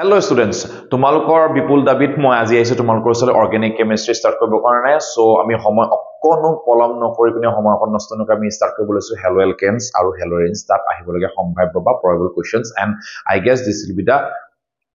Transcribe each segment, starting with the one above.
Hello students, তোমালোকৰ বিপুল দাবিত মই আজি আহিছো তোমালোকৰ ওচৰলৈ অৰ্গেনিক কেমিষ্ট্ৰি ষ্টাৰ্ট কৰিব কাৰণে সো আমি সময় অকনো পলম নকৰি পিনে সময় অকন নষ্ট নকৰি আমি ষ্টাৰ্ট কৰিব লৈছো হেলো এলকেনছ আৰু হেলোৰিনছ তাত আহিবলগীয়া সম্ভাৱ্য বা probable questions and I guess this will be the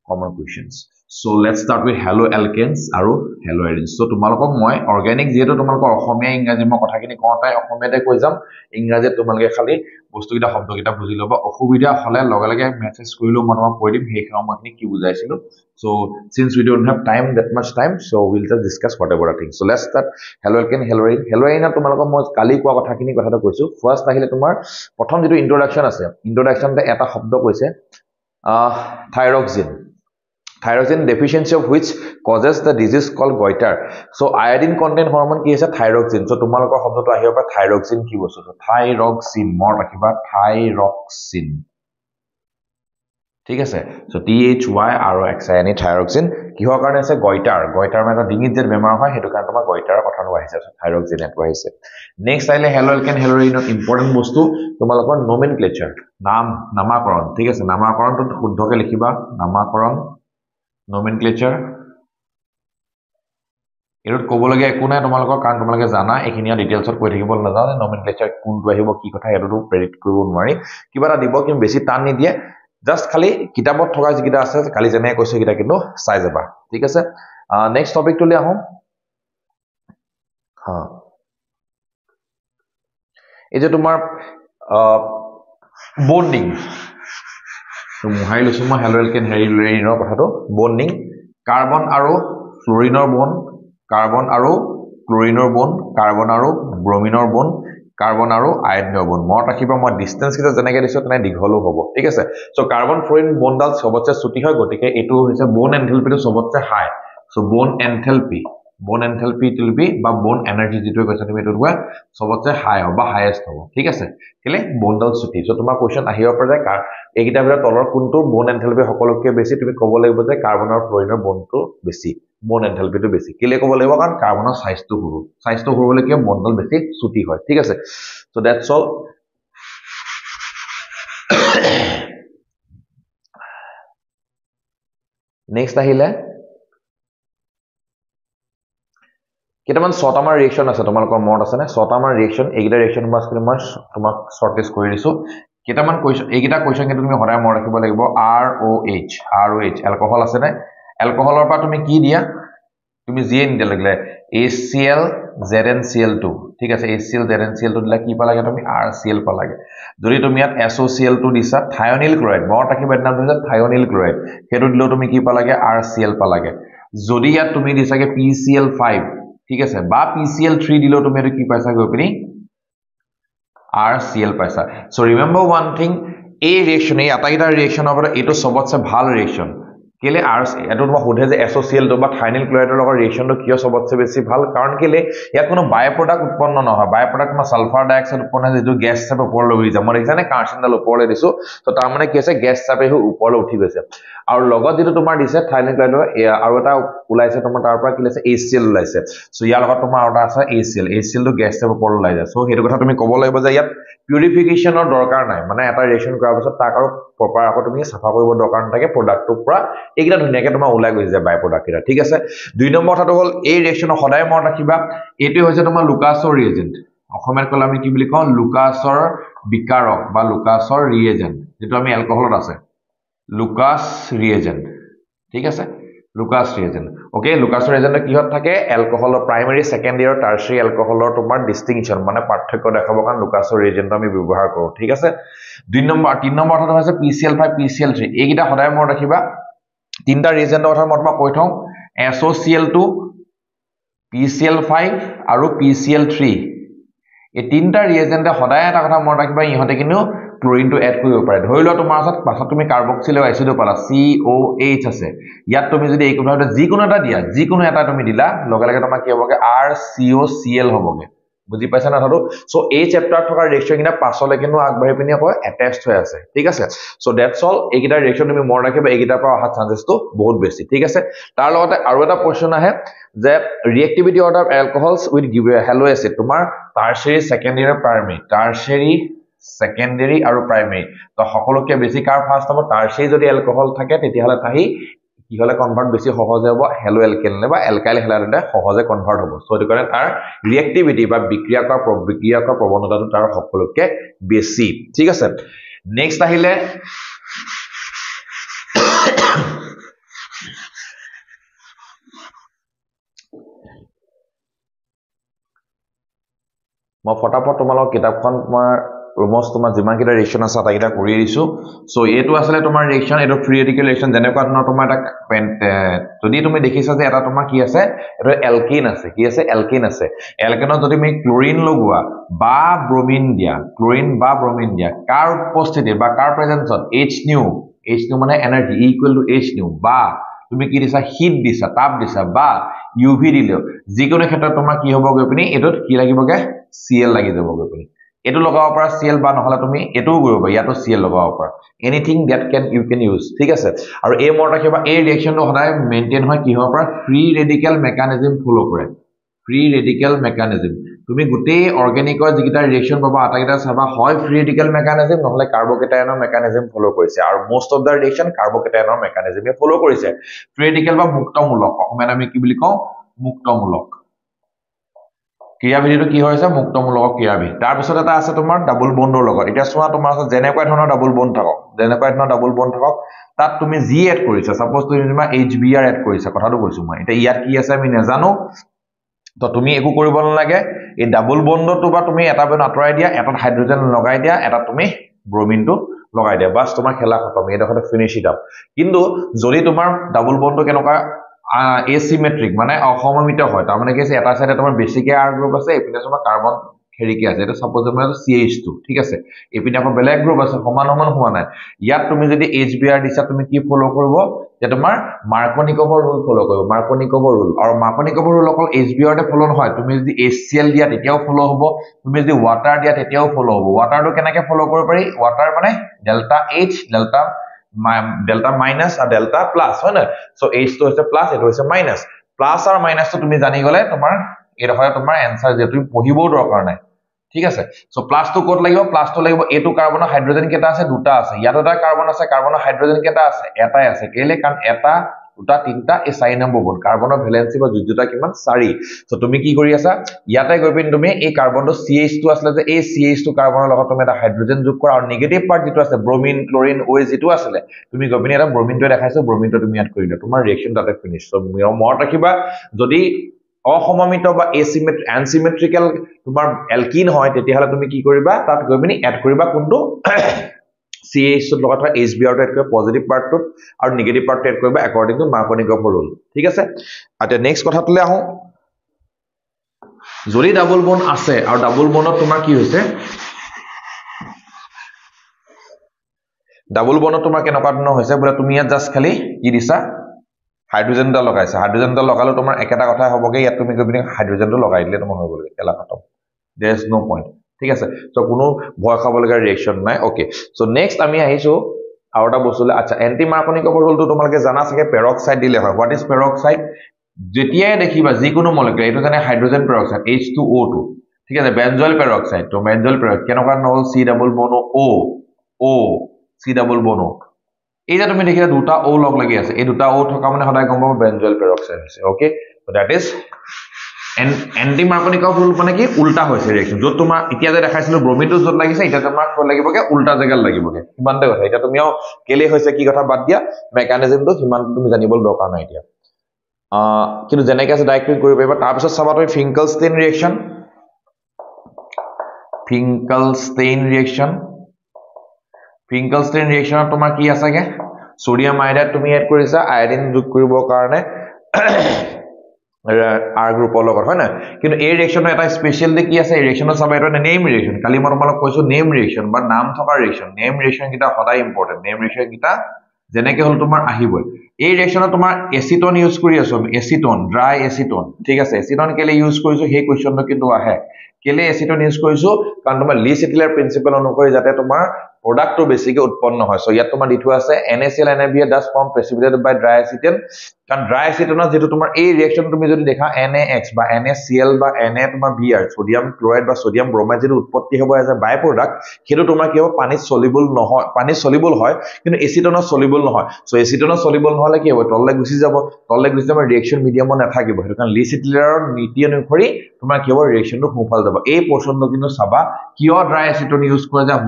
common questions. So let's start with halo alkanes আৰু haloarenes. So তোমালোকক মই অৰ্গেনিক যেটো তোমালোকৰ অসমীয়া ইংৰাজী মই কথাখিনি কওঁতাই অসমীয়াতে কৈ যাম ইংৰাজীত তোমালোকে খালি বস্তুকিটা শব্দকিটা বুজি লবা অসুবিধা হলে লগে লগে মেছেজ কৰিলো মই তোমাক কৈ দিম সেই সময়খিনি কি বুজাইছিলো. So since we don't have that much time so we'll just discuss whatever the thing. So let's start halo alkane haloarene. Haloarene তোমালোকক মই কালি কোৱা কথাখিনি কথাটো কৈছো. ফাৰ্স্ট আহিলে তোমাৰ প্ৰথম যেটো ইন্ট্ৰোডাকচন আছে ইন্ট্ৰোডাকচনতে এটা শব্দ কৈছে thyroxine. Thyroxine deficiency of which causes the disease called goiter. So iodine content hormone ki ase thyroxine. So tumalokor shobdo to ahiba thyroxine ki bostu. So thyroxine more rakhiba thyroxine. ঠিক আছে so THYROXINE thyroxine কিহৰ কাৰণে আছে goiter মানে ডিঙিত যে বেমাৰ হয় হেতু কাৰণে তোমাৰ goiter কথাটো আহিছে thyroxine এটো আহিছে নেক্সট আহিলে halo alkane haloarene ইম্পৰ্টেন্ট বস্তু তোমালোকৰ nomenclature নামাকৰণ ঠিক আছে নামাকৰণটো শুদ্ধকে লিখিবা নামাকৰণ nomenclature এৰত কবলগে একো নাই তোমালোকৰ কাৰণ তোমালোকে জানা এখিনিয়া ডিটেইলছত কৈ থাকিব নাজানে nomenclature কোনটো আহিব কি কথা এটো প্ৰেডিক্ট কৰিব নোৱাৰি কিবা এটা দিব কিন্তু বেছি টান নিদিয়ে জাস্ট খালি কিতাপত থকা যিকিটা আছে কালি জেনে কৈছে কিটা কিন্তু চাই যাবা ঠিক আছে নেক্সট টপিক টু লে আহো এই যে তোমাৰ বন্ডিং তো মুহাই লৈছো মই হেলো এলকেন হেলোৰিনৰ কথাটো বন্ডিং কাৰ্বন আৰু ফ্লোৰিনৰ বন্ড কাৰ্বন আৰু ক্লোৰিনৰ বন্ড কাৰ্বন আৰু ব্ৰোমিনৰ বন্ড কাৰ্বন আৰু আয়নিনৰ বন্ড মই ৰাখিবা মই ডিসটেন্স কিটা জেনেকে দিছো তেনে দীঘলো হ'ব ঠিক আছে সো কাৰ্বন ফ্লোৰিন বন্ডাল সবতছে ছুটি হয় গটিকে এটো হৈছে বোন এনথেলপিটো সবতছে হাই সো বোন এনথেলপি it will be বা বোন এনাৰ্জি যেটো কৈছা তুমি এটো কোৱা সবতছে হাই হ'ব বা হাইয়েস্ট হ'ব ঠিক আছে কেলে বন্ডাল ছুটি সো তোমাৰ কোৱেশ্চন আহিব পাৰে এইকিটা ভিতৰত তলৰ কোনটো বোন এনথেলপি সকলোতকৈ বেছি তুমি ক'ব লাগিব যে কাৰ্বন আৰু ফ্লোৰিনৰ বন্ডটো বেছি বোন এনথেলপিটো বেছি কেলে ক'ব লাগিব কাৰণ কাৰ্বনৰ সাইজটো সৰু কি বন্ডাল বেছি ছুটি হয় ঠিক আছে সো দ্যাটস অল নেক্সট আহিলে কেটামান ছটামান ৰিঅ্যাকশন আছে তোমালোকৰ মনত আছে না ছটামান ৰিঅ্যাকশন এইগিটা ৰিঅ্যাকশন মই তোমাক শৰ্টলিস্ট কৰি দিছো কেটামান কোৱেশ্চন এইগিটা কোৱেশ্চন কিন্তু তুমি সদায় মনত ৰাখিব লাগিব ROH এলকহল আছে না এলকহলৰ পৰা তুমি কি দিয়া তুমি জিয়ে নিতে লাগিলে HCl ZnCl2 ঠিক আছে HCl ZnCl2 দিলা কি পালাগে তুমি RCl পালাগে যদি তুমি ইয়াত SOCl2 দিছা থায়োনিল ক্লোৰাইড মনত ৰাখিবা নাম হৈছে থায়োনিল ক্লোৰাইড হেতু দিলো তুমি কি পালাগে RCl পালাগে যদি ইয়াত তুমি দিছাগে PCl5 ঠিক আছে বা PCl3 দিলো তুমি এটো কি পাইছা গৈ পিনি RCl পাইছা সো ৰিমেম্বৰ ওয়ান থিং এই ৰিঅ্যাকশন এই আটাইটা ৰিঅ্যাকশনৰ পৰা এটো সবতছে ভাল ৰিঅ্যাকশন কেলে এটো তোমাক সোধে যে SOCl2 বা থাইনিল ক্লোৰাইডৰ লগত ৰিঅ্যাকশনটো কিয় সবতছে বেছি ভাল কাৰণ কেলে ইয়াত কোনো বাই প্ৰডাক্ট উৎপন্ন নহয় বাই প্ৰডাক্ট তোমাৰ সালফাৰ ডাই অক্সাইড উৎপন্ন হয় যেটো গ্যাস হিচাপে ওপৰলৈ উঠি যায় মই দেখানে কাৰ্বনডাল ওপৰলৈ দিছো তো তাৰ মানে কি আছে গ্যাস হিচাপে ওপৰলৈ উঠি গৈছে আৰু লগত যেটো তোমাৰ দিছে থাইনিল ক্লোৰাইডৰ আৰু এটা ওলাইছে তোমাৰ তাৰ পৰা কি লৈছে HCl ওলাইছে সো ইয়াৰ লগত তোমাৰ আৰু আছে HCl টো গ্যাস হিচাপে ওপৰলৈ ওলাই যায় সো হেতু কথা তুমি ক'ব লাগিব যে ইয়াত পিউৰিফিকেশনৰ দৰকাৰ নাই মানে এটা ৰিঅ্যাকশন কৰাৰ পিছত তাক আৰু প্ৰপাৰ আকৌ তুমি সাফা কৰিব দৰকাৰ নাথাকে প্ৰডাক্টৰ পৰা এইকিটা ধুনিয়াকে তোমাৰ ওলাই গৈছে যে বাই প্ৰডাক্ট এটা ঠিক আছে দুই নম্বৰ কথাটো হল এই ৰিঅ্যাকশন সদায় মনত ৰাখিবা এটো হৈছে তোমাৰ লুকাছৰ ৰিএজেন্ট অসমীয়াত কলে আমি কি বুলি কওঁ লুকাছৰ বিকাৰক বা লুকাছৰ ৰিএজেন্ট যেটো আমি এলকহলত আছে লুকাছ ৰিএজেন্ট ঠিক আছে লুকাছ ৰিএজেন্ট ওকে লুকাছৰ ৰিএজেন্ট কিহত থাকে এলকহলৰ প্ৰাইমাৰী সেকেন্ডাৰী আৰু টাৰশাৰী এলকহলৰ তোমাৰ ডিস্টিংশন মানে পাৰ্থক্য দেখাবৰ কাৰণে লুকাছৰ ৰিএজেন্ট আমি ব্যৱহাৰ কৰো ঠিক আছে দুই নম্বৰ তিন নম্বৰ কথাটো হৈছে PCl5 PCl3 এইকিটা সদায় মনত ৰাখিবা তিনটা ৰিএজেন্টৰ কথা মই কৈ থওঁ SOCl2 PCl5 আৰু PCl3 এই তিনটা ৰিএজেন্টে সদায় এটা কথা মনত ৰাখিবা ইহতে কিন্তু ক্লোৰিনটো এড কৰিব পাৰে ধৰি লোৱা তোমাৰ পাছত তুমি কাৰ্বক্সিলিক এসিডো পালা COH আছে ইয়াত তুমি যদি এই কোনটা যিকোনো এটা দিয়া যিকোনো এটা তুমি দিলা লগে লগে তোমাৰ কি হ'বগে RCOCl হ'বগে বুজি পাইছা না কথাটো সো এই চেপ্টাৰ থকা ৰিঅ্যাকশন কিনা পাছলে কিন্তু আগবাঢ়ি পিনি আকৌ এটাচড হৈ আছে ঠিক আছে সো দ্যাটস অল এইকিটা ৰিঅ্যাকশন তুমি মনত ৰাখিবা এইকিটাৰ পৰা অহা চান্সেসটো বহুত বেছি ঠিক আছে তাৰ লগতে আৰু এটা কোৱেশ্চন আহে যে ৰিঅ্যাক্টিভিটি অফ এলকহলস উইথ হেলো এসিড তোমাৰ টাৰশাৰী সেকেন্ডাৰী প্ৰাইমাৰী টাৰশাৰী সেকেন্ডাৰী আৰু প্ৰাইমেৰী তো সকলোকে বেছি কাৰ ফাৰ্স্ট হ'ব টাৰচিয়াৰী যদি এলকহল থাকে তেতিয়াহলে তাহি কি হলে কনভাৰ্ট বেছি সহজ হ'ব হেলো এলকেনলে বা এলকাইল হেলাইডে সহজে কনভাৰ্ট হ'ব সো এটো কাৰণে তাৰ ৰিএক্টিভিটি বা বিক্ৰিয়া কৰা প্ৰৱণতাটো তাৰ সকলোকে বেছি ঠিক আছে নেক্সট আহিলে মই ফটাফট তোমালোক কিতাপখন তোমাৰ অলমোস্ট তোমাৰ যিমান কিটা ৰিএকচন আছে তাকিটা কৰি দিছো সো এটো আসলে তোমাৰ ৰিএকচন এটো ফ্ৰী ৰেডিকেল ৰিএকচন যেনেকুৱা ধৰণৰ তোমাৰ এটা যদি তুমি দেখিছা যে এটা তোমাৰ কি আছে এটো এলকিন আছে কি আছে এলকিন আছে এলকেনত যদি তুমি ক্লোৰিন লগোৱা বা ব্ৰোমিন দিয়া ক্লোৰিন বা ব্ৰোমিন দিয়া কাৰ উপস্থিতি বা কাৰ প্ৰেজেন্সত H মানে এনাৰ্জি ইকুৱেল টু H বা তুমি কি দিছা হিট দিছা তাপ দিছা বা ইউভি দিলেও যিকোনো ক্ষেত্ৰত তোমাৰ কি হ'ব গৈ পিনি এটোত কি লাগিবগে Cl লাগি যাব গৈ পিনি এটো লগাব পৰা Cl বা নহলে তুমি এটো কৰিব ইয়াতো Cl লগাব পৰা anything that you can use ঠিক আছে আৰু এই মনত ৰাখিবা এই ৰিএকচনটো সদায় মেইনটেইন হয় কি হ'ব পৰা ফ্ৰী ৰেডিকেল মেকানিজম ফলো কৰে ফ্ৰী ৰেডিকেল মেকানিজম তুমি গুটেই অৰ্গানিকৰ যিকিটা ৰিএকচন পাবা আটাকিটা চাবা হয় ফ্ৰী ৰেডিকেল মেকানিজম নহলে কাৰ্বকেটায়নৰ মেকানিজম ফলো কৰিছে আৰু মোস্ট অফ দা ৰিএকচন কাৰ্বকেটায়নৰ মেকানিজমে ফলো কৰিছে ফ্ৰী ৰেডিকেল বা মুক্তমূলক অসমীয়াত আমি কি বুলি কওঁ মুক্তমূলক ক্ৰিয়াবিধিটো কি হৈছে মুক্তমূলক ক্ৰিয়াবিধি তাৰ পিছত এটা আছে তোমাৰ ডাবল বন্ডৰ লগত এটা চোৱা তোমাৰ আছে যেনেকুৱা ধৰণৰ ডাবল বন্ড থাকক তাত তুমি জি এড কৰিছা সাপোজ তুমি HBr এড কৰিছা কথাটো কৈছো মই এটা ইয়াত কি আছে আমি নাজানো তো তুমি একো কৰিব নালাগে এই ডাবল বন্ডটো বা তুমি এটা বন্ড আঁতৰাই দিয়া এটাত হাইড্ৰোজেন লগাই দিয়া এটা তুমি ব্ৰোমিনটো লগাই দিয়া বাস তোমাৰ খেলা খতম এইডখতে ফিনিশ ইট আপ কিন্তু যদি তোমাৰ ডাবল বন্ডটো কেনেকুৱা asymmetric মানে অসমমিত হয় তাৰ মানে কি আছে এটা সাইডে তোমাৰ বেছিকে R গ্ৰুপ আছে এপিনে তোমাৰ কাৰ্বন হেৰিকে আছে এটা সাপোজ মানে CH2 ঠিক আছে এপিনে আকৌ বেলেগ গ্ৰুপ আছে সমান হোৱা নাই ইয়াত তুমি যদি HBr দিছা তুমি কি ফলো কৰিব যে তোমাৰ মাৰ্কনিকভৰ ৰুল ফলো কৰিব মাৰ্কনিকভৰ ৰুল আৰু মাৰ্কনিকভৰ ৰুল অকল HBr তে ফলো নহয় তুমি যদি HCl দিয়া তেতিয়াও ফলো হ'ব তুমি যদি ওয়াটাৰ দিয়া তেতিয়াও ফলো হ'ব ওয়াটাৰটো কেনেকৈ ফলো কৰিব পাৰি ওয়াটাৰ মানে ডেল্টা H ডেল্টা মাইনাস আৰু ডেল্টা প্লাস হয় না সো H তো হৈছে প্লাস এটো হৈছে মাইনাস প্লাস আৰু মাইনাস তো তুমি জানি গলে তোমাৰ এৰ হয় তোমাৰ आंसर যে তুমি পঢ়িবও দৰকাৰ নাই ঠিক আছে সো প্লাস তো কোড লাগিব প্লাস তো লাগিব এটো কাৰ্বন হাইড্ৰোজেন কেটা আছে দুটা আছে ইয়াত এটা কাৰ্বন আছে কাৰ্বন হাইড্ৰোজেন কেটা আছে এটাই আছে কেলে কাৰণ এটা দুটা তিনটা এই 4 নম্বৰ বন্ড কাৰ্বনৰ ভ্যালেন্সি বা যোজ্যতা কিমান 4 সো তুমি কি কৰি আছা ইয়াতে গৈ পিন তুমি এই কাৰ্বনটো CH2 আসলে যে এই CH2 কাৰ্বনৰ লগত তুমি এটা হাইড্ৰোজেন যোগ কৰা আৰু নেগেটিভ পাৰ্ট যেটো আছে ব্ৰোমিন ক্লোৰিন OH যেটো আছে তুমি গৈ পিন এটা ব্ৰোমিনটো দেখাইছো ব্ৰোমিনটো তুমি ইয়াত কৰিলা তোমাৰ ৰিঅ্যাকশন তাতে ফিনিশ সো মনত ৰাখিবা যদি অসমমিত বা এনচিমেট্ৰিক্যাল তোমাৰ এলকিন হয় তেতিয়াহলে তুমি কি কৰিবা তাত গৈ পিনি এড কৰিবা কোনটো CH লগত HBr টো এড কৰিবা পজিটিভ পাৰ্টটো আৰু নেগেটিভ পাৰ্টটো এড কৰিবা according to মাৰ্কনিকভৰ ৰুল ঠিক আছে এতিয়া নেক্সট কথাটোলে আহো যদি ডাবল বন্ড আছে আৰু ডাবল বন্ডত তোমাৰ কি হৈছে ডাবল বন্ডত তোমাৰ কেনেকুৱা ধৰণৰ হৈছে বলে তুমি ইয়াত জাস্ট খালি কি দিছা হাইড্ৰোজেনটা লগাইছা হাইড্ৰোজেনটা লগালে তোমাৰ একেটা কথা হবগে ইয়াত তুমি গৈ হাইড্ৰোজেনটো লগাই দিলে তোমাৰ হৈ গ'ল খেলা খতম there is no point ঠিক আছে সো কোনো ভয় খাব লগা ৰিঅ্যাকচন নাই ওকে সো নেক্সট আমি আহিছো আৰু এটা বস্তুলে আচ্ছা এন্টি মাৰ্কনিকভৰ ৰুলটো তোমালোকে জানা থাকে পেৰক্সাইড দিলে হয় হোৱাট ইজ পেৰক্সাইড যেতিয়াই দেখিবা যিকোনো মলিকিউল এটো জানে হাইড্ৰোজেন পেৰক্সাইড H2O2 ঠিক আছে বেনজল পেৰক্সাইড তো বেনজল পেৰক্সাইড কেনেকুৱা নহল C double bond O C double bond এই যে তুমি দেখিলা দুটা O লগ লাগি আছে এই দুটা O থকা মানে সদায় গম পাব বেনজল পেৰক্সাইড আছে okay so that is anti Markovnikov rule মানে কি উল্টা হৈছে ৰিঅ্যাকচন যত তোমাৰ এতিয়া যে দেখাইছিলো ব্ৰোমিনটো যত লাগিছে এটা তোমাৰ ক'ত লাগিবগে উল্টা জায়গাত লাগিবগে কিমানতে কথা এটা তুমিও কেলে হৈছে কি কথা বাদ দিয়া মেকানিজমটো কিমানটো তুমি জানিবলৈ দৰকাৰ নাই এতিয়া কিন্তু যেনেকৈ আছে ডাইৰেক্টলি কৰিব পাৰিবা তাৰ পিছত চাবা তুমি ফিংকেলষ্টেইন ৰিঅ্যাকচন তোমাৰ কি আছেগে সোডিয়াম আয়োডাইড তুমি এড কৰিছা আয়োডিন যোগ কৰিবৰ কাৰণে R গ্ৰুপৰ লগত হয় না কিন্তু এই ৰিঅ্যাকচনৰ এটা স্পেশালিটি কি আছে এই ৰিঅ্যাকচনৰ চাবা এটা নেম ৰিঅ্যাকচন কালি মই তোমাক কৈছো নেম ৰিঅ্যাকচন বা নাম থকা ৰিঅ্যাকচন নেম ৰিঅ্যাকচন কিটা সদায় ইম্পৰ্টেন্ট নেম ৰিঅ্যাকচন কিটা যেনেকৈ হল তোমাৰ আহিবই এই ৰিঅ্যাকচনত তোমাৰ এসিটন ইউজ কৰি আছো আমি এসিটন ড্ৰাই এসিটন ঠিক আছে এসিটন কেলে ইউজ কৰিছো সেই কোৱেশ্চনটো কিন্তু আহে কেলে এসিটন ইউজ কৰিছো কাৰণ তোমাৰ লি সেটেলাৰ প্ৰিন্সিপল অনুসৰি যাতে তোমাৰ প্ৰডাক্টটো বেছিকৈ উৎপন্ন হয় সো ইয়াত তোমাৰ দিটো আছে NaCl NaBr does form precipitated by dry acetone কাৰণ dry acetone যেটো তোমাৰ এই ৰিঅ্যাকশন তুমি যদি দেখা NaX বা NaCl বা Na তোমাৰ Br সোডিয়াম ক্লোৰাইড বা সোডিয়াম ব্ৰোমাইড যেটো উৎপত্তি হ'ব এজ এ বাই প্ৰডাক্ট হেতু তোমাৰ কি হ'ব পানী সলিবল নহয় পানী সলিবল হয় কিন্তু এসিটনৰ সলিবল নহয় সো এসিটনৰ সলিবল নহলে কি হ'ব তললে গুছি যাব ৰিঅ্যাকশন মিডিয়ামত নাথাকিব হেতু কাৰণ লিচিটলাৰৰ নীতি অনুসৰি তোমাৰ কি হ'ব ৰিঅ্যাকশনটো সোফাল যাব এই পোৰশনটো কিন্তু চাবা কিয় ড্ৰাই এসিটন ইউজ কৰা যায়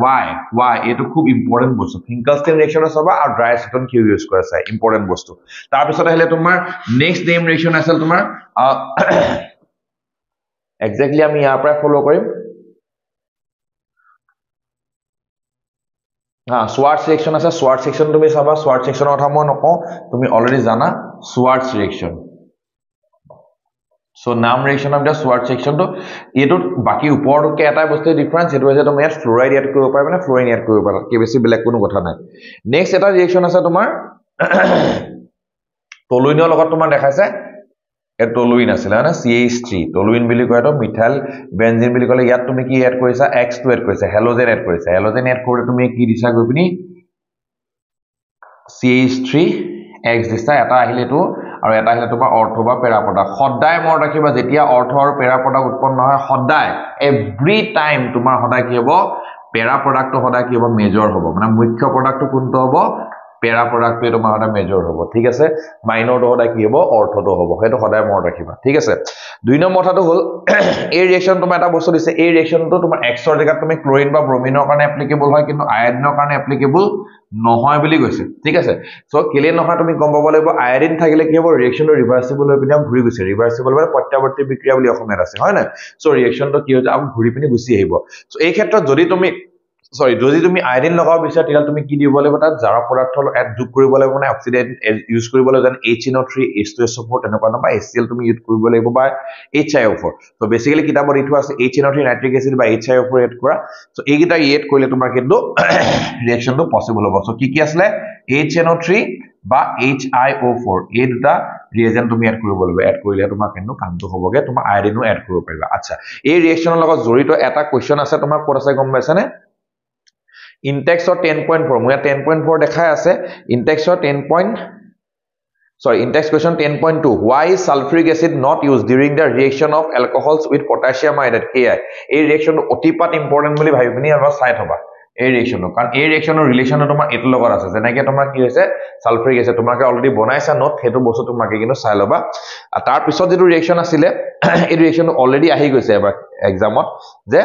why এটো খুব ইম্পৰ্টেন্ট বস্তু ফিংকালষ্টেন ৰিঅ্যাকশন চাবা আৰু ড্ৰাই এসিটন কিউ ইউজ কৰা যায় ইম্পৰ্টেন্ট বস্তু তাৰ পিছত আহিলে তোমাৰ নেক্সট নেম ৰিঅ্যাকশন আছিল তোমাৰ এক্স্যাক্টলি আমি ইয়াৰ পৰা ফলো কৰিম Schwarz reaction আছে Schwarz reaction তুমি চাবা Schwarz reaction কথা মই নকওঁ তুমি অলৰেডি জানা Schwarz reaction সো নাম reaction of the Schwarz reaction তো এটো বাকি উপৰকে এটা বস্তু ডিফাৰেন্স এটো হৈছে তুমি ইয়াত ফ্লোৰাইড এড কৰিব পাৰিবা না ফ্লোৰিন এড কৰিব পাৰিবা কি বেছি বেলেগ কোনো কথা নাই নেক্সট এটা ৰিঅ্যাকশন আছে তোমাৰ টলুইনৰ লগত তোমাৰ দেখাইছে টলুইন আছিল না CH3 টলুইন বুলি কয় তো মিথাইল বেনজিন বুলি কলে ইয়াত তুমি কি এড কৰিছা X2 এড কৰিছা হেলোজেন এড কৰিছা হেলোজেন এড কৰি তুমি কি দিছা গপিনি CH3 X দিছা এটা আহিলে তো আৰু এটা আহিলে তোমাৰ অৰ্থ বা পেৰা প্ৰডাক্ট সদায় মনত ৰাখিবা যেতিয়া অৰ্থ আৰু পেৰা প্ৰডাক্ট উৎপন্ন হয় সদায় এভৰি টাইম তোমাৰ সদায় কি হ'ব পেৰা প্ৰডাক্টটো সদায় কি হ'ব মেজৰ হ'ব মানে মুখ্য প্ৰডাক্টটো কোনটো হ'ব পেৰা প্ৰডাক্টটো তোমাৰ সদায় মেজৰ হ'ব ঠিক আছে মাইনৰটো সদায় কি হ'ব অৰ্থটো হ'ব হেতু সদায় মনত ৰাখিবা ঠিক আছে দুই নম্বৰ কথাটো হ'ল এই ৰিঅ্যাকশন তোমাৰ এটা বস্তু দিছে এই ৰিঅ্যাকশনটো তোমাৰ এক্সৰ জাগাত তুমি ক্লোৰিন বা ব্ৰোমিনৰ কাৰণে এপ্লিকেবল হয় কিন্তু আয়োডিনৰ কাৰণে এপ্লিকেবল নহয় বুলি কৈছে ঠিক আছে সো কেলে নহয় তুমি গম পাব লাগিব আয়োডিন থাকিলে কি হ'ব ৰিঅ্যাকশনটো ৰিভাৰ্সিবল হৈ পিনে ঘূৰি গৈছে ৰিভাৰ্সিবল মানে প্ৰত্যাৱৰ্তী বিক্ৰিয়া বুলি অসমীয়াত আছে হয় না সো ৰিঅ্যাকশনটো কি হৈ যায় আৰু ঘূৰি পিনে গুছি আহিব সো এই ক্ষেত্ৰত যদি তুমি আয়োডিন লগাব বিচাৰা তেতিয়া তুমি কি দিব লাগিব তাত জাৰা পদাৰ্থ এড যোগ কৰিব লাগিব মানে অক্সিডেন্ট ইউজ কৰিব লাগিব যেন HNO3 H2SO4 তেনেকুৱা না বা HCl তুমি ইউজ কৰিব লাগিব বা HiO4 সো বেসিক্যালি কিতাপত ইটো আছে HNO3 নাইট্ৰিক এসিড বা HiO4 এড কৰা সো এইগিটা এড কৰিলে তোমাৰ কিন্তু ৰিঅ্যাকশনটো পসিবল হ'ব সো কি আছে HNO3 বা HiO4 এই দুটা ৰিএজেন্ট তুমি এড কৰিব লাগিব এড কৰিলে তোমাৰ কিন্তু কামটো হ'বগে তোমাৰ আয়োডিনো এড কৰিব পাৰিবা আচ্ছা এই ৰিঅ্যাকশনৰ লগত জড়িত এটা কোৱেশ্চন আছে তোমাৰ ক'ত আছে গম পাইছানে Intex or 10.4 মই 10.4 দেখাই আছে Intex or 10. Intex question 10.2 why is sulfuric acid not used during the reaction of alcohols with potassium iodide Ki এই ৰিঅ্যাকশন অতিপাত ইম্পৰ্টেন্ট বুলি ভাবিবনি আৰু চাই থবা এই ৰিঅ্যাকশন কাৰণ এই ৰিঅ্যাকশনৰ ৰিলেশন তোমাৰ এটো লগত আছে যেনেকৈ তোমাৰ কি হৈছে সালফ্ৰিক এসিড তোমাকে অলৰেডি বনাইছা নোট হেতু বস্তু তোমাকে কিন্তু চাই লবা তাৰ পিছত যেটো ৰিঅ্যাকশন আছিল এই ৰিঅ্যাকশন অলৰেডি আহি গৈছে এবাৰ এক্সামত যে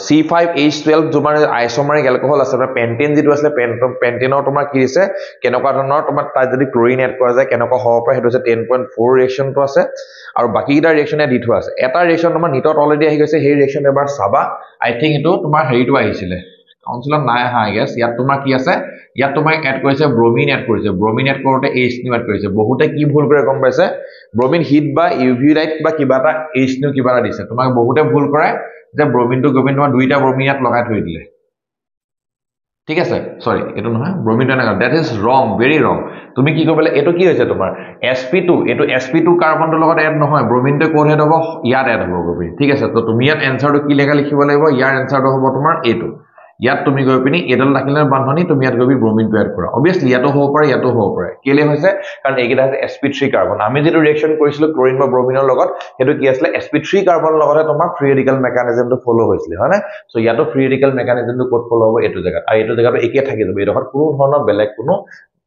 C5H12 তোমাৰ আইসোমাৰিক এলকহল আছে পেন্টেন যেটো আছে পেন্টেনৰ তোমাৰ কি আছে কেনেকুৱা ধৰণৰ তোমাৰ তাত যদি ক্লোৰিন এড কৰা যায় কেনেকুৱা হ'ব পাৰে হেতু আছে 10.4 ৰিঅ্যাকশনটো আছে আৰু বাকি কিটা ৰিঅ্যাকশনে দি থোৱা আছে এটা ৰিঅ্যাকশন তোমাৰ নিটত অলৰেডি আহি গৈছে সেই ৰিঅ্যাকশন এবাৰ চাবা আই থিংক এটো তোমাৰ হেৰিটো আহিছিলে কাউন্সিলত নাই আহা আই গেছ ইয়াত তোমাৰ কি আছে ইয়াত তোমাৰ এড কৰিছে ব্ৰোমিন এড কৰিছে ব্ৰোমিন এড কৰোতে H2 এড কৰিছে বহুতে কি ভুল কৰে গম পাইছে ব্ৰোমিন হিট বা UV লাইট বা কিবা এটা H2 কিবা এটা দিছে তোমাক বহুতে ভুল কৰে যে ব্ৰোমিনটো গবিন তোমাৰ দুইটা ব্ৰোমিন ইয়াত লগাই থৈ দিলে ঠিক আছে সৰি এটো নহয় ব্ৰোমিনটো না দ্যাট ইজ ৰং ভেৰি ৰং তুমি কি কৰিবলে এটো কি হৈছে তোমাৰ sp2 এটো sp2 কাৰ্বনটো লগত এড নহয় ব্ৰোমিনটো কোন হেড হ'ব ইয়াত এড হ'ব গবি ঠিক আছে তো তুমি ইয়াত এনসাৰটো কি লেখা লিখিব লাগিব ইয়াৰ এনসাৰটো হ'ব তোমাৰ এটো ইয়াত তুমি গৈ পিনি এডল ৰাখিলে বান্ধনি তুমি ইয়াত গবি ব্ৰোমিনটো এড কৰা অবিয়াসলি ইয়াতো হ'ব পাৰে কেলে হৈছে কাৰণ এইগিটা আছে sp3 কাৰ্বন আমি যেটো ৰিঅ্যাকশন কৰিছিলো ক্লোৰিন বা ব্ৰোমিনৰ লগত হেতু কি আছিল sp3 কাৰ্বন লগতে তোমাৰ ফ্ৰী ৰেডিকেল মেকানিজমটো ফলো হৈছিল হয় না সো ইয়াতো ফ্ৰী ৰেডিকেল মেকানিজমটো কোড ফলো হ'ব এটো জায়গা আৰু এটো জায়গাটো একে থাকি যাব এডখৰ কোনো ধৰণৰ বেলেগ কোনো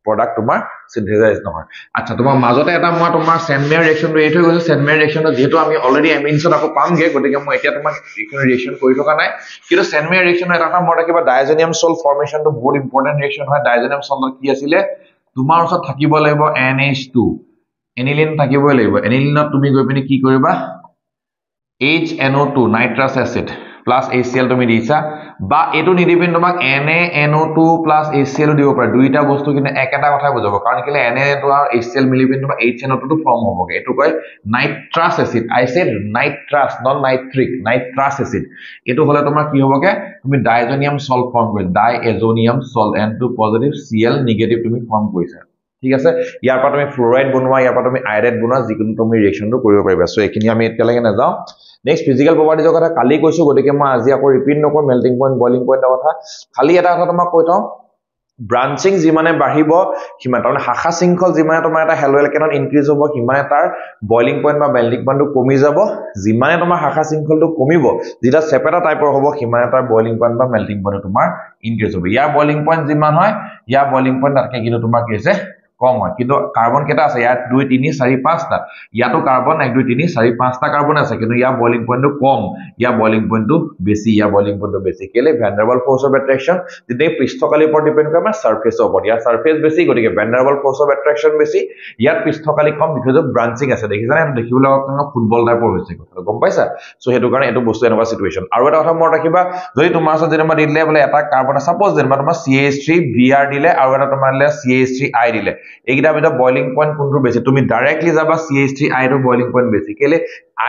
প্ৰডাক্ট তোমাৰ সিনথেসাইজ নহয় আচ্ছা তোমাৰ মাজতে এটা মই তোমাৰ সেনমেয়াৰ ৰিঅ্যাকশনটো এটো গৈছে সেনমেয়াৰ ৰিঅ্যাকশনটো যেটো আমি অলৰেডি এমিনছত আকৌ পামগে গতিকে মই এতিয়া তোমাক ৰিঅ্যাকশন কৰি থকা নাই কিন্তু সেনমেয়াৰ ৰিঅ্যাকশন এটা মনত ৰাখিবা ডাইজেনিয়াম সল্ট ফৰ্মেশনটো বহুত ইম্পৰ্টেন্ট ৰিঅ্যাকশন হয় ডাইজেনিয়াম সল্টত কি আছিল তোমাৰ ওচৰত থাকিব লাগিব NH2 এনিলিন থাকিবই লাগিব এনিলিনত তুমি গৈ পিনি কি কৰিবা HNO2 nitrous acid plus HCl তুমি দিছা বা এটো নিদিবিন তোমাক NaNO2 প্লাস HCl দিব পাৰে দুইটা বস্তু কিন্তু একেটা কথা বুজাব কাৰণ কিলে Na তো আৰু HCl মিলিবিন তোমাৰ HNO2 টো ফৰ্ম হ'বগে এটো কয় nitrous acid I said nitrous not nitric nitrous acid এটো হলে তোমাৰ কি হ'বগে তুমি ডাইজেনিয়াম সল্ট ফৰ্ম কৰি diazonium salt N2 positive Cl negative তুমি ফৰ্ম কৰিছা ঠিক আছে ইয়াৰ পৰা তুমি ফ্লোৰাইড বনোৱা ইয়াৰ পৰা তুমি আয়ডাইড বনোৱা যিকোনো তুমি ৰিয়েকচনটো কৰিব পাৰিবা সো এখিনি আমি এতিয়ালৈকে নাযাও নেক্সট ফিজিক্যাল প্ৰপাৰ্টিজৰ কথা কালি কৈছো গতিকে মই আজি আকৌ ৰিপিট নকৰো মেল্টিং পইণ্ট বইলিং পইণ্টৰ কথা খালি এটা কথা তোমাক কৈ থওঁ ব্ৰাঞ্চিং যিমানে বাঢ়িব সিমান তাৰমানে শাখা শৃংখল যিমানে তোমাৰ এটা হেলো এলকেনত ইনক্ৰিজ হ'ব সিমানে তাৰ বইলিং পইণ্ট বা মেল্টিং পইণ্টটো কমি যাব যিমানে তোমাৰ শাখা শৃংখলটো কমিব যেটা সেপাৰেট টাইপৰ হ'ব সিমানে তাৰ বইলিং পইণ্ট বা মেল্টিং পইণ্ট তোমাৰ ইনক্ৰিজ হ'ব ইয়াৰ বইলিং পইণ্ট যিমান হয় ইয়াৰ বইলিং পইণ্ট তাতকে কিন্তু তোমাৰ কি আছে কম হয় কিন্তু কাৰ্বন কেটা আছে ইয়াত 2 3 4 5 টা ইয়াতো কাৰ্বন 1 2 3 4 5 টা কাৰ্বন আছে কিন্তু ইয়াৰ বইলিং পইণ্টটো কম ইয়াৰ বইলিং পইণ্টটো বেছি ইয়াৰ বইলিং পইণ্টটো বেছি কেলে van der Waals force of attraction যেতে পৃষ্ঠকালিৰ ওপৰত ডিপেন্ড কৰে সাৰফেসৰ ওপৰত ইয়াৰ সাৰফেস বেছি গতিকে van der Waals force of attraction বেছি ইয়াৰ পৃষ্ঠকালি কম বিকজ অফ ব্ৰাঞ্চিং আছে দেখিছানে দেখিবলৈ ফুটবল টাইপৰ হৈছে কথা গম পাইছা সো হেতু কাৰণে এটো বস্তু এনেকুৱা সিচুৱেশন আৰু এটা কথা মনত ৰাখিবা যদি তোমাৰ ওচৰত যেনিবা দিলে বলে এটা কাৰ্বন সাপোজ যেনিবা তোমাৰ CH3 Br দিলে আৰু এটা তোমাৰ দিলে CH3I দিলে এইকিটা ভিতৰত বইলিং পইণ্ট কোনটো বেছি তুমি ডাইৰেক্টলি যাবা CH3I টো বইলিং পইণ্ট বেছি কেলে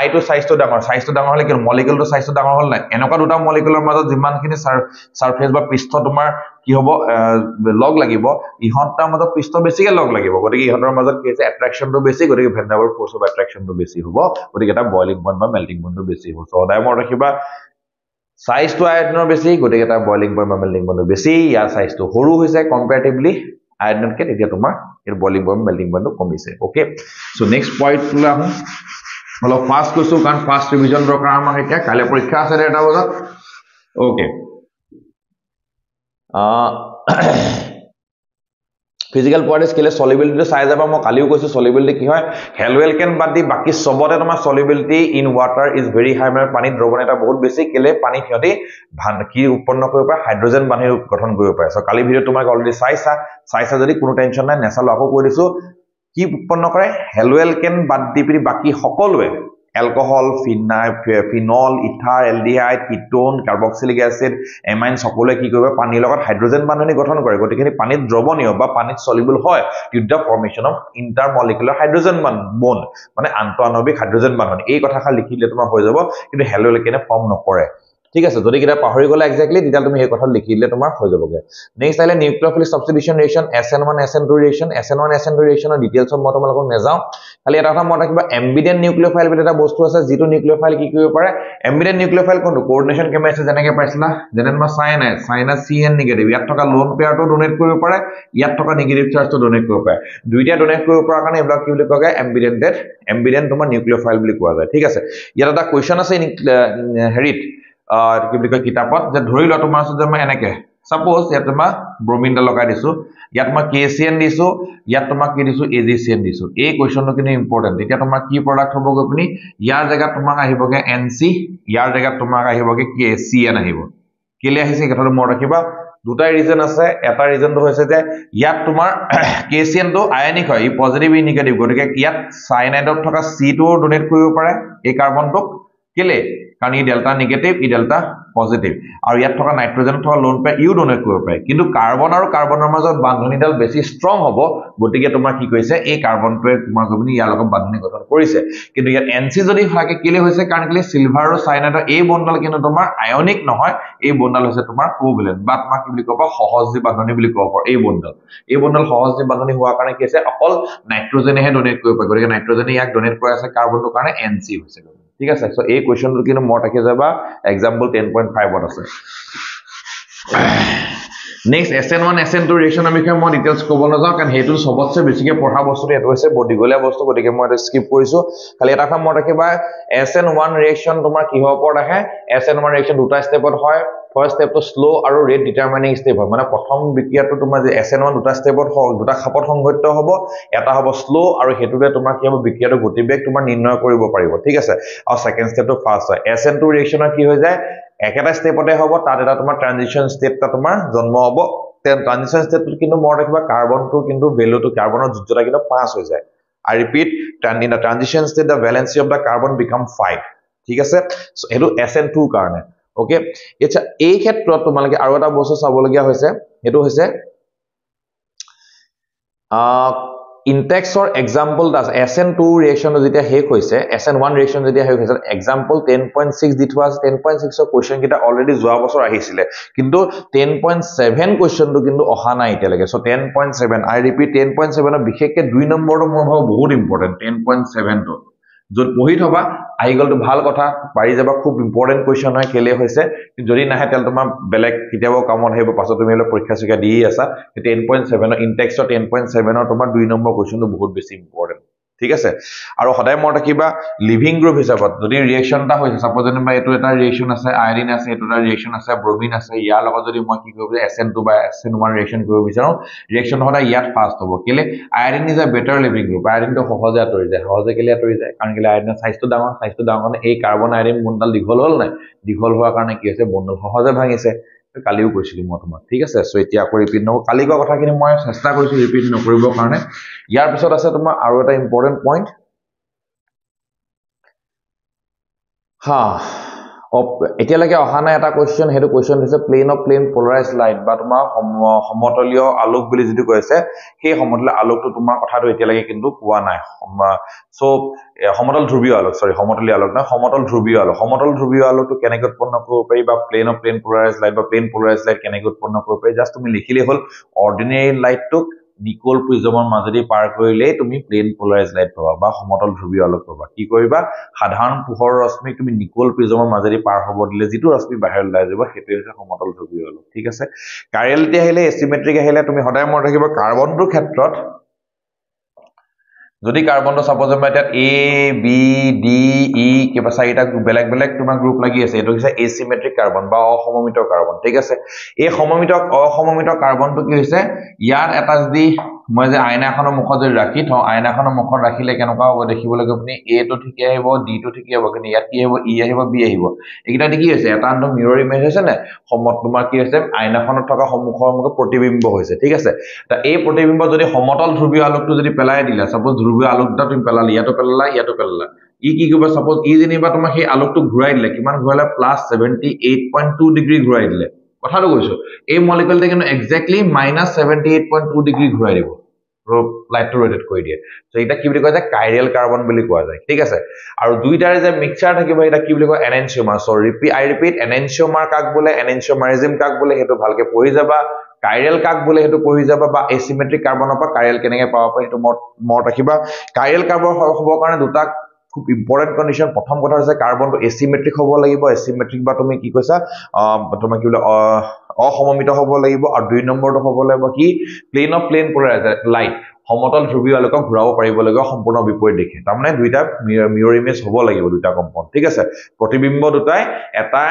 I টো সাইজটো ডাঙৰ হলে কি মলিকুলটো সাইজটো ডাঙৰ হল নাই এনেকুৱা দুটা মলিকুলৰ মাজত যিমানখিনি সাৰফেস বা পৃষ্ঠ তোমাৰ কি হ'ব লগ লাগিব ইহতৰ মাজত পৃষ্ঠ বেছিকে লগ লাগিব গতিকে ইহতৰ মাজত কি আছে অ্যাট্ৰাকশনটো বেছি গতিকে van der Waals force of অ্যাট্ৰাকশনটো বেছি হ'ব গতিকে এটা বইলিং পইণ্ট বা মেল্টিং পইণ্টটো বেছি হ'ব সদায় মনত ৰাখিবা সাইজটো আয়তনৰ বেছি গতিকে এটা বইলিং পইণ্ট বা মেল্টিং পইণ্টটো বেছি ইয়াৰ সাইজটো সৰু হৈছে কম্পাৰেটিভলি আয়তনকে তেতিয়া তোমাৰ এর বইলিং পইণ্ট মেল্টিং পইণ্টটো কমিছে ওকে সো নেক্সট পইণ্ট লৈ আহো অলপ ফাস্ট কৈছো কাৰণ ফাস্ট ৰিভিজন দৰকাৰ আমাক এতিয়া কাইলৈ পৰীক্ষা আছে 1:30 বজাত ওকে ফিজিক্যাল প্রপার্টিজ কেলে সলিবিলিটি চাই যাবা মই কালিও কৈছো সলিবিলিটি কি হয় হেলো এলকেন বাদ দি বাকি সবতে তোমাৰ solubility in water is very high মানে পানীত দ্ৰৱণ এটা বহুত বেছি কেলে পানী হিয়তি কি উৎপন্ন কৰিব পাৰে হাইড্ৰোজেন বান্ধি গঠন কৰিব পাৰে সো কালি ভিডিও তোমাক অলৰেডি চাইছা যদি কোনো টেনশন নাই নেচালো আকৌ কৈ দিছো কি উৎপন্ন কৰে হেলো এলকেন বাদ দি পিনি বাকি সকলোৱে alcohol phenol ether aldehyde ketone carboxylic acid amine সকলোৱে কি কৰিব পানীৰ লগত হাইড্ৰোজেন বান্ধনি গঠন কৰে গতিকে পানীত দ্ৰৱণীয় বা পানীত সলিবল হয় due to formation of intermolecular hydrogen bond মানে আন্তঃআণৱিক হাইড্ৰোজেন বান্ধনি এই কথাষাৰ লিখিলে তোমাৰ হৈ যাব কিন্তু হেলো এলকেনে ফৰ্ম নকৰে ঠিক আছে যদি কিটা পাহৰি গলে এক্স্যাক্টলি তেতিয়া তুমি এই কথা লিখিলে তোমাৰ হৈ যাবগে নেক্সট আইলে nucleophilic substitution reaction SN1 SN2 reaction SN1 SN2 ৰিয়েকশনৰ ডিটেইলছ মই তোমালোকক নেজাও খালি এটা কথা মনত ৰাখিবা এম্বিডেন্ট নিউক্লিওফাইল বুলি এটা বস্তু আছে যিটো নিউক্লিওফাইল কি কৰিব পাৰে এম্বিডেন্ট নিউক্লিওফাইল কোনটো কোঅৰ্ডিনেশন কেমেষ্ট্ৰি যেনেকৈ পাইছিলা যেনে তোমাৰ সাইনাস CN নিগেটিভ ইয়াত থকা লোন পেয়াৰটো ডোনেট কৰিব পাৰে ইয়াত থকা নিগেটিভ চাৰ্জটো ডোনেট কৰিব পাৰে দুইটা ডোনেট কৰিব পৰা কাৰণে এবিলাক কি বুলি কোৱা যায় এম্বিডেন্ট তোমাৰ নিউক্লিওফাইল বুলি কোৱা যায় ঠিক আছে ইয়াত এটা কোৱেশ্চন আছে হেৰিত কি বুলি কয় কিতাপত যে ধৰি লোৱা তোমাৰ আছে যে মই এনেকে সাপোজ ইয়াত তোমাৰ ব্ৰোমিনটা লগাই দিছো ইয়াত মই KCN দিছো ইয়াত তোমাক কি দিছো AgCN দিছো এই কোৱেশ্চনটো কিনে ইম্পৰ্টেন্ট এতিয়া তোমাৰ কি প্ৰডাক্ট হ'ব গপনি ইয়াৰ জায়গাত তোমাক আহিবগে NC ইয়াৰ জায়গাত তোমাক আহিবগে KCN আহিব কেলে আহিছে কথাটো মনত ৰাখিবা দুটাই ৰিজন আছে এটা ৰিজনটো হৈছে যে ইয়াত তোমাৰ KCN টো আয়নিক হয় ই পজিটিভ ই নেগেটিভ গতিকে ইয়াত সাইনাইডত থকা C টো ডোনেট কৰিব পাৰে এই কাৰ্বনটো কেলে কাৰণ ই ডেল্টা নেগেটিভ ই ডেল্টা পজিটিভ আৰু ইয়াত থকা নাইট্ৰজেন থকা লোন পে ইউ ডোনেট কৰিব পাৰে কিন্তু কাৰ্বন আৰু কাৰ্বনৰ মাজত বান্ধনীডাল বেছি ষ্ট্ৰং হ'ব গতিকে তোমাৰ কি কৈছে এই কাৰ্বনটোৱে তোমাৰ গবনি ইয়াৰ লগত বান্ধনী গঠন কৰিছে কিন্তু ইয়াত NC যদি থাকে কেলে হৈছে কাৰণ কেলে সিলভাৰ আৰু সাইনাইডৰ এই বন্ডাল কিন্তু তোমাৰ আয়নিক নহয় এই বন্ডাল হৈছে তোমাৰ কোভেলেন্ট বা তোমাক কি বুলি ক'ব সহজী বান্ধনী বুলি ক'ব এই বন্ডাল সহজী বান্ধনী হোৱাৰ কাৰণে কি আছে অকল নাইট্ৰজেনেহে ডোনেট কৰিব পাৰে গতিকে নাইট্ৰজেনে ইয়াক ডোনেট কৰি আছে কাৰ্বনটোৰ কাৰণে NC হৈছে ঠিক আছে সো এই কোৱেশ্চনটো কিন্তু মনত ৰাখি যাবা এক্সাম্পল 10.5 ত আছে নেক্সট SN1 SN2 ৰিয়েকশনৰ বিষয়ে মই ডিটেইলছ ক'ব নাযাওঁ কাৰণ হেতু সবতছে বেছিকে পঢ়া বস্তুটো এটো হৈছে বডিগলিয়া বস্তু গতিকে মই এটা স্কিপ কৰিছো খালি এটা কথা মনত ৰাখিবা SN1 ৰিয়েকশন তোমাৰ কিহৰ ওপৰত আহে SN1 ৰিয়েকশন দুটা ষ্টেপত হয় ফাৰ্স্ট ষ্টেপ তো স্লো আৰু ৰেট ডিটাৰমাইনিং ষ্টেপ হয় মানে প্ৰথম বিক্ৰিয়াটো তোমাৰ যে SN1 দুটা ষ্টেপত দুটা খাপত সংঘটিত হ'ব এটা হ'ব স্লো আৰু হেতুৰে তোমাৰ কি হ'ব বিক্ৰিয়াটো গতিবেগ তোমাৰ নিৰ্ণয় কৰিব পাৰিব ঠিক আছে আৰু সেকেন্ড ষ্টেপটো ফাস্ট হয় SN2 ৰিয়েকশনৰ কি হৈ যায় একেটা ষ্টেপতে হ'ব তাত এটা তোমাৰ ট্ৰানজিশন ষ্টেপটা তোমাৰ জন্ম হ'ব তেন ট্ৰানজিশন ষ্টেপটো কিন্তু মনত ৰাখিবা কাৰ্বনটো কিন্তু ভ্যালুটো কাৰ্বনৰ যোজ্যতা কিন্তু 5 হৈ যায় I repeat in the transition state the valency of the carbon become 5 ঠিক আছে সো এটো SN2 কাৰণে ওকে এটা এই ক্ষেত্ৰত তোমালকে আৰু এটা বস্তু চাবলগীয়া হৈছে এটো হৈছে ইনটেক্সৰ এক্সাম্পল আছে SN2 ৰিয়েকচন যেতিয়া শেষ হৈছে SN1 ৰিয়েকচন যেতিয়া শেষ হৈছে এক্সাম্পল 10.6 দি থোৱা আছে 10.6 ৰ কোৱেশ্চন কিটা অলৰেডি যোৱা বছৰ আহিছিলে কিন্তু 10.7 কোৱেশ্চনটো কিন্তু অহা নাই এতিয়ালৈকে সো 10.7 আই ৰিপিট 10.7 ৰ বিশেষকৈ 2 নম্বৰটো মোৰ ভাব বহুত ইম্পৰ্টেন্ট 10.7 টো যত পঢ়ি থবা আহি গলটো ভাল কথা পাৰি যাবা খুব ইম্পৰ্টেন্ট কোৱেশ্চন হয় কেলে হৈছে যদি নাহে তেল তোমাৰ বেলেগ কিতাবৰ কামত হেব পাছত তুমি হলে পৰীক্ষা শিকা দি আছা 10.7 ৰ ইনটেক্সৰ 10.7 ৰ তোমাৰ 2 নম্বৰ কোৱেশ্চনটো বহুত বেছি ইম্পৰ্টেন্ট ঠিক আছে আৰু সদায় মনত ৰাখিবা লিভিং গ্ৰুপ হিচাপত যদি ৰিয়েকচনটা হৈছে সাপোজ যেনিবা এটো এটা ৰিয়েকচন আছে আয়ৰিন আছে এটো এটা ৰিয়েকচন আছে ব্ৰোমিন আছে ইয়াৰ লগত যদি মই কি কৰিব SN2 বা SN1 ৰিয়েকচন কৰিব বিচাৰো ৰিয়েকচন হটা ইয়াত ফাস্ট হ'ব কেলে iodine is a better leaving group আয়ৰিনটো সহজে আতৰি যায় সহজে কেলে আতৰি যায় কাৰণ কেলে আয়ৰিনৰ সাইজটো ডাঙৰ কাৰণে এই কাৰ্বন আয়ৰিন বন্ডল দীঘল হ'ল নাই দীঘল হোৱাৰ কাৰণে কি হৈছে বন্ডল সহজে ভাঙিছে কালিও কৈছিলো মই তোমাক ঠিক আছে সো এতিয়া আকৌ ৰিপিট নকৰো কালি কোৱা কথাখিনি মই চেষ্টা কৰিছো ৰিপিট নকৰিবৰ কাৰণে ইয়াৰ পিছত আছে তোমাৰ আৰু এটা ইম্পৰ্টেন্ট পইণ্ট হা এতিয়ালৈকে অহা নাই এটা কোৱেশ্চন হেতু কোৱেশ্চন হৈছে plan of plan polarised light বা তোমাৰ সমতলীয় আলোক বুলি যেটো কৈছে সেই সমতলীয় আলোকটো তোমাৰ কথাটো এতিয়ালৈকে কিন্তু পোৱা নাই সো সমতল ধ্ৰুৱীয় আলোক সৰি সমতলীয় আলোক না সমতল ধ্ৰুৱীয় আলোকটো কেনেকৈ উৎপন্ন কৰিব পাৰি বা plan of plan polarised light বা প্লেন পোলাৰাইজড লাইট কেনেকৈ উৎপন্ন কৰিব পাৰি জাস্ট তুমি লিখিলে হল অৰ্ডিনাৰী লাইটটো নিকল প্ৰিজমৰ মাজেদি পাৰ কৰিলে তুমি প্লেন পোলাৰাইজড লাইট পাবা বা সমতল ধ্ৰুৱীয় আলোক পাবা কি কৰিবা সাধাৰণ পোহৰৰ ৰশ্মি তুমি নিকল প্ৰিজমৰ মাজেদি পাৰ হ'ব দিলে যেটো ৰশ্মি বাহিৰলৈ ওলাই যাব হেতু হৈছে সমতল ধ্ৰুৱীয় আলোক ঠিক আছে কাৰেলটি আহিলে এচিমেট্ৰিক আহিলে তুমি সদায় মনত ৰাখিবা কাৰ্বনটোৰ ক্ষেত্ৰত যদি কাৰ্বনটো সাপোজ মই এটা A B D E কিবা চাৰিটা বেলেগ বেলেগ তোমাৰ গ্ৰুপ লাগি আছে এটো হৈছে এচিমেট্ৰিক কাৰ্বন বা অসমমিত কাৰ্বন ঠিক আছে এই অসমমিত কাৰ্বনটো কি হৈছে ইয়াৰ এটা যদি মই যে আয়নাখনৰ মুখত যদি ৰাখি থওঁ আয়নাখনৰ মুখত ৰাখিলে কেনেকুৱা হ'ব দেখিবলৈ আপুনি A টো ঠিকে আহিব D টো ঠিকে হ'ব কিন্তু ইয়াত কি হ'ব E আহিব B আহিব এইটা কি হৈছে এটা আনটো মিৰৰ ইমেজ হৈছে না সমত তোমাৰ কি হৈছে আয়নাখনত থকা সন্মুখৰ মুখে প্ৰতিবিম্ব হৈছে ঠিক আছে তা এই প্ৰতিবিম্ব যদি সমতল ধ্ৰুৱীয় আলোকটো যদি পেলাই দিলা সাপোজ ধ্ৰুৱীয় আলোকটা তুমি পেলালা ইয়াতো পেলালা ই কি কৰিব সাপোজ ই যেনিবা তোমাৰ সেই আলোকটো ঘূৰাই দিলে কিমান ঘূৰালে প্লাস 78.2 ডিগ্ৰী ঘূৰাই দিলে কথাটো কৈছো এই মলিকুলটো কিন্তু এক্স্যাক্টলি -78.2 ডিগ্ৰী ঘূৰাই দিব লাইটটো ৰোটেট কৰি দিয়ে সো এটা কি বুলি কয় যে কাইৰেল কাৰ্বন বুলি কোৱা যায় ঠিক আছে আৰু দুইটাৰে যে মিক্সচাৰ থাকিব এটা কি বুলি কয় এনেনচিওমাৰ সো আই ৰিপিট এনেনচিওমাৰ কাক বোলে এনেনচিওমাৰিজম কাক বোলে হেতু ভালকে পঢ়ি যাবা কাইৰেল কাক বোলে হেতু পঢ়ি যাবা বা এচিমেট্ৰিক কাৰ্বনৰ পৰা কাইৰেল কেনেকৈ পাব পাৰি হেতু মনত ৰাখিবা কাইৰেল কাৰ্বন হ'ব কাৰণে দুটা খুব ইম্পৰ্টেন্ট কন্ডিশন প্ৰথম কথা হৈছে কাৰ্বনটো এচিমেট্ৰিক হ'ব লাগিব এচিমেট্ৰিক বা তুমি কি কৈছা তোমাৰ কি বোলে অসমমিত হ'ব লাগিব আৰু দুই নম্বৰটো হ'ব লাগিব কি plan of plan polarised light সমতল ধ্ৰুৱীয় আলোকক ঘূৰাব পাৰিব লাগিব সম্পূৰ্ণ বিপৰীত দিশে তাৰমানে দুইটা মিৰৰ ইমেজ হ'ব লাগিব দুইটা কম্পাউণ্ড ঠিক আছে প্ৰতিবিম্ব দুটাই এটা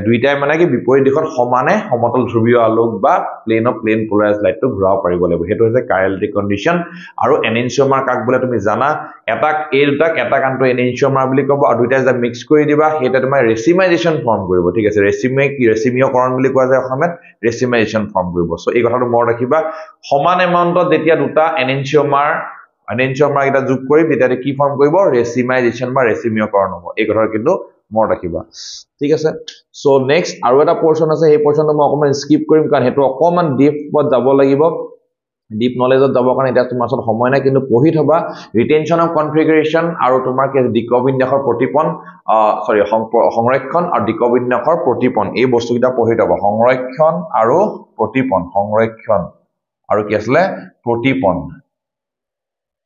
দুইটাই মানে কি বিপৰীত দিশত সমানে সমতল ধ্ৰুৱীয় আলোক বা প্লেন অফ প্লেন পোলাৰাইজড লাইটটো ঘূৰাব পাৰিব লাগিব হেতু হৈছে কাইৰেলটিক কন্ডিশন আৰু এনেনচিওমাৰ কাক বোলে তুমি জানা এটাক এই দুটাক এটা কানটো এনেনচিওমাৰ বুলি ক'ব আৰু দুইটা যে মিক্স কৰি দিবা হেটা তোমাৰ ৰেচিমাইজেশন ফৰ্ম কৰিব ঠিক আছে ৰেচিমিয়কৰণ বুলি কোৱা যায় অসমত ৰেচিমাইজেশন ফৰ্ম কৰিব সো এই কথাটো মনত ৰাখিবা সমান এমাউন্টত যেতিয়া দুটা এনেনচিওমাৰ এটা যোগ কৰি তেতিয়া কি ফৰ্ম কৰিব ৰেচিমাইজেশন বা ৰেচিমিয়কৰণ হ'ব এই কথা কিন্তু মনত ৰাখিবা ঠিক আছে সো নেক্সট আৰু এটা পোৰশন আছে এই পোৰশনটো মই অকমান স্কিপ কৰিম কাৰণ হেতু অকমান ডিপত যাব লাগিব ডিপ নলেজত যাব কাৰণে এটা তোমাৰ ওচৰত সময় নাই কিন্তু পঢ়ি থবা ৰিটেনশন অফ কনফিগাৰেশন আৰু তোমাৰ কি ডিকবিন্যাসৰ প্ৰতিপন সংৰক্ষণ আৰু ডিকবিন্যাসৰ প্ৰতিপন এই বস্তুকিটা পঢ়ি থবা সংৰক্ষণ আৰু কি আসলে প্ৰতিপন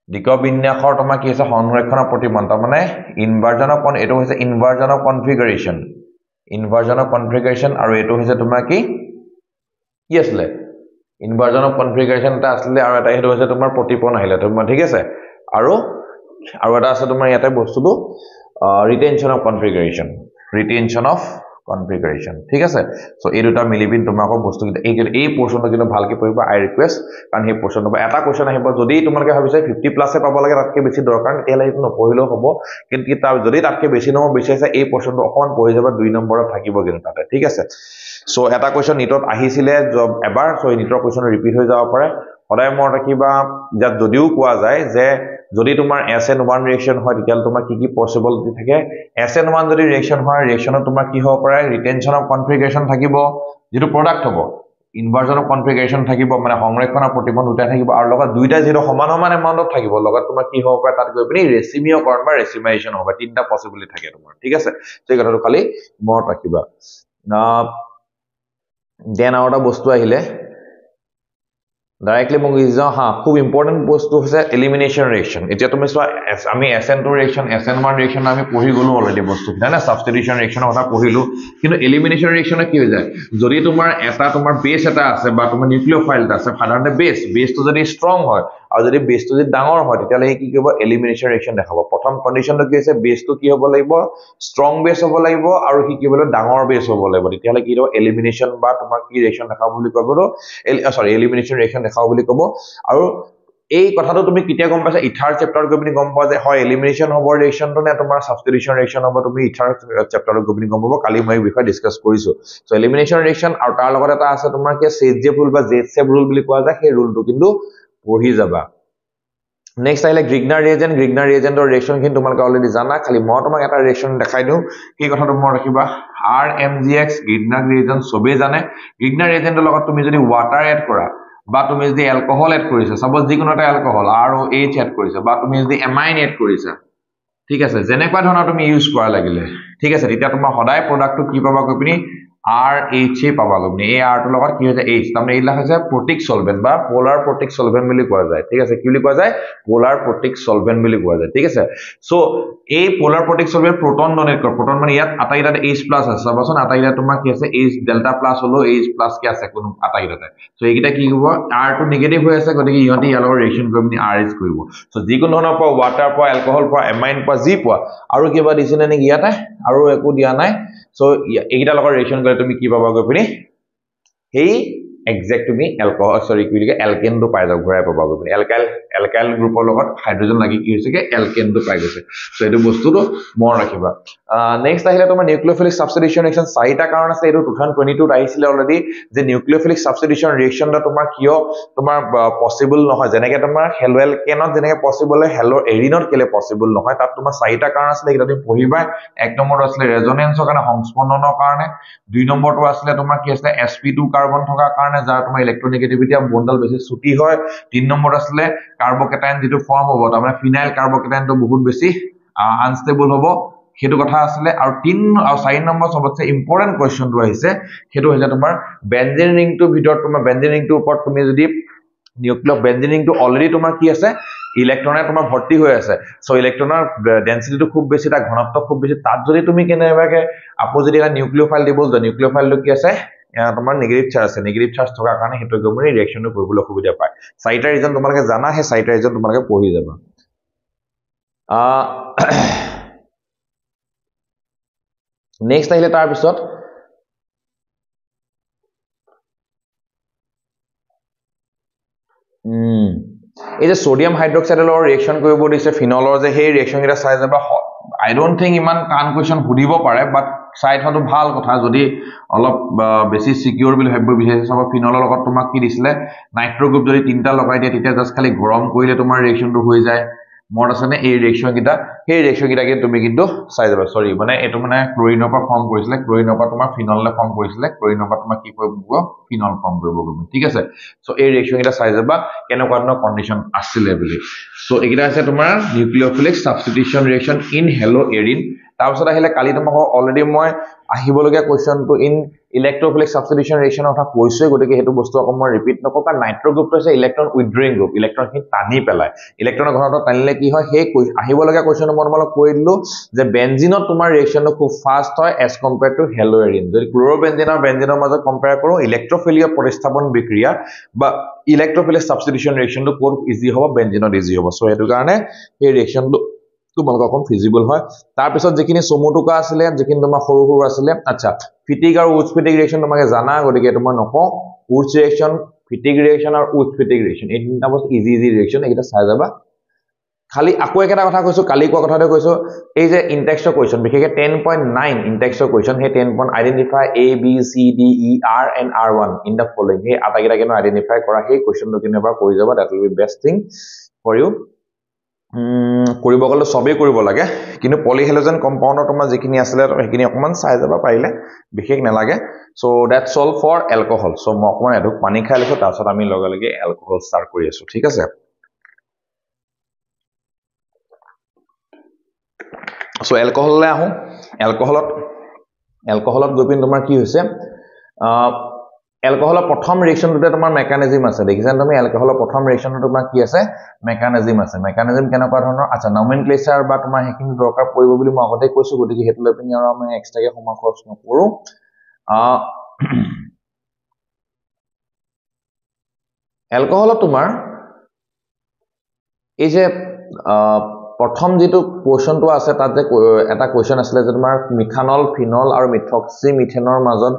ডিকবিন্যাসৰ তোমাৰ কি আছে সংৰক্ষণ আৰু প্ৰতিপন তাৰ মানে ইনভাৰ্জন অফ এটো হৈছে ইনভাৰ্জন অফ কনফিগাৰেশন আৰু এটো হৈছে তোমাৰ কি আসলে ইনভাৰ্জন অফ কনফিগাৰেশন এটা আসলে আৰু এটা হেতু হৈছে তোমাৰ প্ৰতিপন আহিলে তোমাৰ ঠিক আছে আৰু এটা আছে তোমাৰ ইয়াতে বস্তুটো ৰিটেনশন অফ কনফিগাৰেশন ঠিক আছে সো এই দুটা মিলিবিন তোমাক বস্তু এই পোৰশনটো কিন্তু ভালকে পঢ়িবা আই ৰিকুৱেষ্ট কাৰণ এই পোৰশনটো এটা কোৱেশ্চন আহিব যদি তোমালোকে ভাবিছা 50 প্লাস পাব লাগে তাতকে বেছি দৰকাৰ তেতিয়ালে এইটো নপঢ়িলেও হ'ব কিন্তু যদি তাতকে বেছি নম্বৰ বিচাৰিছা এই পোৰশনটো অকমান পঢ়ি যাবা 2 নম্বৰত থাকিব কিন্তু তাতে ঠিক আছে সো এটা কোৱেশ্চন নিটত আহিছিলে এবাৰ সো নিটৰ কোৱেশ্চন ৰিপিট হৈ যাব পাৰে সদায় মনত ৰাখিবা যাত যদিও কোৱা যায় যে যদি তোমাৰ SN1 ৰিয়েকচন হয় তেতিয়া তোমাৰ কি পসিবিলিটি থাকে SN1 যদি ৰিয়েকচন হয় ৰিয়েকচনত তোমাৰ কি হ'ব পাৰে ৰিটেনশন অফ কনফিগাৰেশন থাকিব যেটো প্ৰডাক্ট হ'ব ইনভাৰ্জন অফ কনফিগাৰেশ্যন থাকিব মানে সংৰক্ষণৰ প্ৰতিবন্ধ দুটাই থাকিব আৰু লগত দুইটা যেটো সমান সমান এমাউন্টত থাকিব লগত তোমাৰ কি হ'ব পাৰে তাত গৈ পিনি ৰেচিমিয়কৰণ বা ৰেচিমাইজেশ্যন হ'ব তিনটা পসিবিলিটি থাকে তোমাৰ ঠিক আছে সেই কথাটো খালি মনত ৰাখিবা দেন আৰু এটা বস্তু আহিলে ডাইৰেক্টলি মোক ইজাও হা খুব ইম্পৰ্টেন্ট বস্তু হৈছে এলিমিনেশ্যন ৰিয়েকচন এতিয়া তুমি চোৱা আমি SN2 ৰিয়েকচন SN1 ৰিয়েকচন আমি পঢ়ি গলো অলৰেডি বস্তু না সাবস্টিটিউশন ৰিয়েকচনৰ কথা পঢ়িলো কিন্তু এলিমিনেশ্যন ৰিয়েকচনে কি হৈ যায় যদি তোমাৰ এটা তোমাৰ বেস এটা আছে বা তোমাৰ নিউক্লিওফাইল এটা আছে সাধাৰণতে বেসটো যদি ষ্ট্ৰং হয় আৰু যদি বেসটো যদি ডাঙৰ হয় তেতিয়ালে কি কৰিব এলিমিনেশ্যন ৰিয়েকচন দেখাব প্ৰথম কন্ডিশনটো কি আছে বেসটো কি হ'ব লাগিব ষ্ট্ৰং বেস হ'ব লাগিব আৰু কি কিবলৈ ডাঙৰ বেস হ'ব লাগিব তেতিয়ালে কি হ'ব এলিমিনেশ্যন বা তোমাৰ কি ৰিয়েকচন দেখাব বুলি কবটো সৰি এলিমিনেশ্যন ৰিয়েকচন দেখাব বুলি কব আৰু এই কথাটো তুমি কিতিয়া গম পাইছা ইথাৰ চেপ্টাৰত গৈ পিনি গম পোৱা যে হয় এলিমিনেশ্যন হ'ব ৰিয়েকচনটো নে তোমাৰ সাবস্টিটিউশন ৰিয়েকচন হ'ব তুমি ইথাৰ চেপ্টাৰত গৈ পিনি গম পাব কালি মই এই বিষয়ে ডিসকাস কৰিছো সো এলিমিনেশ্যন ৰিয়েকচন আৰু তাৰ লগত এটা আছে তোমাৰ কি সেজেব ৰুল বা জেটসেব ৰুল বুলি কোৱা যায় সেই ৰুলটো কিন্তু পঢ়ি যাবা নেক্সট আহিলে গ্ৰিগনাৰ ৰিয়েজেন্টৰ ৰিয়েকচন খিনি তোমালোকে অলৰেডি জানা খালি মই তোমাক এটা ৰিয়েকচন দেখাই দিও এই কথাটো মনত ৰাখিবা RMGX গ্ৰিগনাৰ ৰিয়েজেন্ট সবে জানে গ্ৰিগনাৰ ৰিয়েজেন্টৰ লগত তুমি যদি ওয়াটাৰ এড কৰা বা তুমি যদি এলকহল এড কৰিছা সাপোজ যিকোনো এটা এলকহল ROH এড কৰিছা বা তুমি যদি এমাইন এড কৰিছা ঠিক আছে যেনেকুৱা ধৰণৰ তুমি ইউজ কৰা লাগিলে ঠিক আছে তেতিয়া তোমাৰ সদায় প্ৰডাক্টটো কি পাবা কৈ পিনি RH পাবা গমনি এই R টোৰ লগত কি হৈছে H তাৰমানে এইলা হৈছে প্ৰটিক সলভেন্ট বা পোলাৰ প্ৰটিক সলভেন্ট বুলি কোৱা যায় ঠিক আছে কি বুলি কোৱা যায় পোলাৰ প্ৰটিক সলভেন্ট বুলি কোৱা যায় ঠিক আছে সো এই পোলাৰ প্ৰটিক সলভেন্ট প্ৰোটন ডোনেট কৰে প্ৰোটন মানে ইয়াত আটাইটাতে H+ আছে চাবাচোন আটাইটা তোমাৰ কি আছে H ডেল্টা প্লাস হলো H+ কি আছে কোনো আটাইটাতে সো এইকিটা কি হ'ব R টো নেগেটিভ হৈ আছে গতিকে ইহতি ইয়াৰ লগত ৰিয়েকচন কৰি পিনি RH কৰিব সো যিকোনো ধৰণৰ পৰা ওয়াটাৰ পৰা এলকহল পৰা এমাইন পৰা যি পোৱা আৰু কিবা দিছিলে নেকি ইয়াতে আৰু একো দিয়া নাই সো এইকিটা লগত ৰিয়েকচন কৰে তুমি কি পাবা গৈ পিনি এই এক্সাক্ট তুমি এলকহল সৰি কি লিখে এলকেনটো পাই যাও ঘৰাই পাবা গৈ এলকাইল গ্ৰুপৰ লগত হাইড্ৰোজেন লাগি কি হৈছে কে এলকেনটো পাই গৈছে সো এটো বস্তুটো মন ৰাখিবা নেক্সট আহিলে তোমাৰ নিউক্লিওফিলিক সাবস্টিটিউশন ৰিয়েকচন চাৰিটা কাৰণ আছে এটো 2022 আহিছিলে অলৰেডি যে নিউক্লিওফিলিক সাবস্টিটিউশন ৰিয়েকচনটা তোমাৰ কিয় তোমাৰ পসিবল নহয় যেনেকে তোমাৰ হেলো এলকেনত যেনেকে পসিবল হয় হেলো এৰিনত কেলে পসিবল নহয় তাত তোমাৰ চাৰিটা কাৰণ আছে এটা তুমি পঢ়িবা এক নম্বৰ আছিল ৰেজোনেন্সৰ কাৰণে সংস্পন্দনৰ কাৰণে দুই নম্বৰটো আছিল তোমাৰ কি আছে sp2 কাৰ্বন থকা কাৰণে যাৰ তোমাৰ ইলেক্ট্ৰনেগেটিভিটি অফ বন্ডল বেছি ছুটি হয় তিন নম্বৰ আছিল কাৰ্বকেটাইন যেটো ফৰ্ম হ'ব তাৰমানে ফিনাইল কাৰ্বকেটাইনটো বহুত বেছি আনস্টেবল হ'ব হেতু কথা আছিল আৰু 3 আৰু 4 নম্বৰ সবতছে ইম্পৰ্টেন্ট কোৱেশ্চনটো আহিছে হেতু হৈছে তোমাৰ বেনজেন ৰিংটো ভিতৰত তোমাৰ বেনজেন ৰিংটো ওপৰত তুমি যদি নিউক্লিয় বেনজেন ৰিংটো অলৰেডি তোমাৰ কি আছে ইলেক্ট্ৰনে তোমাৰ ভৰ্তি হৈ আছে সো ইলেক্ট্ৰনৰ ডেনসিটিটো খুব বেছি তা ঘনত্ব খুব বেছি তাত যদি তুমি কেনেবাকে আপো যদি এটা নিউক্লিওফাইল দিব নিউক্লিওফাইলটো কি আছে তোমাৰ নেগেটিভ চাৰ্জ থকা কাৰণে হেতু গমৰি ৰিয়েকচনটো কৰিবলৈ সুবিধা পায় চাৰিটা ৰিজন তোমালোকে জানা হে চাৰিটা ৰিজন তোমালোকে পঢ়ি যাবা নেক্সট আহিলে তাৰ পিছত এই যে সোডিয়াম হাইড্ৰক্সাইডৰ ৰিয়েকচন কৰিব দিছে ফিনলৰ যে সেই ৰিয়েকচন এটা চাই যাবা আই ডোন্ট থিংক ইমান কান কোৱেশ্চন সুধিব পাৰে বাট চাই থোৱাটো ভাল কথা যদি অলপ বেছি সিকিউৰ বুলি ভাবিব বিচাৰিছে সব ফিনলৰ লগত তোমাক কি দিছিলে নাইট্ৰো গ্ৰুপ যদি তিনটা লগাই দিয়ে তেতিয়া জাস্ট খালি গৰম কৰিলে তোমাৰ ৰিয়েকচনটো হৈ যায় মড আছে নে এই ৰিয়েকচন কিটা সেই ৰিয়েকচন কিটাকে তুমি কিন্তু চাই যাবা সৰি মানে এটো মানে ক্লোৰিনৰ পৰা ফৰ্ম কৰিছিলে ক্লোৰিনৰ পৰা তোমাৰ ফিনললে ফৰ্ম কৰিছিলে ক্লোৰিনৰ পৰা তোমাৰ কি কৰিব ফিনল ফৰ্ম কৰিব ঠিক আছে সো এই ৰিয়েকচন কিটা চাই যাবা কেনেকুৱা ধৰণৰ কন্ডিশন আছিলে বুলি সো এইকিটা আছে তোমাৰ nucleophilic substitution reaction in hello Erin তাৰপিছত আহিলে কালি তোমাক অলৰেডি মই আহিবলগীয়া কোৱেশ্চনটো ইন ইলেক্ট্ৰোফিলিক সাবস্টিটিউশন ৰিয়েকচনৰ কথা কৈছো গতিকে হেতু বস্তু আকৌ মই ৰিপিট নকৰো কাৰণ নাইট্ৰো গ্ৰুপটো আছে ইলেক্ট্ৰন উইথড্ৰয়িং গ্ৰুপ ইলেক্ট্ৰন খিনি টানি পেলাই ইলেক্ট্ৰনৰ ঘনত্ব টানিলে কি হয় সেই আহিবলগীয়া কোৱেশ্চন মই তোমাক কৈ দিলো যে বেনজিনত তোমাৰ ৰিয়েকচনটো খুব ফাষ্ট হয় as compare to haloarene যদি ক্লোৰোবেনজিন আৰু বেনজিনৰ মাজত কম্পেয়াৰ কৰো ইলেক্ট্ৰোফিলিক প্ৰতিস্থাপন বিক্ৰিয়া বা ইলেক্ট্ৰোফিলিক সাবস্টিটিউশন ৰিয়েকচনটো কোন ইজি হ'ব বেনজিনত ইজি হ'ব সো হেতু কাৰণে এই ৰিয়েকচনটো তোমালোক অকন ফিজিবল হয় তাৰ পিছত যিখিনি সমুটুকা আছিল যিখিনি তোমাৰ সৰু সৰু আছিল আচ্ছা ফিটিক আৰু উডছ ফিটিক ৰিয়েকচন তোমাকে জানা গতিকে তোমাৰ নকও উডছ ৰিয়েকচন ফিটিক ৰিয়েকচন আৰু উডছ ফিটিক ৰিয়েকচন এই তিনটা বস্তু ইজি ৰিয়েকচন এটা চাই যাবা খালি আকৌ একটা কথা কৈছো কালি কোৱা কথাটো কৈছো এই যে ইনটেক্সৰ কোৱেশ্চন বিশেষকৈ 10.9 ইনটেক্সৰ কোৱেশ্চন হে 10 point identify A B C D E R and R1 in the following হে আটাইকেইটা কেনে আইডেন্টিফাই কৰা সেই কোৱেশ্চনটো কেনেবা কৰি যাবা that will be best thing for you কৰিব গলে সবেই কৰিব লাগে কিন্তু পলিহেলোজেন কম্পাউণ্ডৰ তোমাৰ যিখিনি আছিল সেইখিনি অকমান চাই যাবা পাৰিলে বিশেষ নালাগে so that's all for alcohol so মই অকমান এডুক পানী খাই লৈছো তাৰ পিছত আমি লগে লগে এলকহল ষ্টাৰ্ট কৰি আছো ঠিক আছে সো এলকহললৈ আহো এলকহলত গৈ পিন তোমাৰ কি হৈছে এলকহলৰ প্ৰথম ৰিএকচনটোতে তোমাৰ মেকানিজম আছে দেখিছা তুমি এলকহলৰ প্ৰথম ৰিএকচনটো তোমাৰ কি আছে মেকানিজম কেনেকুৱা ধৰণৰ আচ্ছা নমেনক্লেচাৰ বা তোমাৰ হেখিনি দৰকাৰ পৰিব বুলি মই আগতে কৈছো গতিকে হেতু লৈ পিনি আৰু আমি এক্সট্ৰাকে সময় খৰচ নকৰো এলকহলত তোমাৰ এই যে প্ৰথম যেটো কোৱেশ্চনটো আছে তাত যে এটা কোৱেশ্চন আছিল যে তোমাৰ মিথানল ফিনল আৰু মিথক্সি মিথেনৰ মাজত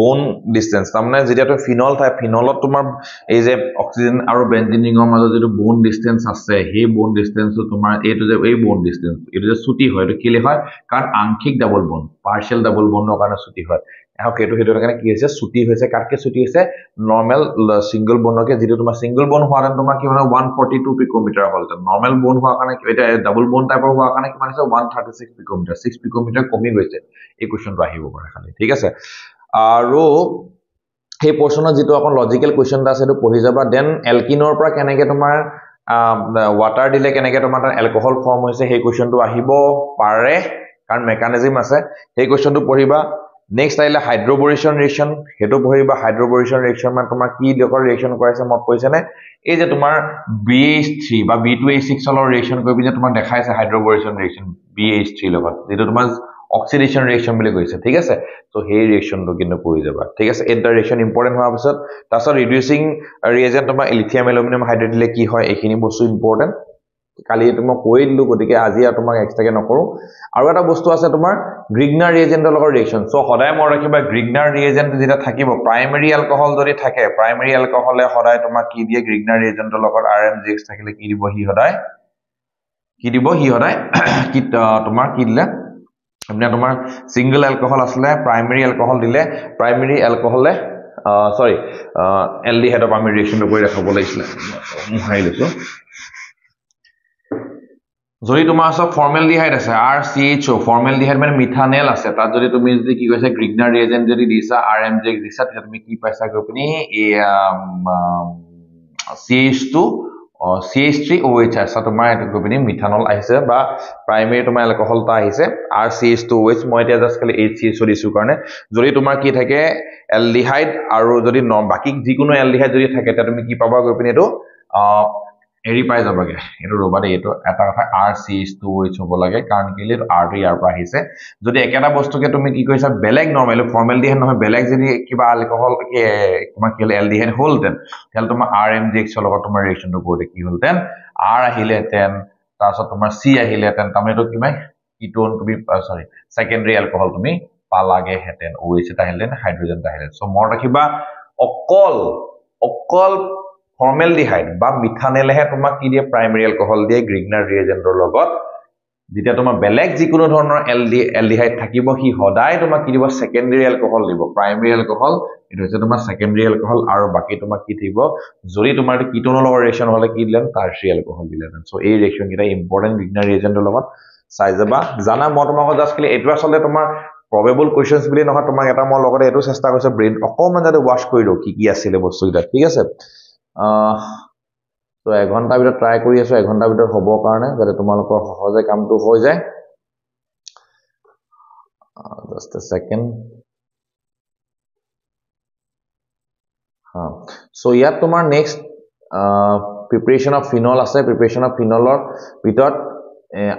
বন ডিসটেন্স তাৰমানে যেতিয়াটো ফিনল থাকে ফিনলত তোমাৰ এই যে অক্সিজেন আৰু বেনজিন ৰিঙৰ মাজত যেটো বন ডিসটেন্স আছে সেই বন ডিসটেন্সটো তোমাৰ এইটো যে এই বন ডিসটেন্স এইটো যে ছুটি হয় এটো কিলে হয় কাৰণ আংশিক ডাবল বন পাৰ্শিয়াল ডাবল বনৰ কাৰণে ছুটি হয় আৰু কেটো কাৰণে কি হৈছে ছুটি হৈছে কাটকে ছুটি হৈছে নৰমাল সিঙ্গল বনকে যেটো তোমাৰ সিঙ্গল বন হোৱাৰ তোমাৰ কি মানে 142 পিকোমিটাৰ হ'ল নৰমাল বন হোৱাৰ কাৰণে এটা ডাবল বন টাইপৰ হোৱাৰ কাৰণে কিমান হৈছে 136 পিকোমিটাৰ 6 পিকোমিটাৰ কমি গৈছে এই কোৱেশ্চনটো আহিব পাৰে খালি ঠিক আছে আৰু সেই পোৰ্শনত যেটো এখন লজিক্যাল কোৱেশ্চন আছে এটো পঢ়ি যাবা দেন এলকিনৰ পৰা কেনেকে তোমাৰ ওয়াটাৰ দিলে কেনেকে তোমাৰ এলকহল ফৰ্ম হৈছে সেই কোৱেশ্চনটো আহিব পাৰে কাৰণ মেকানিজম আছে সেই কোৱেশ্চনটো পঢ়িবা নেক্সট আইলা হাইড্ৰোবৰেশন ৰিएक्शन হেতু পঢ়িবা হাইড্ৰোবৰেশন ৰিएक्शन মানে তোমাৰ কি লগৰ ৰিएक्शन কৰাইছে মই কৈছানে এই যে তোমাৰ BH3 বা B2H6 ৰ ৰিएक्शन কৰি পিনে তোমাৰ দেখাইছে হাইড্ৰোবৰেশন ৰিएक्शन BH3 লগত যেটো তোমাৰ অক্সিডেশন ৰিएक्शन বুলি কৈছে ঠিক আছে সো সেই ৰিएক্শনটো কিন্তু কৰি যাবা ঠিক আছে এটা ৰিएক্शन ইম্পৰ্টেন্ট হোৱাৰ পিছত তাছত ৰিডিউসিং ৰিএজেন্ট তোমাৰ লিথিয়াম এলুমিনিয়াম হাইড্ৰেট দিলে কি হয় এইখিনি বস্তু ইম্পৰ্টেন্ট কালি তুমি কৈ দিলো গতিকে আজি আৰু তোমাক এক্সট্ৰাকে নকৰো আৰু এটা বস্তু আছে তোমাৰ গ্ৰিগনাৰ ৰিএজেন্টৰ লগত ৰিएকচন সো সদায় মই ৰাখিবা গ্ৰিগনাৰ ৰিএজেন্ট যেটা থাকিব প্ৰাইমাৰী এলকহল যদি থাকে প্ৰাইমাৰী এলকহলে সদায় তোমাক কি দিয়ে গ্ৰিগনাৰ ৰিএজেন্টৰ লগত RMGX থাকিলে কি দিব হি সদায় কি তোমাৰ কি দিলে আপনি তোমাৰ সিঙ্গল এলকহল আসলে প্ৰাইমাৰী এলকহল দিলে প্ৰাইমাৰী এলকহলে সৰি এলডিহাইডৰ আমি ৰিএকচনটো কৰি ৰাখব লাগিছিল মুহাই লৈছো যদি তোমাৰ আছে ফৰ্মেলডিহাইড আছে RCHO ফৰ্মেলডিহাইড মানে মিথানেল আছে তাত যদি তুমি যদি কি কৈছে গ্ৰিগনাৰ ৰিএজেন্ট যদি দিছা RMGX দিছা তেতিয়া তুমি কি পাইছা গপনি এই CH2OH আছে তোমাৰ এটা গপনি মিথানল আহিছে বা প্ৰাইমাৰী তোমাৰ এলকহলটা আহিছে RCH2OH মই এতিয়া জাস্ট খালি HCHO দিছো কাৰণে যদি তোমাৰ কি থাকে এলডিহাইড আৰু যদি বাকি যিকোনো এলডিহাইড যদি থাকে তেতিয়া তুমি কি পাবা গপনি এটো এৰি পাই যাবগে এটো ৰবা দে এটো এটা কথা RCH2OH হ'ব লাগে কাৰণ কিলে R টো ইয়াৰ পৰা আহিছে যদি একেটা বস্তুকে তুমি কি কৈছা বেলেগ নৰমাল ফৰ্মেলডিহাইড নহয় বেলেগ যদি কিবা এলকহল তোমাৰ কি এলডিহাইড হলতেন তেল তোমাৰ RMGX লগত তোমাৰ ৰিএকচনটো কৰিলে কি হলতেন R আহিলেতেন তাৰছত তোমাৰ C আহিলেতেন তাৰমানে এটো কিমাই কিটোন তুমি সৰি সেকেন্ডাৰী এলকহল তুমি পালাগে হেতেন OH এটা আহিলেন হাইড্ৰোজেন এটা আহিলেন সো মনত ৰাখিবা অকল ফৰ্মেলডিহাইড বা মিথানেলহে তোমাক কি দিয়ে প্ৰাইমাৰী এলকহল দিয়ে গ্ৰিগনাৰ ৰিএজেন্টৰ লগত যেতিয়া তোমাৰ বেলেগ যিকোনো ধৰণৰ এলডিহাইড থাকিব কি সদায় তোমাক কি দিব সেকেন্ডাৰী এলকহল দিব প্ৰাইমাৰী এলকহল এটো হৈছে তোমাৰ সেকেন্ডাৰী এলকহল আৰু বাকি তোমাক কি দিব যদি তোমাৰ কিটোনৰ লগত ৰিএকচন হলে কি দিলেন টাৰ্চিয়াৰী এলকহল দিলেন সো এই ৰিএকচন কিটা ইম্পৰ্টেন্ট গ্ৰিগনাৰ ৰিএজেন্টৰ লগত চাই যাবা জানা মই তোমাক জাস্ট খালি এটো আসলে তোমাৰ probable questions বুলি নহয় তোমাক এটা মই লগতে এটো চেষ্টা কৰিছো ব্ৰেইন অকমান যাতে ওয়াশ কৰি দিও কি আছিল বস্তুটা ঠিক আছে তো 1 ঘন্টা ভিতৰত ট্ৰাই কৰি আছো 1 ঘন্টা ভিতৰত হ'ব কাৰণে যাতে তোমালোকৰ সহজে কামটো হৈ যায় just a second so ইয়াত তোমাৰ নেক্সট প্ৰিপাৰেচন অফ ফিনল আছে প্ৰিপাৰেচন অফ ফিনলৰ ভিতৰত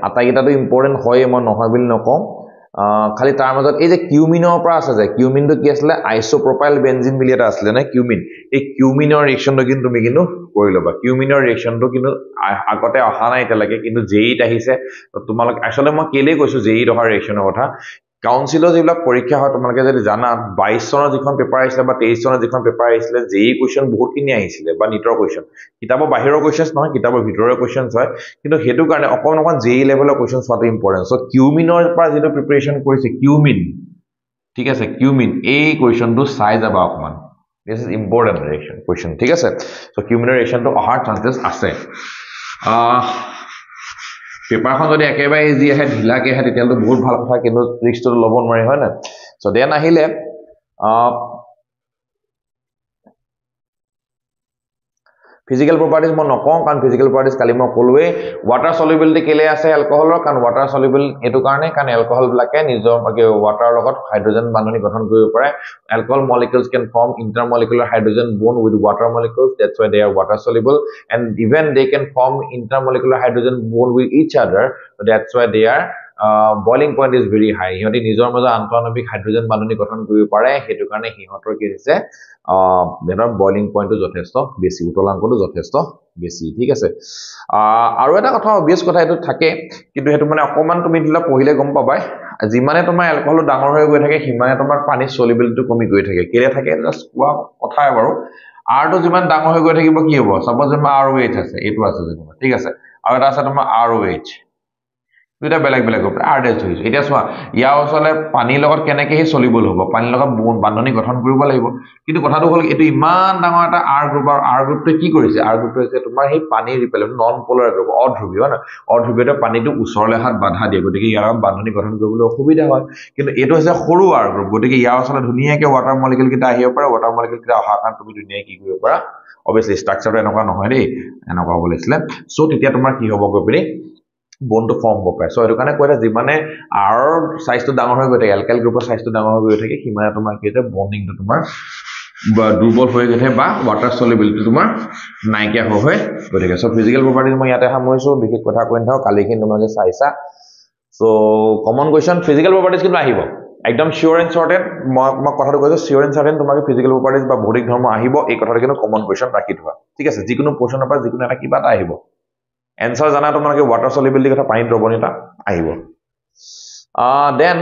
আটাইকেইটাটো ইম্পৰ্টেন্ট হয় মই নহয় বুলি নকওঁ খালি তাৰ মাজত এই যে কিউমিনৰ পৰা আছে যে কিউমিনটো কি আছিল আইসোপ্ৰপাইল বেনজিন বুলি এটা আছিল না কিউমিন এই কিউমিনৰ ৰিএকচনটো কিন্তু তুমি কিন্তু কৰি লবা কিউমিনৰ ৰিএকচনটো কিন্তু আগতে অহা নাই তেলকে কিন্তু জেইত আহিছে তোমালোক আসলে মই কেলে কৈছো জেইত অহা ৰিএকচনৰ কথা কাউন্সিলৰ যিবিলাক পৰীক্ষা হয় তোমালোকে যদি জানা 22 চনৰ যিখন পেপাৰ আহিছিল বা 23 চনৰ যিখন পেপাৰ আহিছিল জেই কোৱেশ্চন বহুত কিনি আহিছিল বা নিটৰ কোৱেশ্চন কিতাবৰ বাহিৰৰ কোৱেশ্চনছ নহয় কিতাবৰ ভিতৰৰ কোৱেশ্চনছ হয় কিন্তু হেতু কাৰণে অকন জেই লেভেলৰ কোৱেশ্চনছ হোৱাটো ইম্পৰ্টেন্ট সো কিউমিনৰ পৰা যেটো প্ৰিপাৰেচন কৰিছে কিউমিন ঠিক আছে কিউমিন এই কোৱেশ্চনটো চাই যাবা অকমান this is important reaction question ঠিক আছে সো কিউমিনৰ ৰিএকচনটো অহাৰ চান্সেস আছে পেপাৰখন যদি একেবাৰে ইজি আহে ঢিলাকে আহে তেতিয়াতো বহুত ভাল কথা কিন্তু ৰিস্কটো ল'ব নোৱাৰি হয় না সো দেন আহিলে Physical properties মই নকওঁ কাৰণ physical properties কালি মই কলোৱে water solubility কেলে আছে alcoholৰ কাৰণ water soluble এটো কাৰণে কাৰণ alcohol বিলাকে নিজৰ water লগত হাইড্ৰোজেন বান্ধনী গঠন কৰিব পাৰে alcohol molecules can form intermolecular hydrogen bond with water molecules that's why they are water soluble and even they can form intermolecular hydrogen bond with each other so that's why they are boiling point is very high হিহতি নিজৰ মাজত আন্তঃআণৱিক hydrogen বান্ধনী গঠন কৰিব পাৰে হেতু কাৰণে হিহতৰ কি হৈছে দেনৰ boiling পইণ্টটো যথেষ্ট বেছি উতলাংকটো যথেষ্ট বেছি ঠিক আছে আৰু এটা কথা অবিয়াস কথা এটো থাকে কিন্তু হেতু মানে অকমান তুমি দিলা পहिले গম পাবাই যিমানে তোমাৰ এলকহল ডাঙৰ হৈ গৈ থাকে হিমানে তোমাৰ পানী সলিবিলিটি কমি গৈ থাকে কেলে থাকে জাস্ট কোৱা কথাই বাৰু আৰটো যিমান ডাঙৰ হৈ গৈ থাকিব কি হ'ব সাপোজ তোমাৰ ROH আছে এটো আছে যেনিবা ঠিক আছে আৰু এটা আছে তোমাৰ ROH দুটা বেলেগ বেলেগ হ'ব আৰডেছ হৈছে এটা সোৱা ইয়া ওচলে পানী লগত কেনেকে হে সলিবল হ'ব পানী লগত বান্ধনী গঠন কৰিব লাগিব কিন্তু কথাটো হল এটো ইমান ডাঙৰ এটা R গ্ৰুপ আৰু R গ্ৰুপটো কি কৰিছে R গ্ৰুপটো হৈছে তোমাৰ সেই পানী ৰিপেলেন্ট নন পোলাৰ গ্ৰুপ অধ্ৰুৱীয় না অধ্ৰুৱীয়তে পানীটো ওচৰলে হাত বাধা দিয়ে গতিকে ইয়াৰ বান্ধনী গঠন কৰিবলৈ অসুবিধা হয় কিন্তু এটো হৈছে সৰু R গ্ৰুপ গতিকে ইয়াৰ ওচলে ধুনিয়াকে ওয়াটাৰ মলিকিউল কিটা আহিব পাৰে ওয়াটাৰ মলিকিউল কিটা অহা কাৰণ তুমি ধুনিয়াকে কি কৰিব পাৰা অবভিয়াসলি স্ট্ৰাকচাৰটো এনেকুৱা নহয় দেই এনেকুৱা হ'ব লাগিছিলে সো তেতিয়া তোমাৰ কি হ'ব গপিনি বনটো ফৰ্ম হ'ব পাৰে সো এটো কাৰণে কয়টা যিমানে R সাইজটো ডাঙৰ হৈ গৈ থাকে এলকাইল গ্ৰুপৰ সাইজটো ডাঙৰ হৈ গৈ থাকে হিমানে তোমাৰ কি হৈছে বন্ডিংটো তোমাৰ বা দুৰ্বল হৈ গৈছে বা ওয়াটাৰ সলিবিলিটি তোমাৰ নাইকিয়া হৈ গৈ থাকে সো ফিজিক্যাল প্ৰপাৰ্টিজ মই ইয়াতে সামৰিছো বিশেষ কথা কৈ নাথাও কালিখিনি তোমাকে চাইছা so common question physical properties কিন্তু আহিব একদম শিওৰ এণ্ড শৰ্টেড মই কথাটো কৈছো শিওৰ এণ্ড শৰ্টেড তোমাকে ফিজিক্যাল প্ৰপাৰ্টিজ বা ভৌতিক ধৰ্ম আহিব এই কথাটো কিন্তু কমন কোৱেশ্চন ৰাখি থোৱা ঠিক আছে যিকোনো কোৱেশ্চনৰ পৰা যিকোনো এটা কিবা এটা আহিব answer জানা তোমাকে ওয়াটাৰ সলিবিলিটি কথা পানী দ্ৰৱণীয়তা আহিব দেন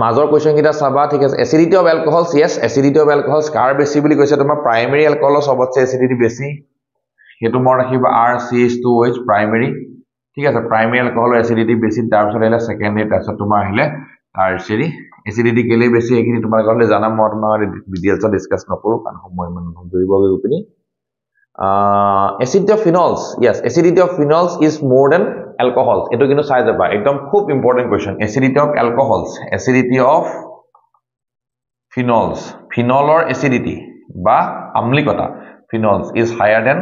মাজৰ কোৱেশ্চন কিটা চাবা ঠিক আছে acidity of alcohols yes acidity of alcohols কাৰ বেছি বুলি কৈছে তোমাৰ প্ৰাইমাৰী এলকহল সবতছে এসিডিটি বেছি হেতু মই ৰাখিবা RCH2OH প্ৰাইমাৰী ঠিক আছে প্ৰাইমাৰী এলকহলৰ এসিডিটি বেছি তাৰ পিছত আহিলে সেকেন্ডাৰী তাৰ পিছত তোমাৰ আহিলে টাৰচিয়াৰী এসিডিটি কেলে বেছি এইখিনি তোমাৰ কাৰণে জানা মই তোমাৰ ডিটেইলছত ডিসকাস নকৰো কাৰণ সময় মান ধৰিবগে উপনি acidity of phenols yes acidity of phenols is more than alcohols eto kintu sai jaba ekdom khub important question acidity of alcohols acidity of phenols phenolor acidity ba amlikota phenols is higher than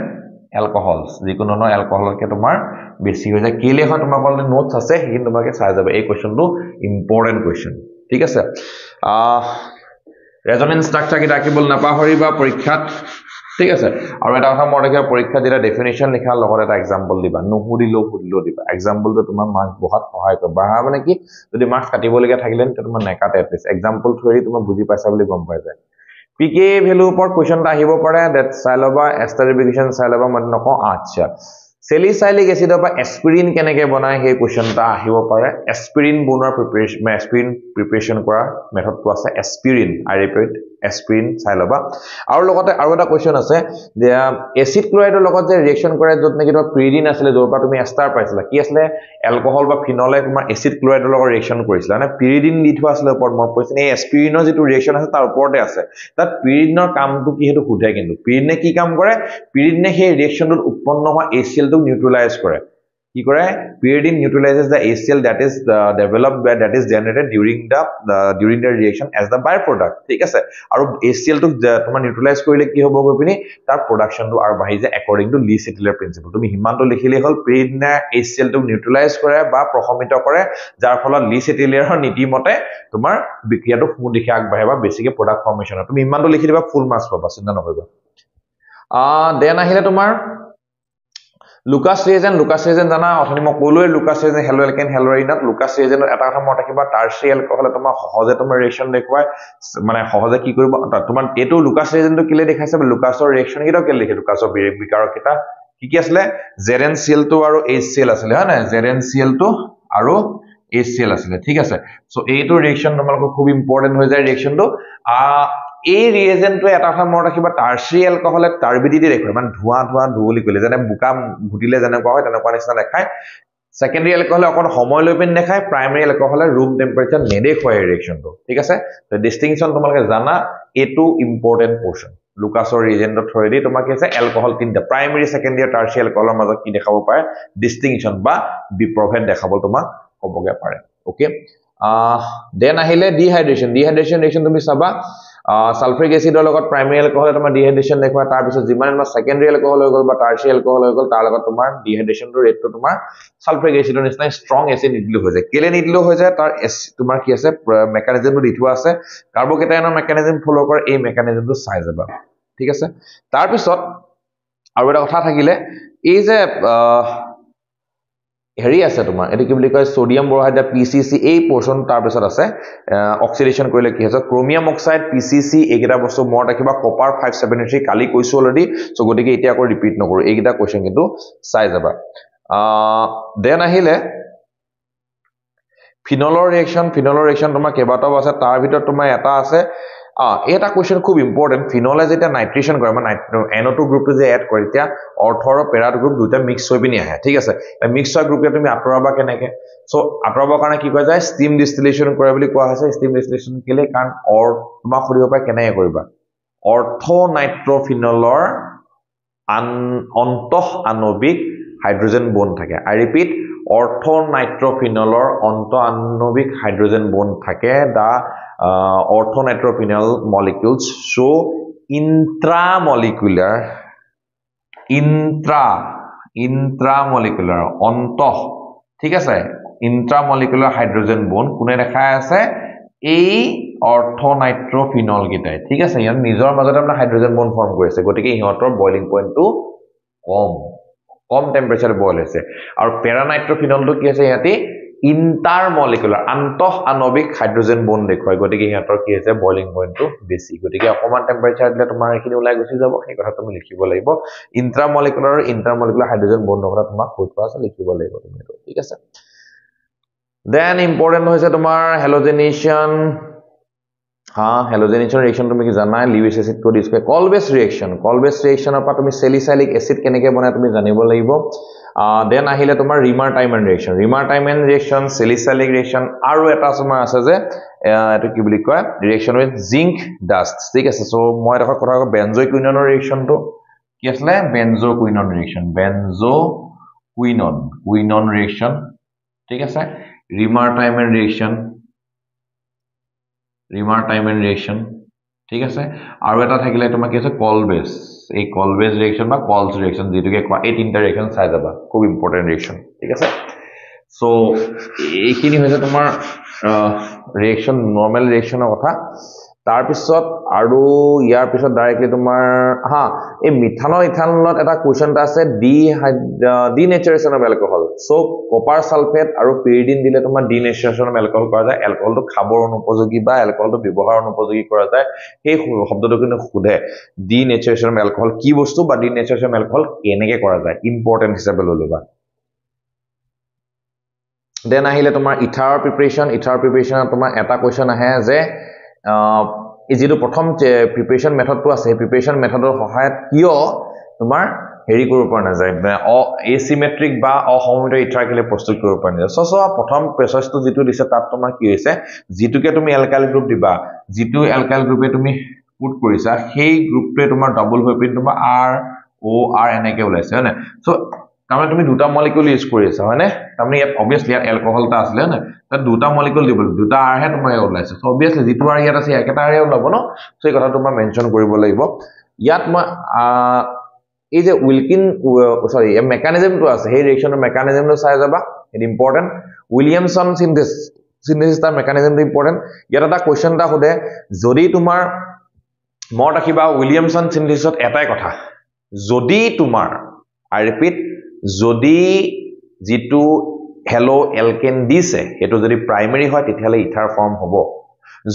alcohols jikono no alcohol ke tomar beshi hoy jay kele hoy tomar bole notes ase hin tomake sai jaba ei question tu important question ঠিক আছে resonance structure ki rakibol na pahoriba porikhat ঠিক আছে আৰু এটা কথা মই দেখে পৰীক্ষা দিলা ডেফিনিশন লিখা লগত এটা एग्जांपल দিবা নুহুদিলো হুদিলো দিবা एग्जांपलটো তোমাৰ মাৰ্ক বহুত সহায় কৰিব বাহা মানে কি যদি মাৰ্ক কাটিব লগা থাকিলে তোমাৰ নেকাটে এটলিষ্ট एग्जांपल থৰি তুমি বুজি পাইছা বুলি গম পাই যায় পিকে ভ্যালু ওপৰত কোৱেশ্চনটা আহিব পাৰে দ্যাট চাইলবা এস্টাৰিফিকেশন চাইলবা মানে নক আচ্ছা সেলিসাইলিক এসিডৰ পৰা এস্পিৰিন কেনেকে বনায় সেই কোৱেশ্চনটা আহিব পাৰে এস্পিৰিন বনোৱাৰ প্ৰিপাৰেচন এস্পিৰিন প্ৰিপাৰেচন কৰা মেথডটো আছে এস্পিৰিন আই ৰিপিট এস্পিৰিন চাইলবা আৰু লগতে আৰু এটা কোৱেশ্চন আছে যে এসিড ক্লোৰাইডৰ লগত যে ৰিঅ্যাকচন কৰে যত নেকি তোমাৰ পিৰিডিন আছিল যৰ পৰা তুমি এস্টাৰ পাইছিলা কি আছিল এলকহল বা ফিনলে তোমাৰ এসিড ক্লোৰাইডৰ লগত ৰিঅ্যাকচন কৰিছিল মানে পিৰিডিন দি থোৱা আছিল ওপৰত মই কৈছিল এই এস্পিৰিনৰ যেটো ৰিঅ্যাকচন আছে তাৰ ওপৰতে আছে তাত পিৰিডিনৰ কামটো কি হেতু খুধে কিন্তু পিৰিডিনে কি কাম কৰে পিৰিডিনে সেই ৰিঅ্যাকচনটোত উৎপন্ন হোৱা HCl টো নিউট্ৰেলাইজ কৰে কি কৰে pyridine neutralizes the HCl that is developed that is generated during the reaction as the byproduct ঠিক আছে আৰু HCl টো তোমাৰ নিউট্ৰেলাইজ কৰিলে কি হ'ব গৈ পিনি তাৰ প্ৰডাকশন টো আৰু বাঢ়ি যায় according to Lee Sedollar principle তুমি হিমানটো লিখিলে হল pyridine HCl টো নিউট্ৰেলাইজ কৰে বা প্ৰশমিত কৰে যাৰ ফলত Lee Sedollar নীতি মতে তোমাৰ বিক্ৰিয়াটো সুদিশে আগবাঢ়ে বা বেছিকে প্ৰডাক্ট ফৰ্মেশন তুমি হিমানটো লিখি দিবা ফুল মাৰ্কস পাবা চিন্তা নকৰিবা দেন আহিলে তোমাৰ Lucas reagent জানা অথনি মই কলোৱে Lucas reagent haloalkane halo ইনাত Lucas reagent এটা কথা মনত ৰাখিবা টাৰসি এলকহল তোমাৰ সহজে তোমাৰ ৰিঅ্যাকচন দেখুৱায় মানে সহজে কি কৰিব তোমাৰ এটো Lucas reagent টো কিলে দেখাইছে Lucasৰ ৰিঅ্যাকচন কিটা কেলে দেখে Lucasৰ বিকাৰক কিটা কি আছিল ZnCl টো আৰু HCl আছিল হয় না ZnCl টো আৰু HCl আছিল ঠিক আছে সো এইটো ৰিঅ্যাকচন তোমালোকৰ খুব ইম্পৰ্টেন্ট হৈ যায় ৰিঅ্যাকচনটো এই ৰিএজেন্টটো এটা কথা মনত ৰাখিবা টাৰসি এলকহলে টাৰ্বিডিটি দেখুৱায় মানে ধোঁৱা ধুলি কইলে যেনে বুকা ঘুটিলে যেনেকুৱা হয় তেনেকুৱা নিচিনা দেখায় সেকেন্ডাৰী এলকহলে অকন সময় লৈ পিন দেখায় প্ৰাইমাৰী এলকহলে ৰুম টেম্পাৰেচাৰ নেদেখুৱায় ৰিঅ্যাকচনটো ঠিক আছে তো ডিস্টিংশন তোমালোকে জানা এটো ইম্পৰ্টেন্ট পোৰশন লুকাছৰ ৰিজেন্টৰ থ্ৰুদি তোমাক কি আছে এলকহল তিনটা প্ৰাইমাৰী সেকেন্ডাৰী টাৰ্চিয়াৰী এলকহলৰ মাজত কি দেখাব পাৰে ডিস্টিংকশন বা বিপ্ৰভেদ দেখাব তোমাক হ'বগে পাৰে ওকে দেন আহিলে ডিহাইড্ৰেচন ৰিয়েকশন তুমি চাবা সালফ্ৰিক এসিডৰ লগত প্ৰাইমাৰী এলকহল তোমাৰ ডিহাইড্ৰেচন দেখুৱা তাৰ পিছত যিমান আমাৰ সেকেন্ডাৰী এলকহল হৈ গল বা টাৰ্চিয়াৰী এলকহল হৈ গল তাৰ লগত তোমাৰ ডিহাইড্ৰেচনৰ ৰেটটো তোমাৰ সালফ্ৰিক এসিডৰ নিচিনা ষ্ট্ৰং এসিড নিদিলে হৈ যায় কেলে নিদিলে হৈ যায় তাৰ তোমাৰ কি আছে মেকানিজমটো দিঠোৱা আছে কাৰ্বকেটায়নৰ মেকানিজম ফলো কৰে এই মেকানিজমটো চাই যাবা ঠিক আছে তাৰ পিছত আৰু এটা কথা থাকিলে এই যে হেৰি আছে তোমাৰ এটো কি বুলি কয় সোডিয়াম বৰহাইড্ৰেট পিসিসি এই পোৰশন তাৰ পিছত আছে অক্সিডেশন কৰিলে কি হৈছে ক্ৰোমিয়াম অক্সাইড পিসিসি এইকেইটা বস্তু মনত ৰাখিবা কপাৰ 573 কালি কৈছো অলৰেডি সো গটিকে এতিয়া আকৌ ৰিপিট নকৰো এইকেইটা কোৱেশ্চন কিন্তু চাই যাবা দেন আহিলে ফিনলৰ ৰিয়েকশন তোমাৰ কেইবাটাও আছে তাৰ ভিতৰত তোমাৰ এটা আছে এটা কোৱেশ্চন খুব ইম্পৰ্টেন্ট ফিনলে যেটা নাইট্ৰেশন কৰে মানে NO2 গ্ৰুপটো যে এড কৰে এতিয়া অৰ্থৰ পেৰাত গ্ৰুপ দুটা মিক্স হৈ পিনি আহে ঠিক আছে মিক্স হোৱা গ্ৰুপকে তুমি আতৰাবা কেনেকে সো আতৰাবৰ কাৰণে কি কৰা যায় ষ্টিম ডিস্টিলেশন কৰে বুলি কোৱা হৈছে ষ্টিম ডিস্টিলেশন কেলে কাৰণ তোমাক খুৰিব পায় কেনেকে কৰিবা অৰ্থো নাইট্ৰফিনলৰ অন্তঃ আণবিক হাইড্ৰোজেন বন্ড থাকে আই ৰিপিট অৰ্থো নাইট্ৰফিনলৰ অন্তঃ আণবিক হাইড্ৰোজেন বন্ড থাকে দা orthonitrophenol molecules show intramolecular অন্তঃ ঠিক আছে intramolecular hydrogen bond কোনে দেখায় আছে এই orthonitrophenol গিটাই ঠিক আছে ইয়াৰ নিজৰ মাজতে আমৰা হাইড্ৰোজেন বন্ড ফৰ্ম কৰিছে গটিকে ইহঁতৰ বয়লিং পইণ্টটো কম টেম্পাৰেচাৰ বয়ল হৈছে আৰু প্যাৰানাইট্ৰফিনলটো কি আছে ইয়াতে ইন্টাৰমলিকুলাৰ আন্তঃ আণবিক হাইড্ৰোজেন বন্ড দেখুৱাই গটিকে ইহঁতৰ কি আছে বয়লিং পইণ্টটো বেছি গটিকে অকমান টেম্পাৰেচাৰ দিলে তোমাৰ এখিনি ওলাই গুছি যাব এই কথা তুমি লিখিব লাগিব ইন্টাৰমলিকুলাৰ হাইড্ৰোজেন বন্ডৰ কথা তোমাক কৈছো আছে লিখিব লাগিব তুমি ঠিক আছে দেন ইম্পৰ্টেন্ট হৈছে তোমাৰ হেলোজেনেশন হেলোজেনেশন ৰিয়েকশন তুমি কি জানা লিউইস এসিড কোড ইউজ কৰে কল বেস ৰিয়েকশনৰ পৰা তুমি সেলিসাইলিক এসিড কেনেকে বনায় তুমি জানিব লাগিব দেন আহিলে তোমাৰ ৰিমাৰ্টাইমেন ৰিয়েকশন সেলিসাইলিক ৰিয়েকশন আৰু এটা তোমাৰ আছে যে এটো কি বুলি কয় ৰিয়েকশন উইথ জিংক ডাস্ট ঠিক আছে সো মই এটা কথা কওঁ বেনজোকুইননৰ ৰিয়েকশনটো কি আছে বেনজোকুইনন ৰিয়েকশন ঠিক আছে ৰিমাৰ্টাইমেন ৰিয়েকশন ঠিক আছে আৰু এটা থাকিলে তোমাৰ কি আছে কলবেস এই কলবেস ৰিয়েকশন বা কলস ৰিয়েকশন যেটোকে কোৱা এই তিনটা ৰিয়েকশন চাই যাবা খুব ইম্পৰ্টেন্ট ৰিয়েকশন ঠিক আছে সো এইখিনি হৈছে তোমাৰ ৰিয়েকশন নৰমাল ৰিয়েকশনৰ কথা তাৰ পিছত আৰু ইয়াৰ পিছত ডাইৰেক্টলি তোমাৰ এই মিথানল ইথানলত এটা কোৱেশ্চনটা আছে denaturation of alcohol so copper sulphate আৰু পিৰিডিন দিলে তোমাৰ ডিনেচাৰেশন অফ এলকহল কৰা যায় এলকহলটো খাবৰ অনুপযোগী বা এলকহলটো ব্যৱহাৰ অনুপযোগী কৰা যায় সেই শব্দটো কিন্তু খুদে ডিনেচাৰেশন অফ এলকহল কি বস্তু বা ডিনেচাৰেশন অফ এলকহল কেনেকে কৰা যায় ইম্পৰ্টেন্ট হিচাপে লৈ লবা দেন আহিলে তোমাৰ ইথাৰৰ প্ৰিপাৰেচন তোমাৰ এটা কোৱেশ্চন আহে যে এই যেটো প্ৰথম প্ৰিপাৰেচন মেথডটো আছে প্ৰিপাৰেচন মেথডৰ সহায়ত কিয় তোমাৰ হেৰি কৰিব পৰা নাযায় এচিমেট্ৰিক বা অসমমিত ইথাৰ কেলে প্ৰস্তুত কৰিব পৰা নাযায় সো প্ৰথম প্ৰচেছটো যেটো দিছে তাত তোমাৰ কি হৈছে যেটোকে তুমি এলকাইল গ্ৰুপ দিবা যেটো এলকাইল গ্ৰুপে তুমি পুট কৰিছা সেই গ্ৰুপটোৱে তোমাৰ ডাবল হৈ পিন তোমাৰ ROR এনেকে ওলাইছে হয়নে সো তাৰমানে তুমি দুটা মলিকিউল ইউজ কৰিছা হয়নে তাৰমানে ইয়াত অবিয়াসলি ইয়াত এলকহলটা আছিল হয়নে তাত দুটা মলিকিউল দিব দুটা R হে তোমাৰ ওলাইছে সো অবিয়াসলি যেটো R ইয়াত আছে একেটা R ওলাব ন সো এই কথা তোমাৰ মেনশন কৰিব লাগিব ইয়াত মই এই যে উইলকিন মেকানিজমটো আছে সেই ৰিয়েকশনৰ মেকানিজমটো চাই যাবা ইট ইম্পৰ্টেন্ট উইলিয়ামসন সিনথেসিস তাৰ মেকানিজমটো ইম্পৰ্টেন্ট ইয়াত এটা কোৱেশ্চনটা খুদে যদি তোমাৰ মনত ৰাখিবা উইলিয়ামসন সিনথেসিসত এটাই কথা যদি তোমাৰ আই ৰিপিট যদি যেটো হেলো এলকেন দিছে এটো যদি প্ৰাইমাৰী হয় তেতিয়ালে ইথাৰ ফৰ্ম হ'ব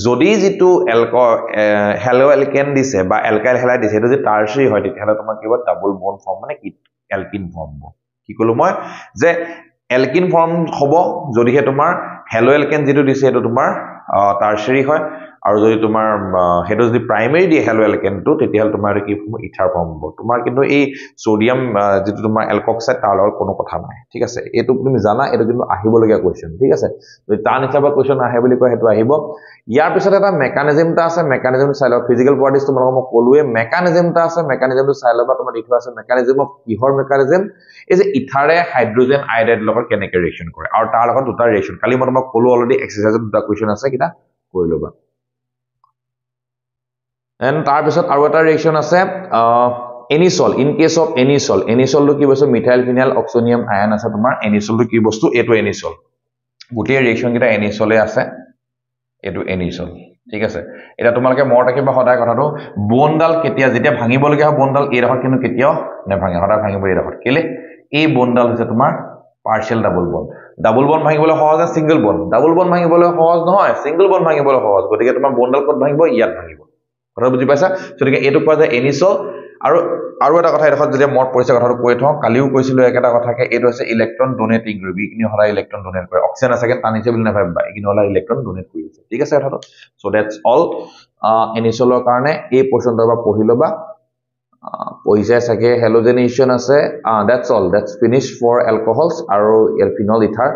যদি যেটো হেলো এলকেন দিছে বা এলকাইল হেলাই দিছে এটো যে টাৰ্চিয়াৰী হয় তেতিয়ালে তোমাৰ কিবা ডাবল বন্ড ফৰ্ম মানে এলকিন ফৰ্ম হ'ব কি কলো মই যে এলকিন ফৰ্ম হ'ব যদিহে তোমাৰ হেলো এলকেন যেটো দিছে এটো তোমাৰ টাৰ্চিয়াৰী হয় আৰু যদি তোমাৰ হেটো যদি প্ৰাইমাৰী দিয়ে হেলো এলকেনটো তেতিয়া হল তোমাৰ কি ইথাৰ ফৰ্ম হ'ব তোমাৰ কিন্তু এই সোডিয়াম যেটো তোমাৰ এলকক্সাইড তাৰ লগত কোনো কথা নাই ঠিক আছে এটো তুমি জানা এটো কিন্তু আহিব লগিয়া কোৱেশ্চন ঠিক আছে যদি টান হিচাপে কোৱেশ্চন আহে বুলি কয় হেটো আহিব ইয়াৰ পিছত এটা মেকানিজমটা আছে মেকানিজম চাই লও ফিজিক্যাল প্ৰপাৰ্টিজ তোমালোকক মই কলোৱে মেকানিজমটা আছে মেকানিজমটো চাই লবা তোমাৰ দেখুৱা আছে মেকানিজম অফ কিহৰ মেকানিজম এই যে ইথাৰে হাইড্ৰোজেন আয়োডাইড লগত কেনেকৈ ৰিএকচন কৰে আৰু তাৰ লগত দুটা ৰিএকচন কালি মই তোমাক কলো অলৰেডি এক্সাৰসাইজত দুটা কোৱেশ্চন আছে কিটা কৰি লবা এন্ড তাৰ পিছত আৰু এটা ৰিএকচন আছে এনিসল ইন কেস অফ এনিসল তো কি বস্তু মিথাইল ফিনাইল অক্সোনিয়াম আয়ন আছে তোমাৰ এনিসল তো কি বস্তু এটো এনিসল গুটি ৰিএকচন কিটা এনিসলে আছে এটো এনিসল ঠিক আছে এটা তোমালকে মৰত ৰাখিবা সদায় কথাটো বনডাল কেতিয়া যেতিয়া ভাঙিব লগা হয় বনডাল এই ৰখত কিন্তু কেতিয়াও নেভাঙে সদায় ভাঙিব এই ৰখত কেলে এই বনডাল হৈছে তোমাৰ পাৰ্শিয়াল ডাবল বন ভাঙিবলৈ সহজ আছে সিঙ্গেল বন ডাবল বন ভাঙিবলৈ সহজ নহয় সিঙ্গেল বন ভাঙিবলৈ সহজ গতিকে তোমাৰ বনডাল কত ভাঙিব ইয়াত ভাঙিব কথা বুজি পাইছা গতিকে এটো কোৱা যায় এনিসল আৰু এটা কথা এৰখত যদি মত পৰিছে কথাটো কৈ থওঁ কালিও কৈছিলো একটা কথাকে এটো আছে ইলেক্ট্ৰন ডোনেটিং গ্ৰুপ ইকিনি হলা ইলেক্ট্ৰন ডোনেট কৰে অক্সিজেন আছে টানিছে বুলি নাভাবিবা ইকিনি হলা ইলেক্ট্ৰন ডোনেট কৰিছে ঠিক আছে কথাটো সো দ্যাটস অল এনিসলৰ কাৰণে এই পোৰশনটো বা পঢ়ি লবা পইচা সাকে হেলোজেনেশন আছে that's all that's finish for alcohols আৰু ফিনল ইথাৰ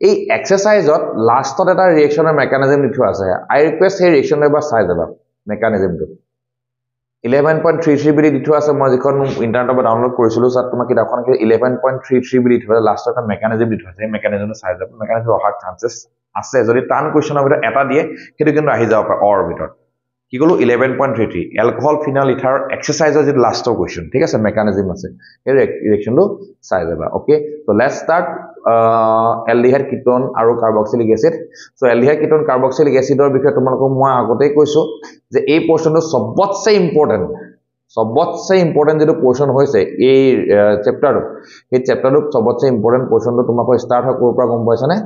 এই এক্সাৰসাইজত লাষ্টত এটা ৰিএকচনৰ মেকানিজম লিখা আছে আই ৰিকুৱেষ্ট এই ৰিএকচন এবাৰ চাই যাবা মেকানিজমটো 11.33 বুলি দিঠু আছে মই যিখন ইন্টাৰনেটত ডাউনলোড কৰিছিলো সাত তোমাক কিতাপখন 11.33 বুলি দিঠু লাষ্টত এটা মেকানিজম দিঠু আছে মেকানিজমটো চাই যাব মেকানিজম অহাৰ চান্সেস আছে যদি টান কোৱেশ্চনৰ ভিতৰত এটা দিয়ে হেতু কিন্তু আহি যাব পাৰে অৰ ভিতৰত কি কলো 11.33 এলকহল ফিনাইল ইথাৰ এক্সাৰসাইজৰ যে লাষ্টৰ কোৱেশ্চন ঠিক আছে মেকানিজম আছে এই ৰিএকচনটো চাই যাবা okay so let's start aldehyde ketone আৰু carboxylic acid so aldehyde ketone carboxylic এসিডৰ বিষয়ে তোমালোকক মই আগতেই কৈছো যে এই পোৰশনটো সবতছে ইম্পৰ্টেন্ট যেটো পোৰশন হৈছে এই চেপ্টাৰটো এই চেপ্টাৰটো সবতছে ইম্পৰ্টেন্ট পোৰশনটো তোমাক স্টাৰ্ট হয় কোৰ পৰা গম পাইছা নে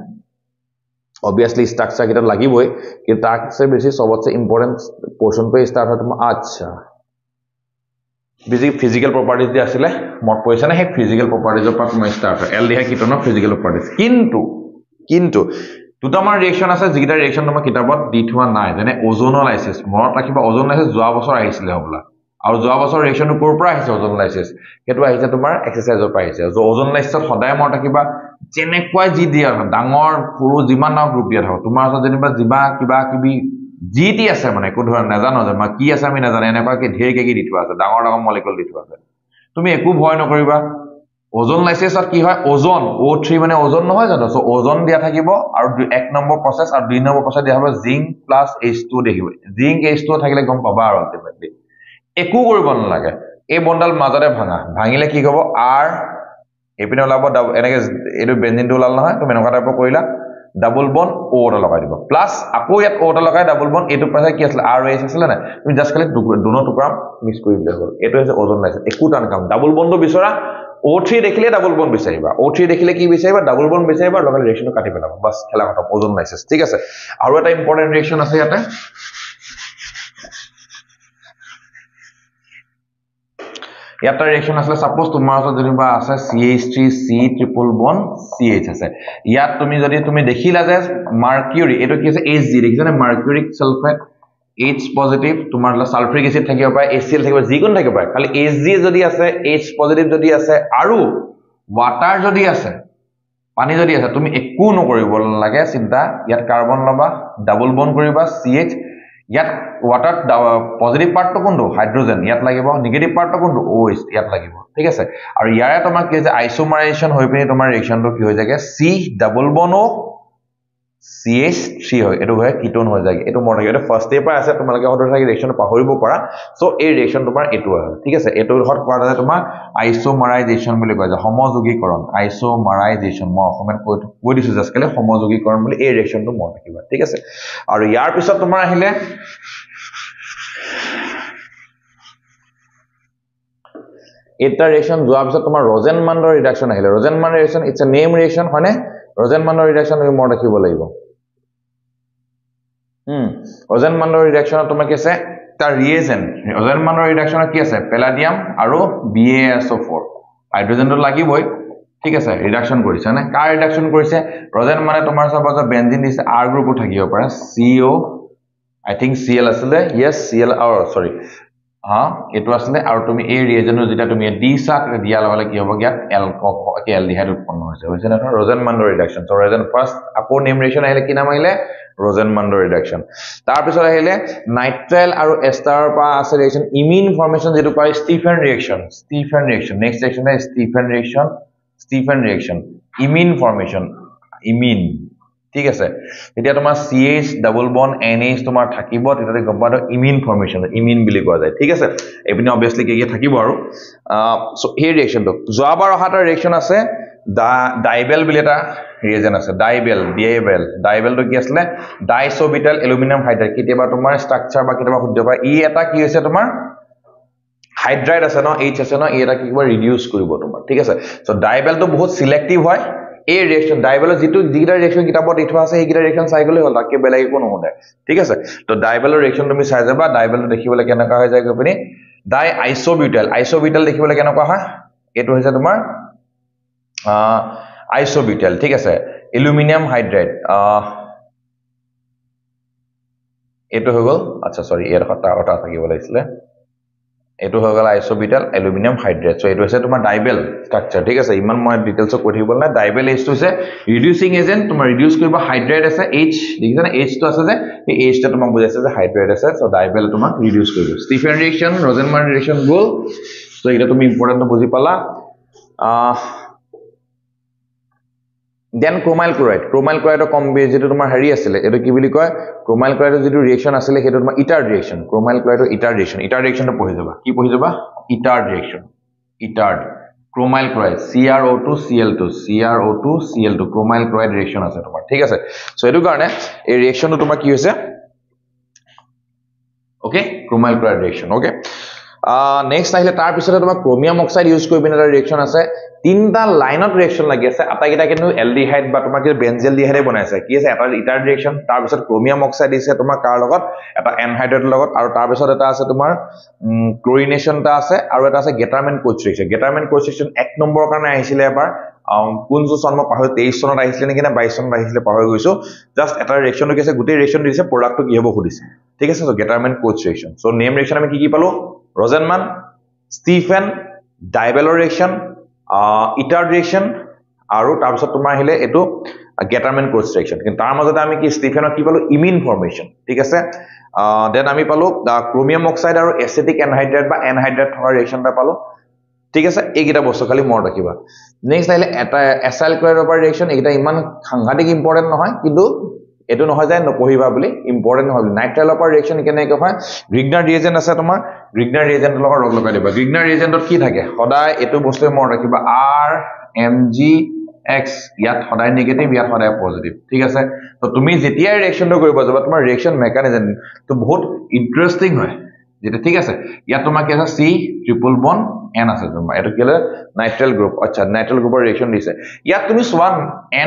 obviously structure কিটা লাগিবই কি তাকছে বেছি সবতছে ইম্পৰ্টেন্ট পোৰশন পে স্টাৰ্ট হয় তোমাৰ আচ্ছা বেসিক ফিজিক্যাল প্ৰপাৰ্টিজ দি আছিলে মত পইছা না হে ফিজিক্যাল প্ৰপাৰ্টিজৰ পৰা তোমাৰ স্টাৰ্ট হয় এলডিহাইড কিটোনৰ ফিজিক্যাল প্ৰপাৰ্টিজ কিন্তু দুটামান ৰিএকচন আছে যিটা ৰিএকচন তোমাৰ কিতাপত দি থোৱা নাই যেনে ওজোনোলাইসিস মনত ৰাখিবা ওজোনোলাইসিস যোৱা বছৰ আহিছিলে হবলা আৰু যোৱা বছৰ ৰিএকচনটো কোৰ পৰা আহিছে ওজোনোলাইসিস হেতু আহিছে তোমাৰ এক্সাৰসাইজৰ পৰা আহিছে যে ওজোনোলাইসিসত সদায় মনত ৰাখিবা যেনেকৈ জি দিয়া ডাঙৰ পুৰু যিমান নাম গ্ৰুপ দিয়া থাকক তোমাৰ ওচৰত যেনিবা জিবা কিবা কিবি জিটি আছে মানে কো ধৰ নাজানো যে কি আছে আমি নাজানো এনেকৈ ঢেৰ কি দি থোৱা আছে ডাঙৰ মলিকুল দি থোৱা আছে তুমি একো ভয় নকৰিবা ওজোনোলাইসিসত কি হয় ওজন O3 মানে ওজন নহয় জানো সো ওজন দিয়া থাকিব আৰু এক নম্বৰ প্ৰসেস আৰু দুই নম্বৰ প্ৰসেস দিয়া হ'ব জিংক প্লাস H2 দেখিব জিংক H2 থাকিলে গম পাবা আৰু আলটিমেটলি একো কৰিব নালাগে এই বন্ডাল মাজতে ভাঙিলে কি হ'ব R এপিনে ওলাব এনেকে এটো বেনজিনটো ওলাল নহয় তুমি এনেকুৱা টাইপৰ কৰিলা ডাবল বন্ড O টা লগাই দিব প্লাস আকৌ ইয়াত O টা লগাই ডাবল বন্ড এটো পাছে কি আছিল RH আছিল না তুমি জাস্ট খালি দুনো টুকুৰা মিক্স কৰি দিলে হ'ল এটো হৈছে ওজোনোলাইসিস একো টান কাম ডাবল বন্ডটো বিচৰা O3 দেখিলে ডাবল বন্ড বিচাৰিবা O3 দেখিলে কি বিচাৰিবা ডাবল বন্ড বিচাৰিবা লগতে ৰিএকচনটো কাটি পেলাবা বাস খেলা খতম ওজোনোলাইসিস ঠিক আছে আৰু এটা ইম্পৰ্টেন্ট ৰিএকচন আছে ইয়াতে ইয়াত ৰিএকচন আছে সাপোজ তোমাৰ ওচৰত যেনিবা আছে CH3C ট্ৰিপল বন্ড CH আছে ইয়াত তুমি দেখিলা যে মাৰ্কিউৰি এটো কি আছে Hg দেখিছানে মাৰ্কিউৰিক সালফেট H পজিটিভ তোমাৰ সালফ্ৰিক এসিড থাকিব পাৰে HCl থাকিব যিকোন থাকিব পাৰে খালি Hg যদি আছে H পজিটিভ যদি আছে আৰু ওয়াটাৰ যদি আছে পানী যদি আছে তুমি একো নকৰিব লাগে চিন্তা ইয়াত কাৰ্বন লবা ডাবল বন্ড কৰিবা CH ইয়াত ওয়াটার পজিটিভ পার্টটো কোনটো হাইড্রোজেন ইয়াত লাগিব নেগেটিভ পার্টটো কোনটো OH ইয়াত লাগিব ঠিক আছে আৰু ইয়াৰে তোমাক কি যে আইসোমাৰাইজেশন হৈ পিনে তোমাৰ ৰিএকচনটো কি হৈ যায় C double bond O CH3 হয় এটো হয় কিটোন হৈ যায় এটো মনত ৰাখিবা ফাৰ্স্ট এ পৰা আছে তোমালকে অৰ্ডাৰ থাকি ৰিএকচন পাহৰিব পৰা সো এই ৰিএকচন তোমাৰ এটো হয় ঠিক আছে এটোৰ হত কোৱা যায় তোমাৰ আইসোমাৰাইজেশন বুলি কয় যে সমযোগীকৰণ আইসোমাৰাইজেশন মই অসমত কৈ দিছো জাস্ট কেলে সমযোগীকৰণ বুলি এই ৰিএকচনটো মনত ৰাখিবা ঠিক আছে আৰু ইয়াৰ পিছত তোমাৰ আহিলে এটা ৰিএকচন যোৱাৰ পিছত তোমাৰ ৰজেনমাণ্ডৰ ৰিডাকচন আহিলে Rosenmund reaction it's a name reaction হয়নে ৰজেনমাণ্ডৰ ৰিডাকচন তুমি মনত ৰাখিব লাগিব ৰজেনমাণ্ডৰ ৰিডাকচনত তোমাৰ কি আছে তাৰ ৰিএজেন্ট ৰজেনমাণ্ডৰ ৰিডাকচনত কি আছে পেলাডিয়াম আৰু BaSO4 হাইড্ৰোজেনটো লাগিবই ঠিক আছে ৰিডাকচন কৰিছে না কাৰ ৰিডাকচন কৰিছে ৰজেন মানে তোমাৰ চাবা যে বেনজিন দিছে R গ্ৰুপো থাকিব পাৰে CO I think Cl asile yes Cl or sorry etu asile aru tumi a reagent jeta tumi d sat dia lagale ki hobo gyat aldehyde utpন্ন hoise na Rosenmund reduction so reason first apo name reaction ahile ki naam ahile Rosenmund reduction tar pisor ahile nitrile aru ester pa ase reaction imine formation jetu pai Stephen reaction next reaction is Stephen reaction imine formation imine ঠিক আছে এতিয়া তোমার CH double bond NH তোমার থাকিব তেতে গম্বাটো ইমিন formation ইমিন বুলি কোৱা যায় ঠিক আছে এপিনে obviously কি থাকিব আৰু সো এই ৰিঅ্যাকশনটো যোৱাবাৰ অহাটা ৰিঅ্যাকশন আছে ডাইবেল বুলি এটা ৰিঅ্যাকশন আছে ডাইবেল তো কি আসলে ডাইসোবিটাল এলুমিনিয়াম হাইড্ৰাইড কিতেবা তোমাৰ স্ট্ৰাকচাৰ বা কিতেবা শুদ্ধ পায় ই এটা কি হৈছে তোমাৰ হাইড্ৰাইড আছে ন H আছে ন ই এটা কি কৰিব ৰিডিউস কৰিব তোমাৰ ঠিক আছে সো ডাইবেল তো বহুত সিলেক্টিভ হয় এই ৰিঅ্যাকশন ডাইবেলৰ যেটো জিটা ৰিঅ্যাকশন কিতাপত ইটো আছে এই গিটা ৰিঅ্যাকশন চাই গলে হল তাকে বেলেগ কোনো নহয় ঠিক আছে তো ডাইবেলৰ ৰিঅ্যাকশন তুমি চাই যাবা ডাইবেলটো দেখিবলৈ কেনেকা হৈ যায় গপনি ডাই আইসোবিউটাল দেখিবলৈ কেনেকা হয় এটো হৈছে তোমাৰ আইসোবিউটাল ঠিক আছে এলুমিনিয়াম হাইড্রাইড এটো হৈ গল আচ্ছা সরি এর কথা ওটা থাকিব লাগিছিলে এটো হৈ গল আইসোবিউটাল এলুমিনিয়াম হাইড্রাইড সো এটো হৈছে তোমাৰ ডাইবেল স্ট্রাকচার ঠিক আছে ইমান মই ডিটেইলস কৈ থাকিব না ডাইবেল H তো হৈছে ৰিডিউসিং এজেন্ট তোমাৰ ৰিডিউস কৰিব হাইড্রাইড আছে H দেখিছা না H তো আছে যে এই H টা তোমাক বুজাইছে যে হাইড্রাইড আছে সো ডাইবেল তোমাক ৰিডিউস কৰিব স্টিফেন ৰিঅ্যাকশন ৰোজেনমান্ড ৰিঅ্যাকশন গল সো এটা তুমি ইম্পৰ্টেন্ট বুজি পালা দেন ক্ৰোমাইল ক্লোৰাইড কম যেটো তোমাৰ হেৰি আছিল এটো কি বুলি কয় ক্ৰোমাইল ক্লোৰাইডৰ যেটো ৰিঅ্যাকশন আছিল হেটো তোমাৰ ইটাৰ ৰিঅ্যাকশন ক্ৰোমাইল ক্লোৰাইডৰ ইটাৰ ৰিঅ্যাকশনটো পঢ়ি যাবা কি পঢ়ি যাবা Etard reaction chromyl chloride CrO2Cl2 chromyl chloride reaction আছে তোমাৰ ঠিক আছে সো এটো কাৰণে এই ৰিঅ্যাকশনটো তোমাৰ কি হৈছে okay chromyl chloride reaction okay next আহিলে তাৰ পিছতে তোমাৰ ক্ৰোমিয়াম অক্সাইড ইউজ কৰি বিনা ৰিঅ্যাকশন আছে তিনটা লাইনত ৰিঅ্যাকশন লাগি আছে আটাকিটা কিন্তু এলডিহাইড বা তোমাৰ কি বেনজেলডিহাইডে বনাইছে কি আছে এটা ইটাৰ ৰিঅ্যাকশন তাৰ পিছত ক্ৰোমিয়াম অক্সাইড দিছে তোমাৰ কাৰ লগত এটা এনহাইড্ৰাইডৰ লগত আৰু তাৰ পিছত এটা আছে তোমাৰ ক্লোৰিনেশনটা আছে আৰু এটা আছে গেটাৰমেন কোএফিচিয়েন্ট 1 নম্বৰ কাৰণে আহিছিলে এবাৰ কোনটো চনত পাহৰি 23 চনত আহিছিলে নেকি না 22 চনত আহিছিলে পাহৰি গৈছো জাস্ট এটা ৰিঅ্যাকশনটো কি আছে গোটেই ৰিঅ্যাকশন দিছে প্ৰডাক্টটো কি হ'ব খুদিছে ঠিক আছে সো গেটাৰমেন কোএফিচিয়েন্ট সো নেম ৰিঅ্যাকশন আমি কি পালো Rosenmund, Stephen, ডাইবেলৰ ৰিঅ্যাকশন ইটাৰ ৰিঅ্যাকশন আৰু তাৰ পিছত তোমাৰ আহিলে এটো গেটাৰমেন কোএফিচিয়েন্ট কিন্তু তাৰ মাজতে আমি কি স্টিফেনৰ কি পালো ইমিন ফৰ্মেশন ঠিক আছে দেন আমি পালো ক্ৰোমিয়াম অক্সাইড আৰু এসিটিক এনহাইড্ৰাইড বা এনহাইড্ৰাইড থকা ৰিঅ্যাকশনটা পালো ঠিক আছে এইগিটা বস্তু খালি মনত ৰাখিবা নেক্সট আহিলে এটা এসাইল ক্লোৰাইডৰ পৰা ৰিঅ্যাকশন এইগিটা ইমান সাংঘাতিক ইম্পৰ্টেন্ট নহয় কিন্তু এটো নহয় যায় নপঢ়িবা বুলি ইম্পৰ্টেন্ট নহয় নাইট্ৰাইলৰ পৰা ৰিঅ্যাকশন কেনেকৈ হয় গ্ৰিগনাৰ ৰিঅ্যাজেন্ট আছে তোমাৰ গ্ৰিগনাৰ ৰিঅ্যাজেন্টৰ লগত লগ লগাই দিবা গ্ৰিগনাৰ ৰিঅ্যাজেন্টত কি থাকে সদায় এটো বস্তু মনত ৰাখিবা RMgX ইয়াত সদায় নেগেটিভ ইয়াত সদায় পজিটিভ ঠিক আছে তো তুমি যেতিয়া ৰিঅ্যাকশনটো কৰিব যাবা তোমাৰ ৰিঅ্যাকশন মেকানিজম তো বহুত ইন্টাৰেষ্টিং হয় যেটা ঠিক আছে ইয়াত তোমাৰ কি আছে C ট্ৰিপল বন্ড N আছে তোমাৰ এটো কি নাইট্ৰাইল গ্ৰুপ আচ্ছা নাইট্ৰাইল গ্ৰুপৰ ৰিঅ্যাকশন দিছে ইয়াত তুমি সোৱান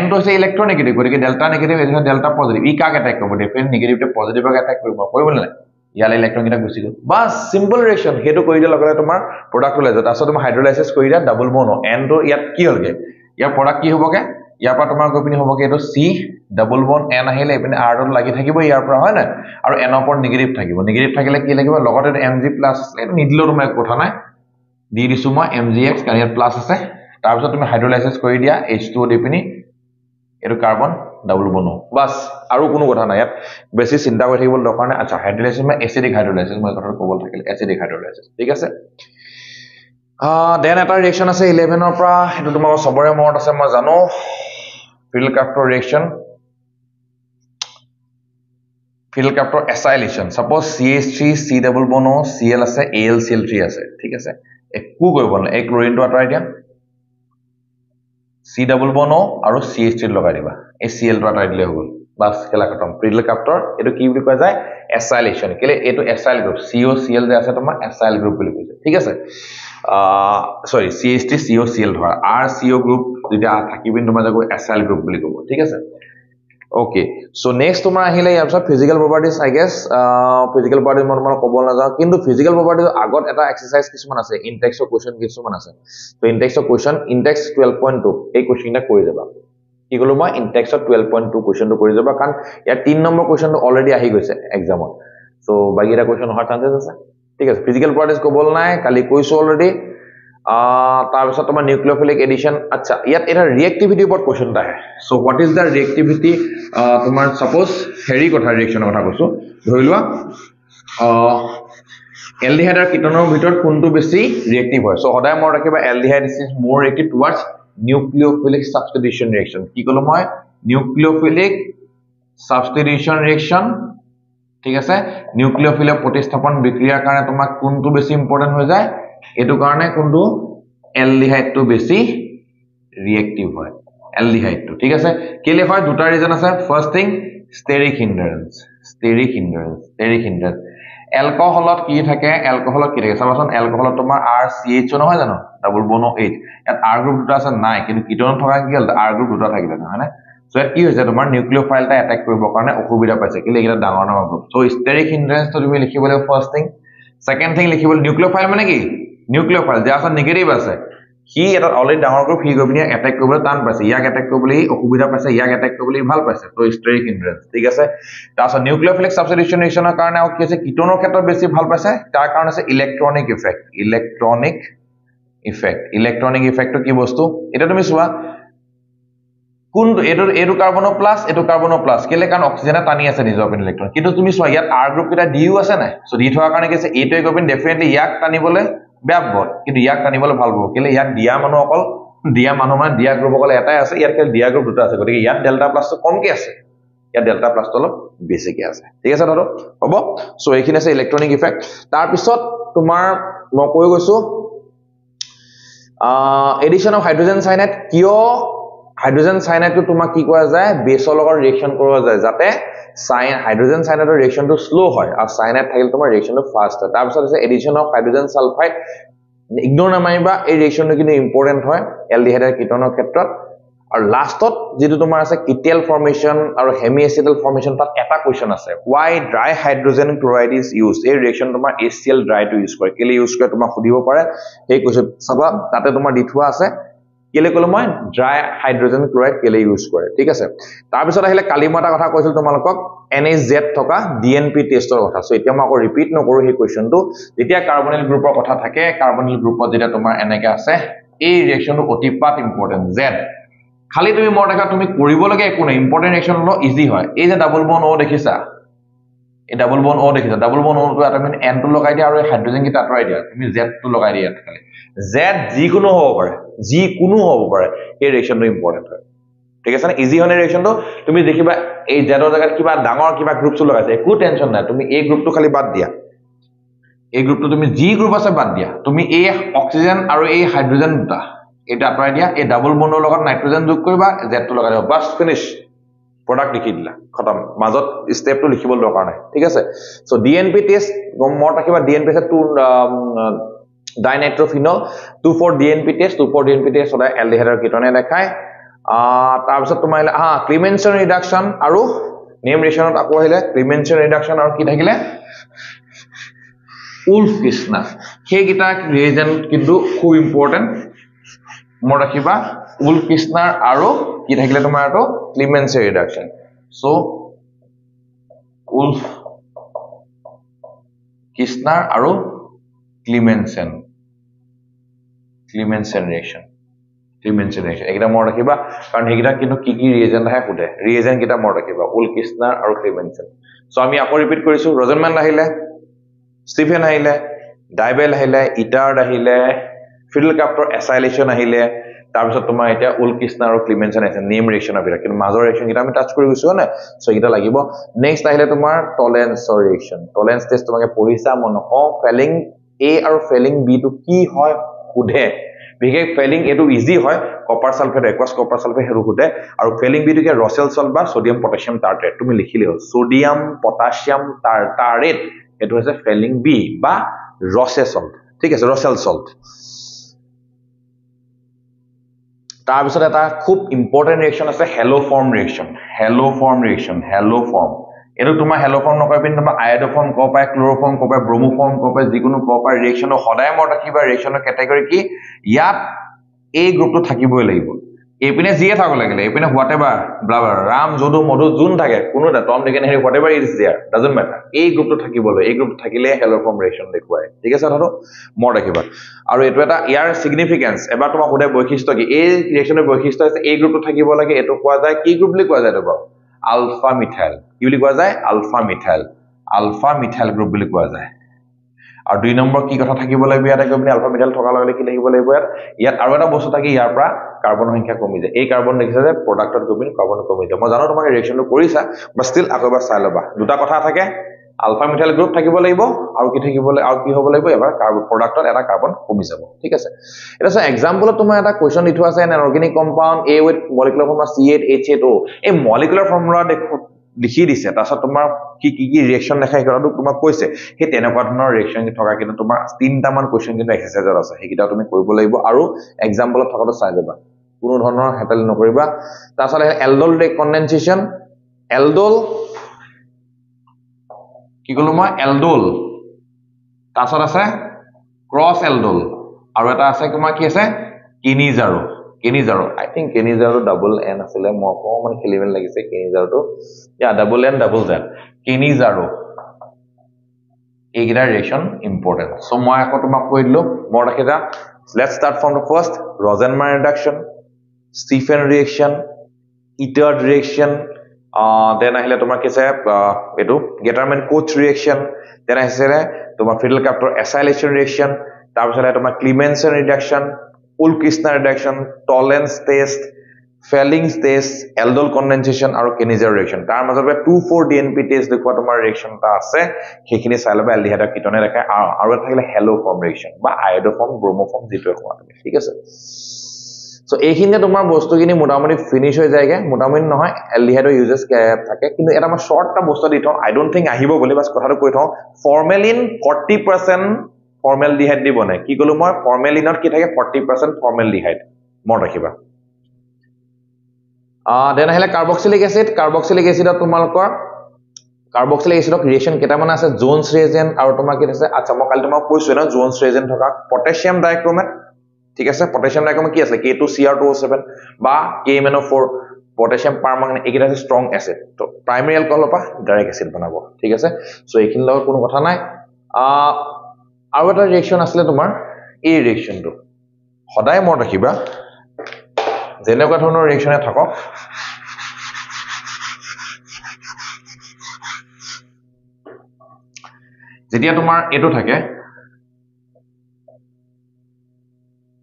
N তো আছে ইলেক্ট্ৰনেগেটিভ গতিকে ডেল্টা নেগেটিভ এটো ডেল্টা পজিটিভ ই কাক এটাক কৰিব ডিফাৰেন্ট নেগেটিভটো পজিটিভক এটাক কৰিব না ইয়ালে ইলেক্ট্ৰন কিটা গুছি গল বাস সিম্পল ৰিঅ্যাকশন হেতু কৰি দিলে লগে তোমাৰ প্ৰডাক্ট ওলাই যায় তাৰছত তুমি হাইড্ৰোলাইসিস কৰি দিয়া ডাবল বন্ড N তো ইয়াত কি হলগে ইয়াৰ প্ৰডাক্ট কি হবগে ইয়াৰ পৰা তোমাৰ গপিনি হবগে এটো C ডাবল বন্ড N আহিলে এপিনে R ত লাগি থাকিব ইয়াৰ পৰা হয় না আৰু N ওপৰ নেগেটিভ থাকিলে কি লাগিব লগতে Mg+ আছে এটো নিদিলেও তোমাৰ কথা নাই দি দিছো মই MgX কাৰণ ইয়াত প্লাস আছে তাৰ পিছত তুমি হাইড্ৰোলাইসিস কৰি দিয়া H2O দিপিনি এটো কাৰ্বন ডাবল বন্ড বাস আৰু কোনো কথা নাই ইয়াত বেছি চিন্তা কৰি থাকিব দৰকাৰ নাই আচ্ছা হাইড্ৰোলাইসিস মানে এসিডিক হাইড্ৰোলাইসিস মই কথাটো ক'ব থাকিলে এসিডিক হাইড্ৰোলাইসিস ঠিক আছে দেন এটা ৰিঅ্যাকশন আছে 11 ৰ পৰা এটো তোমাৰ সবৰে মনত আছে মই জানো ফিল্ডক্ৰাফ্টৰ ৰিঅ্যাকশন ফিল্ডক্ৰাফ্টৰ acylation suppose CH3 C double bond Cl আছে AlCl3 আছে ঠিক আছে একো কৰিব না এই ক্লোৰিনটো আঁতৰাই দিয়া C ডাবল বন্ড আৰু CH3 লগাই দিবা এই Cl টো আঁতৰাই দিলে হ'ল বাস খেলা খতম ফিল্ডক্ৰাফ্টৰ এটো কি বুলি কোৱা যায় এসাইলেশন কেলে এটো এসাইল গ্ৰুপ COCl যে আছে তোমাৰ এসাইল গ্ৰুপ বুলি কৈছে ঠিক আছে সৰি CH3 COCl ধৰা RCO গ্ৰুপ যেটা থাকিবিন তোমাৰ যাক এসাইল গ্ৰুপ বুলি কব ঠিক আছে ওকে সো নেক্সট তোমাৰ আহিলে ইয়াৰ পিছত ফিজিক্যাল প্ৰপাৰ্টিজ আই গেস ফিজিক্যাল প্ৰপাৰ্টিজ মই তোমাক ক'ব নাযাওঁ কিন্তু ফিজিক্যাল প্ৰপাৰ্টিজ আগত এটা এক্সাৰসাইজ কিছুমান আছে ইনটেক্সৰ কোৱেশ্চন কিছুমান আছে তো ইনটেক্সৰ কোৱেশ্চন ইনটেক্স 12.2 এই কোৱেশ্চনটা কৰি যাবা কি কলো মই ইনটেক্সৰ 12.2 কোৱেশ্চনটো কৰি যাবা কাৰণ ইয়াৰ 3 নম্বৰ কোৱেশ্চনটো অলৰেডি আহি গৈছে এক্সামত সো বাকিটা কোৱেশ্চন অহাৰ চান্সেছ আছে ঠিক আছে ফিজিক্যাল প্ৰপাৰ্টিজ কবল নাই কালি কৈছো অলৰেডি তাৰ পিছত তোমাৰ নিউক্লিওফিলিক এডিশন আচ্ছা ইয়াত এটা ৰিএক্টিভিটিৰ ওপৰত কোৱেশ্চন আহে সো হোৱাট ইজ দা ৰিএক্টিভিটি তোমাৰ সাপোজ হেৰি কথা ৰিএকচনৰ কথা কৈছো ধৰি লোৱা এলডিহাইড আৰু কিটনৰ ভিতৰত কোনটো বেছি ৰিএক্টিভ হয় সো সদায় মনত ৰাখিবা এলডিহাইড ইজ মোৰ reactive towards nucleophilic substitution reaction কি কলো মই নিউক্লিওফিলিক সাবস্টিটিউশন ৰিএকচন ঠিক আছে নিউক্লিওফিলিক প্ৰতিস্থাপন বিক্ৰিয়াৰ কাৰণে তোমাক কোনটো বেছি ইম্পৰ্টেন্ট হৈ যায় এটো কাৰণে কোনটো এলডিহাইডটো বেছি ৰিএক্টিভ হয় এলডিহাইডটো ঠিক আছে কেলে হয় দুটা ৰিজন আছে ফাৰ্স্ট থিং স্টেৰিক হিন্ডাৰেন্স এলকহলত কি থাকে চাবাচোন এলকহলত তোমাৰ RCH নহয় জানো ডাবল বন OH ইয়াত R গ্ৰুপ দুটা আছে নাই কিন্তু কিটনত থকা কি হ'ল R গ্ৰুপ দুটা থাকিলে নহয় না সো কি হৈছে তোমাৰ নিউক্লিওফাইলটা এটাক কৰিবৰ কাৰণে অসুবিধা পাইছে কেলে এটা ডাঙৰ গ্ৰুপ সো স্টেৰিক হিন্ডাৰেন্সটো তুমি লিখিবলৈ ফাৰ্স্ট থিং সেকেন্ড থিং লিখিবলৈ নিউক্লিওফাইল মানে কি নিউক্লিওফাইল যে আছে নেগেটিভ আছে কি এটা অলৰেডি ডাঙৰ গ্ৰুপ হি গবিনে এটাক কৰিবলৈ টান পাইছে ইয়াক এটাক কৰিবলৈ অসুবিধা পাইছে ইয়াক এটাক কৰিবলৈ ভাল পাইছে তো স্টেৰিক হিন্ডাৰেন্স ঠিক আছে তাৰছত নিউক্লিওফিলিক সাবস্টিটিউশন ৰিএকচনৰ কাৰণে আৰু কি আছে কিটনৰ ক্ষেত্ৰত বেছি ভাল পাইছে তাৰ কাৰণ আছে ইলেক্ট্ৰনিক ইফেক্ট কি বস্তু এটা তুমি চোৱা কোনটো এটো কাৰ্বন প্লাস কেলে কাৰণ অক্সিজেনে টানি আছে নিজৰ পিন ইলেক্ট্ৰন কিন্তু তুমি চোৱা ইয়াত R গ্ৰুপ এটা ডিউ আছে নাই সো ডি থোৱাৰ কাৰণে কি আছে এটোই গবিন ডেফিনেটলি ইয়াক টানিবলৈ বেয়া বল কিন্তু ইয়াক টানিবলৈ ভাল হ'ব কেলে ইয়াত দিয়া মানুহ অকল দিয়া মানুহ মানে দিয়া গ্ৰুপ অকল এটাই আছে ইয়াত কেলে দিয়া গ্ৰুপ দুটা আছে গতিকে ইয়াত ডেল্টা প্লাসটো কমকে আছে ইয়াত ডেল্টা প্লাসটো অলপ বেছিকে আছে ঠিক আছে দাদা হ'ব সো এইখিনি আছে ইলেক্ট্ৰনিক ইফেক্ট তাৰ পিছত তোমাৰ মই কৈ গৈছো এডিশন অফ হাইড্ৰোজেন সাইনাইড কিয় হাইড্ৰোজেন সাইনাইডটো তোমাক কি কৰা যায় বেছৰ লগত ৰিএকচন কৰা যায় যাতে হাইড্ৰোজেন সাইনাইডৰ ৰিএকচনটো স্লো হয় আৰু সাইনাইড থাকিলে তোমাৰ ৰিএকচনটো ফাস্ট হয় তাৰ পিছত আছে addition of hydrogen sulphide ignore নামাইবা এই ৰিএকচনটো কিন্তু ইম্পৰ্টেন্ট হয় এলডিহাইড আৰু কিটনৰ ক্ষেত্ৰত আৰু লাষ্টত যেটো তোমাৰ আছে কিটেল ফৰ্মেশন আৰু হেমি এচিডাল ফৰ্মেশন তাত এটা কোৱেশ্চন আছে why dry hydrogen chloride is used এই ৰিএকচন তোমাৰ HCl dry টো ইউজ কৰে কেলে ইউজ কৰে তোমাক সুধিব পাৰে এই কোৱেশ্চন চাবা তাতে তোমাৰ দি থোৱা আছে কেলে কলো মই ড্ৰাই হাইড্ৰোজেন ক্লোৰাইড কেলে ইউজ কৰে ঠিক আছে তাৰ পিছত আহিলে কালি মই এটা কথা কৈছিল তোমালোকক NH থকা DNP টেষ্টৰ কথা সো এতিয়া মই আকৌ ৰিপিট নকৰো এই কোৱেশ্চনটো যেতিয়া কাৰ্বনিল গ্ৰুপৰ কথা থাকে কাৰ্বনিল গ্ৰুপত যেটা তোমাৰ এনেকে আছে এই ৰিএকচনটো অতিপাত ইম্পৰ্টেন্ট Z খালি তুমি মনত ৰাখা তুমি কৰিব লাগে একো নাই ইম্পৰ্টেন্ট ৰিএকচন হলো ইজি হয় এই যে ডাবল বন O দেখিছা এই ডাবল বন O দেখিছা ডাবল বন O টো এটা মানে N টো লগাই দিয়া আৰু হাইড্ৰোজেন কি আঁতৰাই দিয়া তুমি Z টো লগাই দিয়া খালি Z যিকোনো হ'ব পাৰে এই ৰিএকচনটো ইম্পৰ্টেন্ট হয় ঠিক আছে না ইজি হনে ৰিএকচনটো তুমি দেখিবা এই জেডৰ জায়গাত কিবা ডাঙৰ কিবা গ্ৰুপছ লগাইছে একো টেনচন নাই তুমি এই গ্ৰুপটো খালি বাদ দিয়া এই গ্ৰুপটো তুমি জি গ্ৰুপ আছে বাদ দিয়া তুমি এই অক্সিজেন আৰু এই হাইড্ৰোজেন দুটা এটা আঁতৰাই দিয়া এই ডাবল বন্ডৰ লগত নাইট্ৰোজেন যোগ কৰিবা জেড টো লগাই দিবা বাস ফিনিশ প্ৰডাক্ট লিখি দিলা খতম মাজত স্টেপটো লিখিবলৈ দৰকাৰ নাই ঠিক আছে সো ডিএনপি টেষ্ট মনত ৰাখিবা ডিএনপি আছে 2 ডাইনাইট্ৰোফিনল 2,4-DNP টেষ্ট সদায় এলডিহাইড আৰু কিটনে দেখায় তাৰ পিছত তোমাৰ ক্লিমেনচন ৰিডাকচন আৰু নেম ৰিএকচনত আকৌ আহিলে ক্লিমেনচন ৰিডাকচন আৰু কি থাকিলে উলফ কিষ্ণা হেগিটা ৰিএজেন্ট কিন্তু খুব ইম্পৰ্টেন্ট মনত ৰাখিবা উলফ কিষ্ণাৰ আৰু কি থাকিলে তোমাৰ এটো ক্লিমেনচন ৰিডাকচন সো উলফ কিষ্ণাৰ আৰু ক্লিমেনচন ৰিএকচন একিটা মনত ৰাখিবা কাৰণ হেগিটা কিন্তু কি ৰিএজেন্ট আহে খুদে ৰিএজেন্ট কিটা মনত ৰাখিবা উল কিষ্ণাৰ আৰু ক্লিমেনচন সো আমি আকৌ ৰিপিট কৰিছো ৰজনমেন আহিলে ষ্টিফেন আহিলে ডাইবেল আহিলে ইটাৰ্ড আহিলে ফিডল কাপ্টৰ এসাইলেশন আহিলে তাৰ পিছত তোমাৰ এতিয়া উল কিষ্ণাৰ আৰু ক্লিমেনচন আছে নেম ৰিএকচন আবিৰা কিন্তু মাজৰ ৰিএকচন কিটা আমি টাচ কৰি গৈছো না সো এটা লাগিব নেক্সট আহিলে তোমাৰ টলেন্সৰ ৰিএকচন টলেন্স টেষ্ট তোমাকে পঢ়িছা মন ফেলিং A আৰু ফেলিং B টো কি হয় খুদে বিশেষ ফেলিং এটো ইজি হয় copper sulphate aqueous copper sulphate হেৰু খুদে আৰু ফেলিং B টো কি ৰসেল সল্ট বা সোডিয়াম পটাছিয়াম টাৰ্ট্ৰেট তুমি লিখিলে হ'ল সোডিয়াম পটাছিয়াম টাৰ্টাৰেট এটো হৈছে ফেলিং B বা ৰসে সল্ট ঠিক আছে ৰসেল সল্ট তাৰ পিছত এটা খুব ইম্পৰ্টেন্ট ৰিএকচন আছে হেলো ফৰ্ম ৰিএকচন এটো তোমাৰ হেলো ফৰ্ম নকয় পিন তোমাৰ আয়োডো ফৰ্ম ক পায় ক্লোৰো ফৰ্ম ক পায় ব্ৰোমো ফৰ্ম ক পায় যিকোনো ক পায় ৰিএকচনৰ সদায় মনত ৰাখিবা ৰিএকচনৰ ক্যাটেগৰি কি ইয়াত এই গ্ৰুপটো থাকিবই লাগিব এইপিনে যিয়ে থাকক লাগিলে এইপিনে হোৱাটএভাৰ ব্লাবাৰ ৰাম যদু মধু যোন থাকে কোনো এটা টম দিকে Harry whatever is there doesn't matter এই গ্ৰুপটো থাকিবলৈ এই গ্ৰুপটো থাকিলে হেলৰ ফৰ্ম ৰিয়েকচন দেখুৱায় ঠিক আছে কথাটো মোৰ দেখিবা আৰু এইটো এটা ইয়াৰ সিগনিফিকেন্স এবাৰ তোমাক সোধে বৈশিষ্ট্য কি এই ৰিয়েকচনৰ বৈশিষ্ট্য আছে এই গ্ৰুপটো থাকিব লাগে এটো কোৱা যায় কি গ্ৰুপ বুলি কোৱা যায় এটো আলফা মিথাইল কি বুলি কোৱা যায় আলফা মিথাইল গ্ৰুপ বুলি কোৱা যায় আৰু দুই নম্বৰ কি কথা থাকিব লাগিব ইয়াতে গৈ আলফা মিথাইল থকা লগে কি লাগিব ইয়াত আৰু এটা বস্তু থাকে ইয়াৰ পৰা কাৰ্বন সংখ্যা কমি যায় এই কাৰ্বন দেখিছা যে প্ৰডাক্টত গৈ কাৰ্বন কমি যায় মই জানো তোমাক ৰিয়েকচনটো কৰিছা বাট ষ্টিল আকৌবাৰ চাই লবা দুটা কথা থাকে আলফা মিথাইল গ্ৰুপ থাকিব লাগিব আৰু কি থাকিব আৰু কি হ'ব লাগিব এবাৰ কাৰ্বন প্ৰডাক্টত এটা কাৰ্বন কমি যাব ঠিক আছে এটা সে এক্সাম্পলত তোমাৰ এটা কোৱেশ্চন দিঠু আছে N organic compound A with molecular formula C8H8O এই মলিকুলাৰ ফৰ্মুলা লিখি দিছে তাৰছত তোমাৰ কি ৰিয়েকচন দেখাই কৰাটো তোমাক কৈছে সেই তেনেকুৱা ধৰণৰ ৰিয়েকচন থকা কিন্তু তোমাৰ তিনটা মান কোৱেশ্চন কিন্তু এক্সাৰসাইজত আছে সেইকিটা তুমি কৰিব লাগিব আৰু এক্সাম্পলত থকাটো চাই যাবা কোনো ধৰণৰ হেটেল নকৰিবা তাৰছত এলডল কনডেনসেচন এলডল কি কলো মই এলডল তাৰছত আছে ক্ৰছ এলডল আৰু এটা আছে তোমাৰ কি আছে কিনিজাৰো আই থিংক কিনিজাৰো ডাবল এন আছিল মই অকমান খেলিমেল লাগিছে কিনিজাৰোটো ইয়া ডাবল এন ডাবল জেড কিনিজাৰো এইগিটা ৰিয়েকচন ইম্পৰ্টেন্ট সো মই আকৌ তোমাক কৈ দিলো মোৰ ৰাখিবা let's start from the first ৰজেনমাৰ reduction Stephen reaction Etard reaction then আহিলে তোমাৰ কি আছে এটো গেটাৰমেন কোচ ৰিয়েকচন দেন আহিলে তোমাৰ ফিডেল কাপ্টৰ এসাইলেশন ৰিয়েকচন তাৰ পিছত তোমাৰ Clemmensen reduction Wolff Kishner reduction Tollens test Fehling's test aldol condensation আৰু কেনিজাৰ ৰিয়েকচন তাৰ মাজত 2,4 DNP টেষ্ট দেখুৱা তোমাৰ ৰিয়েকচন টা আছে সেইখিনি চাই লবা এলডিহাইডৰ কিটনে দেখায় আৰু এটা থাকিলে হেলো ফৰ্ম ৰিয়েকচন বা আয়োডো ফৰ্ম ব্ৰোমো ফৰ্ম যেটো কোৱা তুমি ঠিক আছে সো এইখিনিতে তোমাৰ বস্তুখিনি মোটামুটি ফিনিশ হৈ যায়গে মোটামুটি নহয় এলডিহাইডৰ ইউজেস থাকে কিন্তু এটা মই শৰ্ট টা বস্তু দিটো আই ডোন্ট থিংক আহিব বুলি বাস কথাটো কৈ থওঁ ফৰ্মেলিন 40% ফৰ্মেলডিহাইড দি বনে কি কলো মই ফৰ্মেলিনত কি থাকে 40% ফৰ্মেলডিহাইড মন ৰাখিবা দেন আহিলে কাৰ্বক্সিলিক এসিডত তোমালোকৰ কাৰ্বক্সিলিক এসিডক ৰিয়েকচন কেটামান আছে জোনছ ৰিয়েজেন্ট আৰু তোমাৰ কি আছে আচ্ছা মই কালি তোমাক কৈছো না জোনছ ৰিয়েজেন্ট থকা পটাছিয়াম ডাইক্ৰোমেট ঠিক আছে পটাছিয়াম ডাইক্ৰোমেট কি আছে K2Cr2O7 বা KMnO4 পটাছিয়াম পাৰমাঙ্গনেট একিটা আছে স্ট্ৰং এসিড তো প্ৰাইমাৰী এলকহলৰ পৰা ডাইৰেক্ট এসিড বনাব ঠিক আছে সো এইখিনি লগত কোনো কথা নাই আৰু এটা ৰিয়েকচন আছিল তোমাৰ এই ৰিয়েকচনটো সদায় মনত ৰাখিবা যেনেকুৱা ধৰণৰ ৰিয়েকচনে থাকক যেতিয়া তোমাৰ এটো থাকে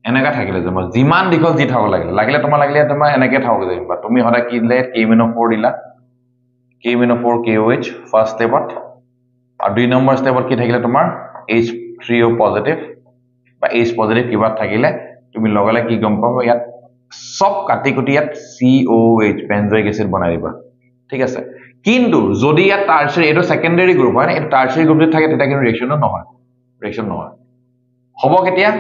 এনেকা থাকিলে যে যিমান দিখল যি থাকক লাগিলে তোমাৰ এনেকে থাকক যেবা তুমি হদা কি দিলে KMnO4 দিলা KMnO4 KOH ফাৰ্স্ট স্টেপত আৰু দুই নম্বৰ স্টেপত কি থাকিলে তোমাৰ H3O পজিটিভ বা H পজিটিভ কিবা থাকিলে তুমি লগালে কি গম পাবা ইয়াত সব কাটি কুটি ইয়াত COH বেনজয়িক এসিড বনাই দিবা ঠিক আছে কিন্তু যদি ইয়াত টাৰ্চিয়াৰি এটো সেকেন্ডাৰী গ্ৰুপ হয় এটা টাৰ্চিয়াৰি গ্ৰুপ থাকে তেতিয়া কিন্তু ৰিয়েকচন নহয় হ'ব কেতিয়া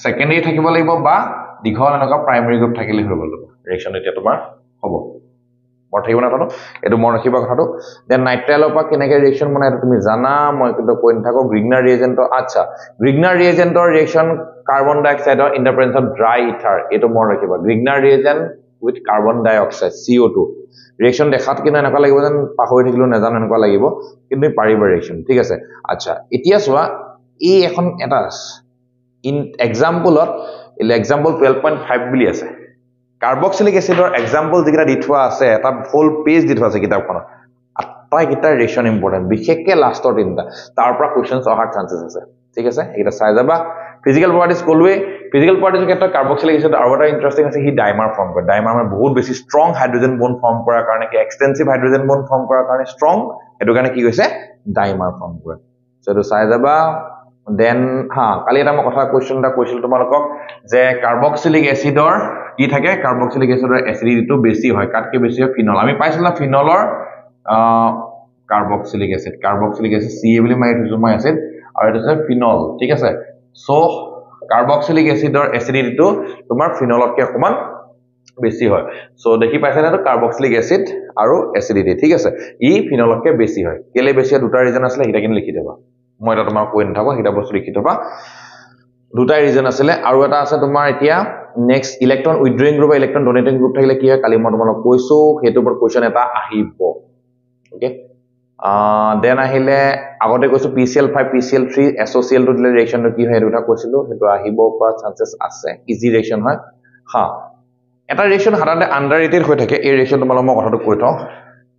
সেকেন্ডাৰী থাকিব লাগিব বা দিঘল এনেকা প্ৰাইমাৰী গ্ৰুপ থাকিলে হৈ গল ৰিয়েকচন এতিয়া তোমাৰ হ'ব মোৰ থাকিব না তাতো এটো মন ৰাখিবা কথাটো দেন নাইট্ৰাইলৰ পৰা কেনেকে ৰিয়েকচন বনাই তুমি জানা মই কিন্তু কৈ নথাকো গ্ৰিগনাৰ ৰিয়েজেন্টৰ আচ্ছা গ্ৰিগনাৰ ৰিয়েজেন্টৰ ৰিয়েকচন কাৰ্বন ডাই অক্সাইডৰ in the presence of dry ether এটো মন ৰাখিবা Grignard reagent with carbon dioxide CO2 reaction দেখাত কিনো এনেকুৱা লাগিব যেন পাহৰি থাকিলো নেজানো এনেকুৱা লাগিব কিন্তু পাৰিবা ৰিয়েকচন ঠিক আছে আচ্ছা এতিয়া চোৱা এই এখন এটা ইন এক্সাম্পলত এক্সাম্পল 12.5 বুলি আছে কাৰ্বক্সিলিক এসিডৰ এক্সাম্পল যিটা দি থোৱা আছে এটা ফুল পেজ দি থোৱা আছে কিতাপখনত আটাইকিটা ৰিয়েকচন ইম্পৰ্টেন্ট বিশেষকৈ লাষ্টৰ তিনটা তাৰ পৰা কোৱেশ্চনছ অহাৰ চান্সেছ আছে ঠিক আছে এটা চাই যাবা ফিজিক্যাল প্ৰপাৰ্টিজ কলৱে ফিজিক্যাল প্ৰপাৰ্টিজৰ ক্ষেত্ৰত কাৰ্বক্সিলিক এসিড আৰু এটা ইন্টাৰেষ্টিং আছে হি ডাইমাৰ ফৰ্ম কৰে ডাইমাৰ মানে বহুত বেছি ষ্ট্ৰং হাইড্ৰোজেন বন্ড ফৰ্ম কৰাৰ কাৰণে কি এক্সটেনসিভ হাইড্ৰোজেন বন্ড ফৰ্ম কৰাৰ কাৰণে ষ্ট্ৰং এটো কাৰণে কি কৈছে ডাইমাৰ ফৰ্ম কৰে সো এটো চাই যাবা দেন কালি এটা মই কথা কোৱেশ্চন এটা কৈছিল তোমালোকক যে কাৰ্বক্সিলিক এসিডৰ কি থাকে কাৰ্বক্সিলিক এসিডৰ এসিডিটিটো বেছি হয় কাটকে বেছি হয় ফিনল আমি পাইছিল না ফিনলৰ কাৰ্বক্সিলিক এসিড Ca বুলি মাৰি থৈছো মই এসিড আৰু এটা আছে ফিনল ঠিক আছে সো কাৰ্বক্সিলিক এসিডৰ এসিডিটিটো তোমাৰ ফিনলতকৈ অকমান বেছি হয় সো দেখি পাইছে না তো কাৰ্বক্সিলিক এসিড আৰু এসিডিটি ঠিক আছে ই ফিনলতকৈ বেছি হয় কেলে বেছি দুটা ৰিজন আছে এটা কিন লিখি দেবা মই এটা তোমাক কৈ নথাকো এটা বস্তু লিখি থবা দুটা ৰিজন আছে আৰু এটা আছে তোমাৰ এতিয়া next electron withdrawing group electron donating group থাকিলে কি হয় কালি মই তোমাক কৈছো হেতুৰ ওপৰত কোৱেশ্চন এটা আহিব ওকে দেন আহিলে আগতে কৈছো PCl5 PCl3 SOCl to দিলে ৰিঅ্যাকচন কি হয় এটা কৈছিলো হেতু আহিব পৰা চান্সেস আছে ইজি ৰিঅ্যাকচন হয় হা এটা ৰিঅ্যাকচন সাধাৰণতে আন্ডাৰৰেটেড হৈ থাকে এই ৰিঅ্যাকচন তোমাক মই কথাটো কৈ থওঁ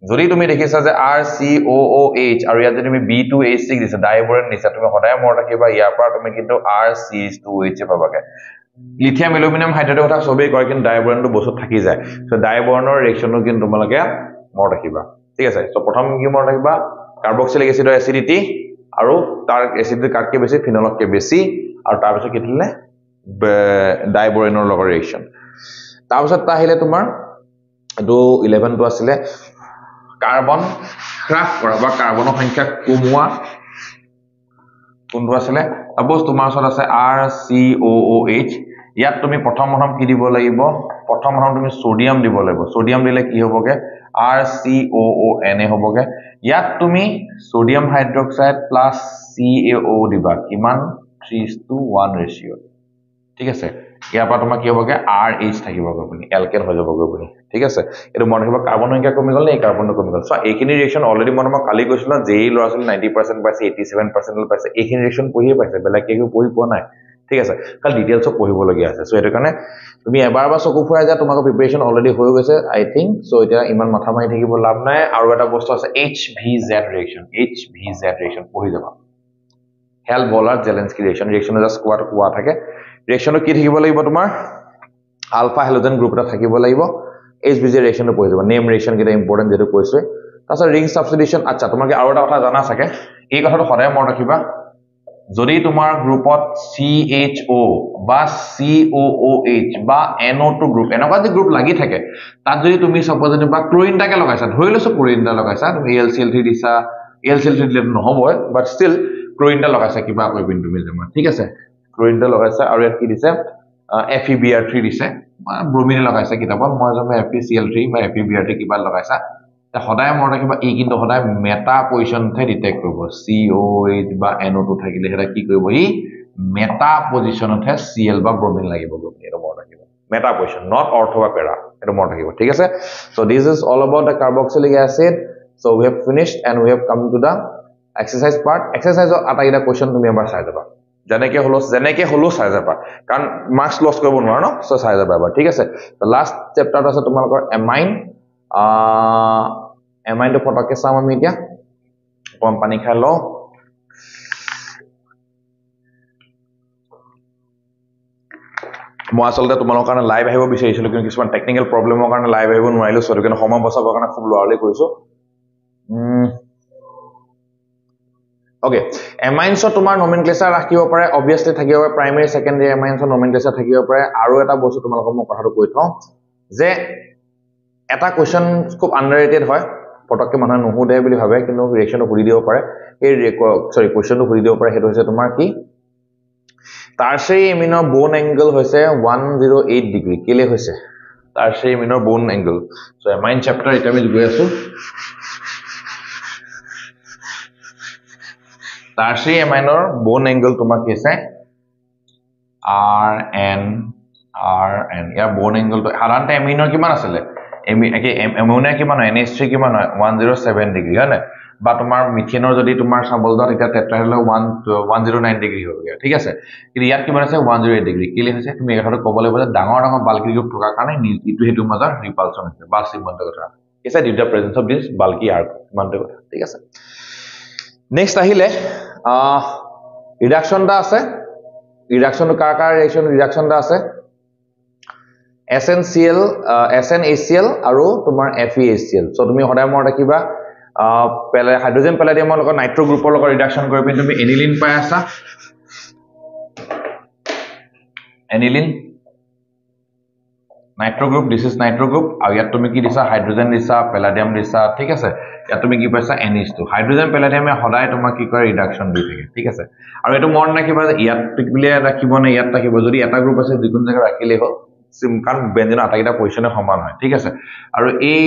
যদি তুমি দেখিছা যে RCOOH আৰু ইয়াত যদি তুমি B2H6 দিছা ডাইবৰেন দিছা তুমি সদায় মনত ৰাখিবা ইয়াৰ পৰা তুমি কিন্তু RCH2OH পাবাগে লিথিয়াম এলুমিনিয়াম হাইড্ৰেটৰ কথা সবেই কয় কিন্তু ডাইবৰেনটো বস্তু থাকি যায় সো ডাইবৰেনৰ ৰিঅ্যাকচনটো কিন্তু তোমালোকে মনত ৰাখিবা ঠিক আছে সো প্ৰথম কি মনত ৰাখিবা কাৰ্বক্সিলিক এসিডৰ এসিডিটি আৰু তাৰ এসিডিটি কাটকে বেছি ফিনলতকে বেছি আৰু তাৰ পিছত কি দিলে ডাইবৰেনৰ লগত ৰিঅ্যাকচন তাৰ পিছত আহিলে তোমাৰ এটো 11 টো আছিলে কাৰ্বন হ্ৰাস কৰা বা কাৰ্বনৰ সংখ্যা কমোৱা কোনটো আছিলে সাপোজ তোমাৰ ওচৰত আছে RCOOH ইয়াত তুমি প্ৰথম কি দিব লাগিব প্ৰথম তুমি সোডিয়াম দিব লাগিব সোডিয়াম দিলে কি হ'বগে RCOON হ'বগে ইয়াত তুমি সোডিয়াম হাইড্ৰক্সাইড প্লাস CaO দিবা কিমান 3:1 ৰেশিও ঠিক আছে ইয়াৰ পৰা তোমাৰ কি হ'বগে RH থাকিবগে আপুনি এলকেন হৈ যাবগে আপুনি ঠিক আছে এটো মন ৰাখিবা কাৰ্বন সংখ্যা কমি গল নে কাৰ্বনটো কমি গল সো এইখিনি ৰিঅ্যাকচন অলৰেডি মই কালি কৈছিল যেই লৰাছিল 90% পাইছে 87% পাইছে এইখিনি ৰিঅ্যাকচন পঢ়িয়ে পাইছে বেলেগ কেও পঢ়ি পোৱা নাই ঠিক আছে খালি ডিটেইলছ পঢ়িব লগিয়া আছে সো এটো কাৰণে তুমি এবাৰ বা চকু ফুৰাই যা তোমাক প্ৰিপাৰেচন অলৰেডি হৈ গৈছে আই থিংক সো এটা ইমান মাথা মাৰি থাকিব লাভ নাই আৰু এটা বস্তু আছে HVZ ৰিঅ্যাকচন পঢ়ি যাবা হেল বলাৰ জেলেন্সকি ৰিঅ্যাকচন জাস্ট কোৱা থাকে ৰিঅ্যাকচনটো কি থাকিব লাগিব তোমাৰ আলফা হেলোজেন গ্ৰুপ এটা থাকিব লাগিব HVZ ৰিঅ্যাকচনটো পঢ়ি যাবা নেম ৰিঅ্যাকচন কিটা ইম্পৰ্টেন্ট যেটো কৈছে তাছত ৰিং সাবস্টিটিউশন আচ্ছা তোমাকে আৰু এটা কথা জানা থাকে এই কথাটো সদায় মনত ৰাখিবা যদি তোমাৰ গ্ৰুপত CHO বা COOH বা NO2 গ্ৰুপ এনেকুৱা যে গ্ৰুপ লাগি থাকে তাত যদি তুমি সাপোজ বা ক্লোৰিনটাকে লগাইছা ধৰি লৈছো ক্লোৰিনটা লগাইছা তুমি AlCl3 দিছা AlCl3 দিলে নহবই বাট ষ্টিল ক্লোৰিনটা লগাইছা কিবা কৰিবিন তুমি জামা ঠিক আছে ক্লোৰিনটা লগাইছা আৰু ইয়াত কি দিছে FeBr3 দিছে ব্ৰোমিন লগাইছা কিতাপত মই জানো FeCl3 বা FeBr3 কিবা লগাইছা তা সদায় মনত ৰাখিবা এই কিন্তু সদায় মেটা পজিশনতে ডিটেক্ট কৰিব COH বা NO2 থাকিলে হেটা কি কৰিব ই মেটা পজিশনতে Cl বা ব্ৰোমিন লাগিব এটো মনত ৰাখিবা মেটা পজিশন নট অৰ্থো বা পেৰা এটো মনত ৰাখিবা ঠিক আছে so this is all about the carboxylic acid so we have finished and we have come to the exercise part এক্সাৰসাইজৰ আটাইটা কোৱেশ্চন তুমি এবাৰ চাই যাবা যেনেকে হলো চাই যাবা কাৰণ মাৰ্কস লস কৰিব নোৱাৰো ন সো চাই যাবা এবাৰ ঠিক আছে তো লাস্ট চ্যাপ্টাৰ আছে তোমালোকৰ এমাইন এমাইন তো ফটকে চাম আমি এতিয়া কম পানী খাই ল মই আসলতে তোমালোকৰ কাৰণে লাইভ আহিব বিচাৰিছিলো কিন্তু কিছুমান টেকনিক্যাল প্ৰবলেমৰ কাৰণে লাইভ আহিব নোৱাৰিলো সো কিন্তু সময় বচাবৰ কাৰণে খুব লৰালি কৰিছো ওকে এমাইনছ তোমাৰ নমেনক্লেচাৰ ৰাখিব পাৰে অবিয়াসলি থাকিব পাৰে প্ৰাইমাৰী সেকেন্ডাৰী এমাইনছৰ নমেনক্লেচাৰ থাকিব পাৰে আৰু এটা বস্তু তোমালোকক মই কথাটো কৈ থওঁ যে এটা কোৱেশ্চন খুব আন্ডাৰৰেটেড হয় পটককে মানুহ নুহুদে বুলি ভাবে কিন্তু ৰিঅ্যাকচনটো কৰি দিব পাৰে এই কোৱেশ্চনটো কৰি দিব পাৰে হেতু হৈছে তোমাৰ কি টাৰ্চিয়াৰী এমিনৰ বোন এংগল হৈছে 108 ডিগ্ৰী কেলে হৈছে টাৰ্চিয়াৰী এমিনৰ বোন এংগল সো এমাইন চ্যাপ্টাৰ এটা আমি গৈ আছো টাৰ্চিয়াৰী এমাইনৰ বোন এংগল তোমাৰ কি আছে RN ইয়াৰ বোন এংগলটো সাধাৰণতে এমিনৰ কিমান আছিল এমোনিয়া কিমান হয় NH3 কিমান হয় 107 ডিগ্ৰী হয় না বা তোমাৰ মিথেনৰ যদি তোমাৰ চাবল দাও এটা টেট্ৰাহেড্ৰল 109 ডিগ্ৰী হৈ গয়া ঠিক আছে কিন্তু ইয়াত কিমান আছে 108 ডিগ্ৰী কেলে হৈছে তুমি কথাটো ক'বলৈ বলে ডাঙৰ বাল্কি গ্ৰুপ থকা কাৰণে ইটো হেতু মাজৰ ৰিপালচন হৈছে বা সিম্বন্ত কথা is due to presence of this bulky আৰ্ক সিম্বন্ত কথা ঠিক আছে নেক্সট আহিলে ৰিডাকশন দা আছে ৰিডাকশন কাৰ ৰিডাকশন দা আছে SnCl SnHCl আৰু তোমাৰ FeHCl সো তুমি সদায় মনত ৰাখিবা হাইড্ৰোজেন প্যালেডিয়ামৰ লগত নাইট্ৰো গ্ৰুপৰ লগত ৰিডাকশন কৰি পিন তুমি এনিলিন পাই আছা aniline nitro group this is nitro group আৰু ইয়াত তুমি কি দিছা হাইড্ৰোজেন দিছা প্যালেডিয়াম দিছা ঠিক আছে ইয়াত তুমি কি পাইছা NH2 হাইড্ৰোজেন প্যালেডিয়ামে সদায় তোমাক কি কৰে ৰিডাকশন দি থাকে ঠিক আছে আৰু এটো মন ৰাখিবা যে ইয়াত টিকবিলে ৰাখিব নে ইয়াত ৰাখিব যদি এটা গ্ৰুপ আছে যিকোন জায়গা ৰাখিলে হ'ল সিমকান বেঞ্জিন আটাইটা পজিশনে সমান হয় ঠিক আছে আৰু এই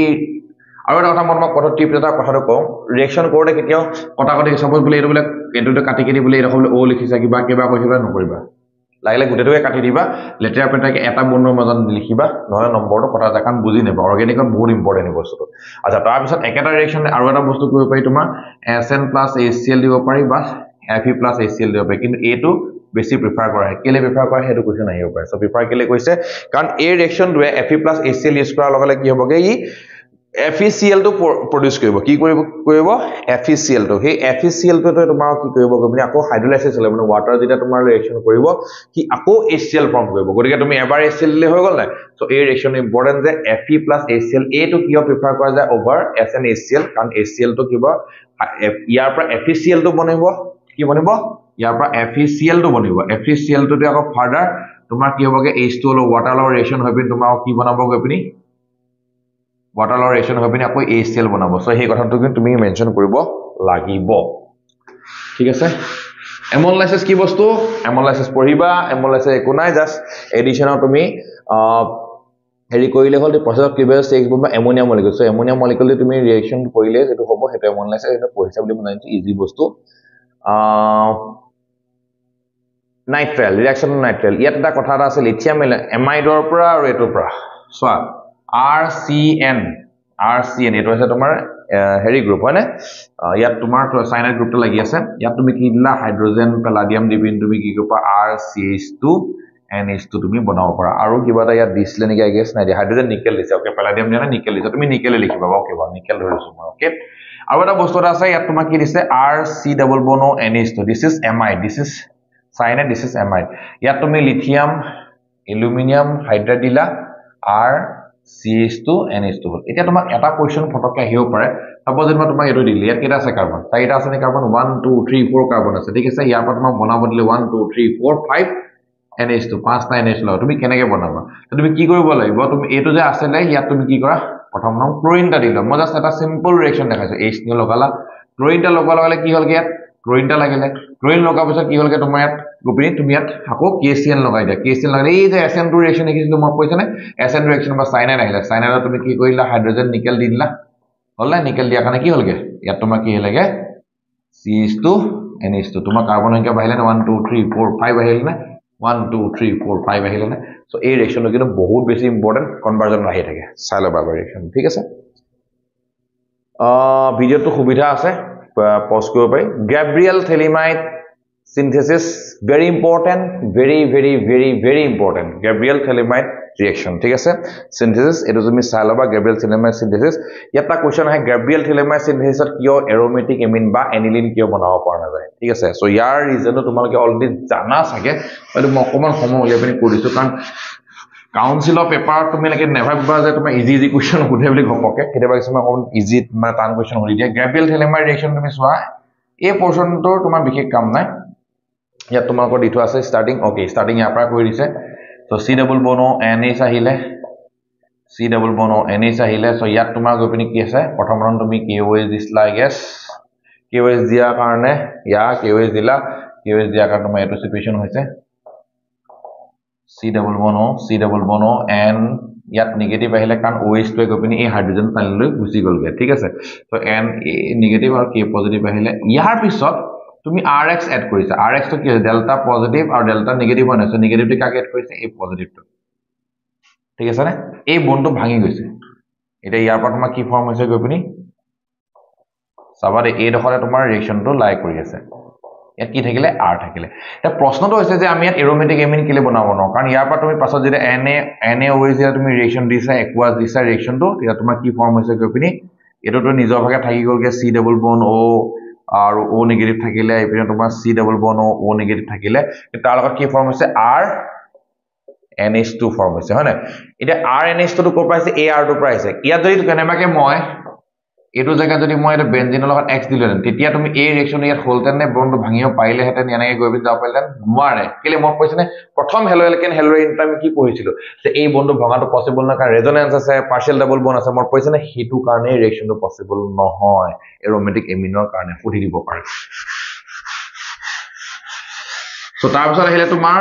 আৰু এটা কথা মই কথা টিপ এটা কথাটো কওঁ ৰিঅ্যাকচন কৰোতে কেতিয়াও কটাকটি সাপোজ বলে এটো কাটি বোলে এটো বোলে O লিখিছা কিবা কৈছিবা নকৰিবা লাগিলে গুটেটোকে কাটি দিবা লেটেৰা পেটাকে এটা বন্ধৰ মাজত লিখিবা নহয় নম্বৰটো কথা যায় কাৰণ বুজি নেবা অৰ্গেনিকত বহুত ইম্পৰ্টেন্ট বস্তুটো আচ্ছা তাৰ পিছত একেটা ৰিঅ্যাকচন আৰু এটা বস্তু কৰিব পাৰি তোমাৰ SN + HCl দিব পাৰি বা Fe + HCl দিব পাৰি কিন্তু এটো বেছি প্ৰিফাৰ কৰা হয় কেলে প্ৰিফাৰ কৰা হেতু কোৱেশ্চন আহিব পাৰে সো প্ৰিফাৰ কেলে কৈছে কাৰণ এই ৰিঅ্যাকচনটোৱে Fe + HCl ইউজ কৰাৰ লগে লগে কি হ'বগে ই FeCl টো প্ৰডিউস কৰিব কি কৰিব FeCl টো সেই FeCl টো তোমাৰ কি কৰিব গবনি আকৌ হাইড্ৰলাইসিস হলে মানে ওয়াটাৰ যেটা তোমাৰ ৰিঅ্যাকচন কৰিব কি আকৌ HCl ফৰ্ম কৰিব গতিকে তুমি এবাৰ HCl দিলে হৈ গল নাই সো এই ৰিঅ্যাকচন ইম্পৰ্টেন্ট যে Fe + HCl এ টো কিয় প্ৰিফাৰ কৰা যায় ওভাৰ SnHCl কাৰণ HCl টো কিবা ইয়াৰ পৰা FeCl টো বনিব কি বনিব ইয়াৰ পৰা FeCl টো বনিব FeCl টো আকৌ ফাৰ্দাৰ তোমাৰ কি হ'বগে H2O ওয়াটাৰ লগত ৰিঅ্যাকচন হৈ পিন তোমাৰ কি বনাব গৈ পিনি water or reaction হৈ পিনি আকৌ HCl বনাব সো সেই কথাটো কিন্তু তুমি মেনশন কৰিব লাগিব ঠিক আছে এমোলাইসিস কি বস্তু এমোলাইসিস পঢ়িবা এমোলাইসিস একো নাই জাস্ট এডিশনৰ তুমি হেৰি কৰিলে হ'ল প্ৰসেস অফ ক্লিভেজ টেক্স বা ammonia molecule so ammonia molecule তুমি ৰিঅ্যাকচন কৰিলে যেটো হ'ব হেটো এমোলাইসিস এটা পঢ়িছা বুলি মই জানিছো ইজি বস্তু নাইট্ৰাইল ৰিঅ্যাকচন নাইট্ৰাইল ইয়াত এটা কথা আছে লিথিয়াম এমাইডৰ পৰা আৰু এটোৰ পৰা সোৱা RCN এটো আছে তোমাৰ হেৰি গ্ৰুপ হয় না ইয়াত তোমাৰ সাইনাইড গ্ৰুপটো লাগি আছে ইয়াত তুমি কি দিলা হাইড্ৰোজেন পেলাডিয়াম দিবিন তুমি কি কৰিবা RCH2 NH2 তুমি বনাব পাৰা আৰু কিবা এটা ইয়াত দিছিলে নেকি আই গেছ নাই হাইড্ৰোজেন নিকেল দিছে ওকে পেলাডিয়াম দিয়া না নিকেল দিছে তুমি নিকেলে লিখিবা ওকে বা নিকেল ধৰিছো মই ওকে আৰু এটা বস্তু আছে ইয়াত তোমাৰ কি দিছে RC ডাবল বন NH2 this is amide this is cyanide this is amide ইয়াত তুমি লিথিয়াম এলুমিনিয়াম হাইড্ৰাইড দিলা R CH2 NH2 এতিয়া তোমাক এটা কোৱেশ্চন ফটককে আহিব পাৰে সাপোজ মই তোমাক এটো দিলি ইয়াত কেটা আছে কাৰ্বন চাৰিটা আছে নে কাৰ্বন 1 2 3 4 কাৰ্বন আছে ঠিক আছে ইয়াৰ পৰা তোমাক বনাব দিলে 1 2 3 4 5 NH2 পাঁচটা NH লও তুমি কেনেকে বনাবা তুমি কি কৰিব লাগিব তুমি এটো যে আছে নাই ইয়াত তুমি কি কৰা প্ৰথম নাম ক্লোৰিনটা দিলা মই জাস্ট এটা সিম্পল ৰিঅ্যাকচন দেখাইছো H2 লগালা ক্লোৰিনটা লগালে কি হলগে ইয়াত ক্লোৰিনটা লাগিলে ক্লোৰিন লগাৰ পিছত কি হলগে তোমাৰ ইয়াত গোপিনী তুমি ইয়াত আকৌ KCl লগাই দিয়া KCl লগালে এই যে SN2 ৰিঅ্যাকচন দেখিছিলো মই কৈছা নে SN ৰিঅ্যাকচন বা সাইনাইড আহিলে সাইনাইডত তুমি কি কৰিলা হাইড্ৰোজেন নিকেল দি দিলা হলনা নিকেল দিয়া কাৰণে কি হলগে ইয়াত তোমাৰ কি হলেগে CH2 NH2 তোমাৰ কাৰ্বন সংখ্যা বাঢ়িলে 1 2 3 4 5 আহিল না 1 2 3 4 5 আহিল না সো এই ৰিঅ্যাকচনটো কিন্তু বহুত বেছি ইম্পৰ্টেন্ট কনভাৰ্জন আহি থাকে চাই লবা ৰিঅ্যাকচন ঠিক আছে ভিডিওটো সুবিধা আছে পজ কৰিব পাৰি গ্যাব্ৰিয়েল থেলিমাইড synthesis very important very important Gabriel Thelimite reaction ঠিক আছে synthesis এটো তুমি চাই লবা Gabriel Thelimite synthesis ইয়াটা কোৱেশ্চন আহে Gabriel Thelimite synthesis কিয় aromatic amine বা aniline কিয় বনাব পৰা নাযায় ঠিক আছে সো ইয়াৰ ৰিজনটো তোমালোকে অলৰেডি জানা থাকে কিন্তু মই অকমান সময় উলিয়াই পিনি কৰিছো কাৰণ কাউন্সিল অফ পেপাৰ তুমি লাগে নেভাৰবা যে তুমি ইজি কোৱেশ্চন সুধে বুলি ঘপকে কেতিয়াবা কিছুমান অকমান ইজি মানে টান কোৱেশ্চন সুধি দিয়ে Gabriel Thelimite reaction তুমি চোৱা এই পোৰচনটো তোমাৰ বিশেষ কাম নাই ইয়াত তোমালোকৰ দিটো আছে স্টাৰ্টিং ওকে স্টাৰ্টিং ইয়াৰ পৰা কৰি দিছে সো C ডাবল বনো NH আহিলে C ডাবল বনো NH আহিলে সো ইয়াত তোমাৰ গপিনি কি আছে প্ৰথম ৰন তুমি KOH দিছলা আই গেছ KOH দিয়া কাৰণে ইয়া KOH দিলা KOH দিয়া কাৰণে তোমাৰ এটো সিচুৱেশন হৈছে C ডাবল বনো N ইয়াত নেগেটিভ আহিলে কাৰণ OH টো গপিনি এই হাইড্ৰোজেন পানীলৈ গুচি গলগে ঠিক আছে সো N নেগেটিভ আৰু K পজিটিভ আহিলে ইয়াৰ পিছত তুমি RX এড কৰিছা RX তো কি আছে ডেল্টা পজিটিভ আৰু ডেল্টা নেগেটিভ হয় সো নেগেটিভটো কাকে এড কৰিছে এই পজিটিভটো ঠিক আছে না এই বন্ডটো ভাঙি গৈছে এটা ইয়াৰ পৰা তোমাৰ কি ফৰ্ম হৈছে গপিনি সাবাৰে এই দখৰে তোমাৰ ৰিঅ্যাকচনটো লাই কৰি আছে ইয়াত কি থাকিলে R থাকিলে এটা প্ৰশ্নটো হৈছে যে আমি ইয়াত এৰোমেটিক এমিন কিলে বনাব ন কাৰণ ইয়াৰ পৰা তুমি পাছত যদি NaOH দিয়া তুমি ৰিঅ্যাকচন দিছা একুৱাস দিছা ৰিঅ্যাকচনটো তেতিয়া তোমাৰ কি ফৰ্ম হৈছে গপিনি এটোটো নিজৰ ভাগে থাকি গলগে C ডাবল বন O আৰু O নেগেটিভ থাকিলে ইপিনে তোমাৰ C ডাবল বন O নেগেটিভ থাকিলে তাৰ লগত কি ফৰ্ম হৈছে R NH2 ফৰ্ম হৈছে হয় না এটা R NH2 টো কৰ পাইছে AR টো পাইছে ইয়াত যদি কেনেবাকে মই এটো জায়গা যদি মই এটা বেনজিনৰ লগত X দিলেন তেতিয়া তুমি এই ৰিঅ্যাকচন ইয়াত হলতেন নে বন্ড ভাঙিও পাইলে হেতেন এনেকে গৈ যাব পাৰিলেন নোৱাৰে কেলে মই কৈছে নে প্ৰথম হেলোএলকেন হেলোইন আমি কি পঢ়িছিলো যে এই বন্ড ভঙাটো পসিবল না কাৰণ ৰেজোনেন্স আছে পাৰ্শিয়াল ডাবল বন্ড আছে মই কৈছে নে হেতু কাৰণে ৰিঅ্যাকচনটো পসিবল নহয় এৰোমেটিক এমিনৰ কাৰণে ফুটি দিব পাৰে সো তাৰ পিছত আহিলে তোমাৰ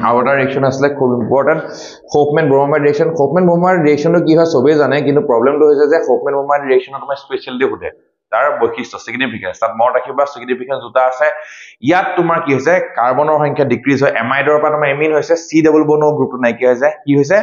আৰু এটা ৰিঅ্যাকচন আছে খুব ইম্পৰ্টেন্ট হোফম্যান ব্ৰোমাইড ৰিঅ্যাকচন কি হয় সবে জানে কিন্তু প্ৰবলেমটো হৈছে যে হোফম্যান ব্ৰোমাইড ৰিঅ্যাকচনত তোমাৰ স্পেশালিটি ফুটে তাৰ বৈশিষ্ট্য সিগনিফিকেন্স তাত মনত ৰাখিবা সিগনিফিকেন্স দুটা আছে ইয়াত তোমাৰ কি হৈছে কাৰ্বনৰ সংখ্যা ডিক্ৰিজ হয় এমাইডৰ পৰা তোমাৰ এমিন হৈছে চি ডাবল বনো গ্ৰুপটো নাইকিয়া হৈ যায় কি হৈছে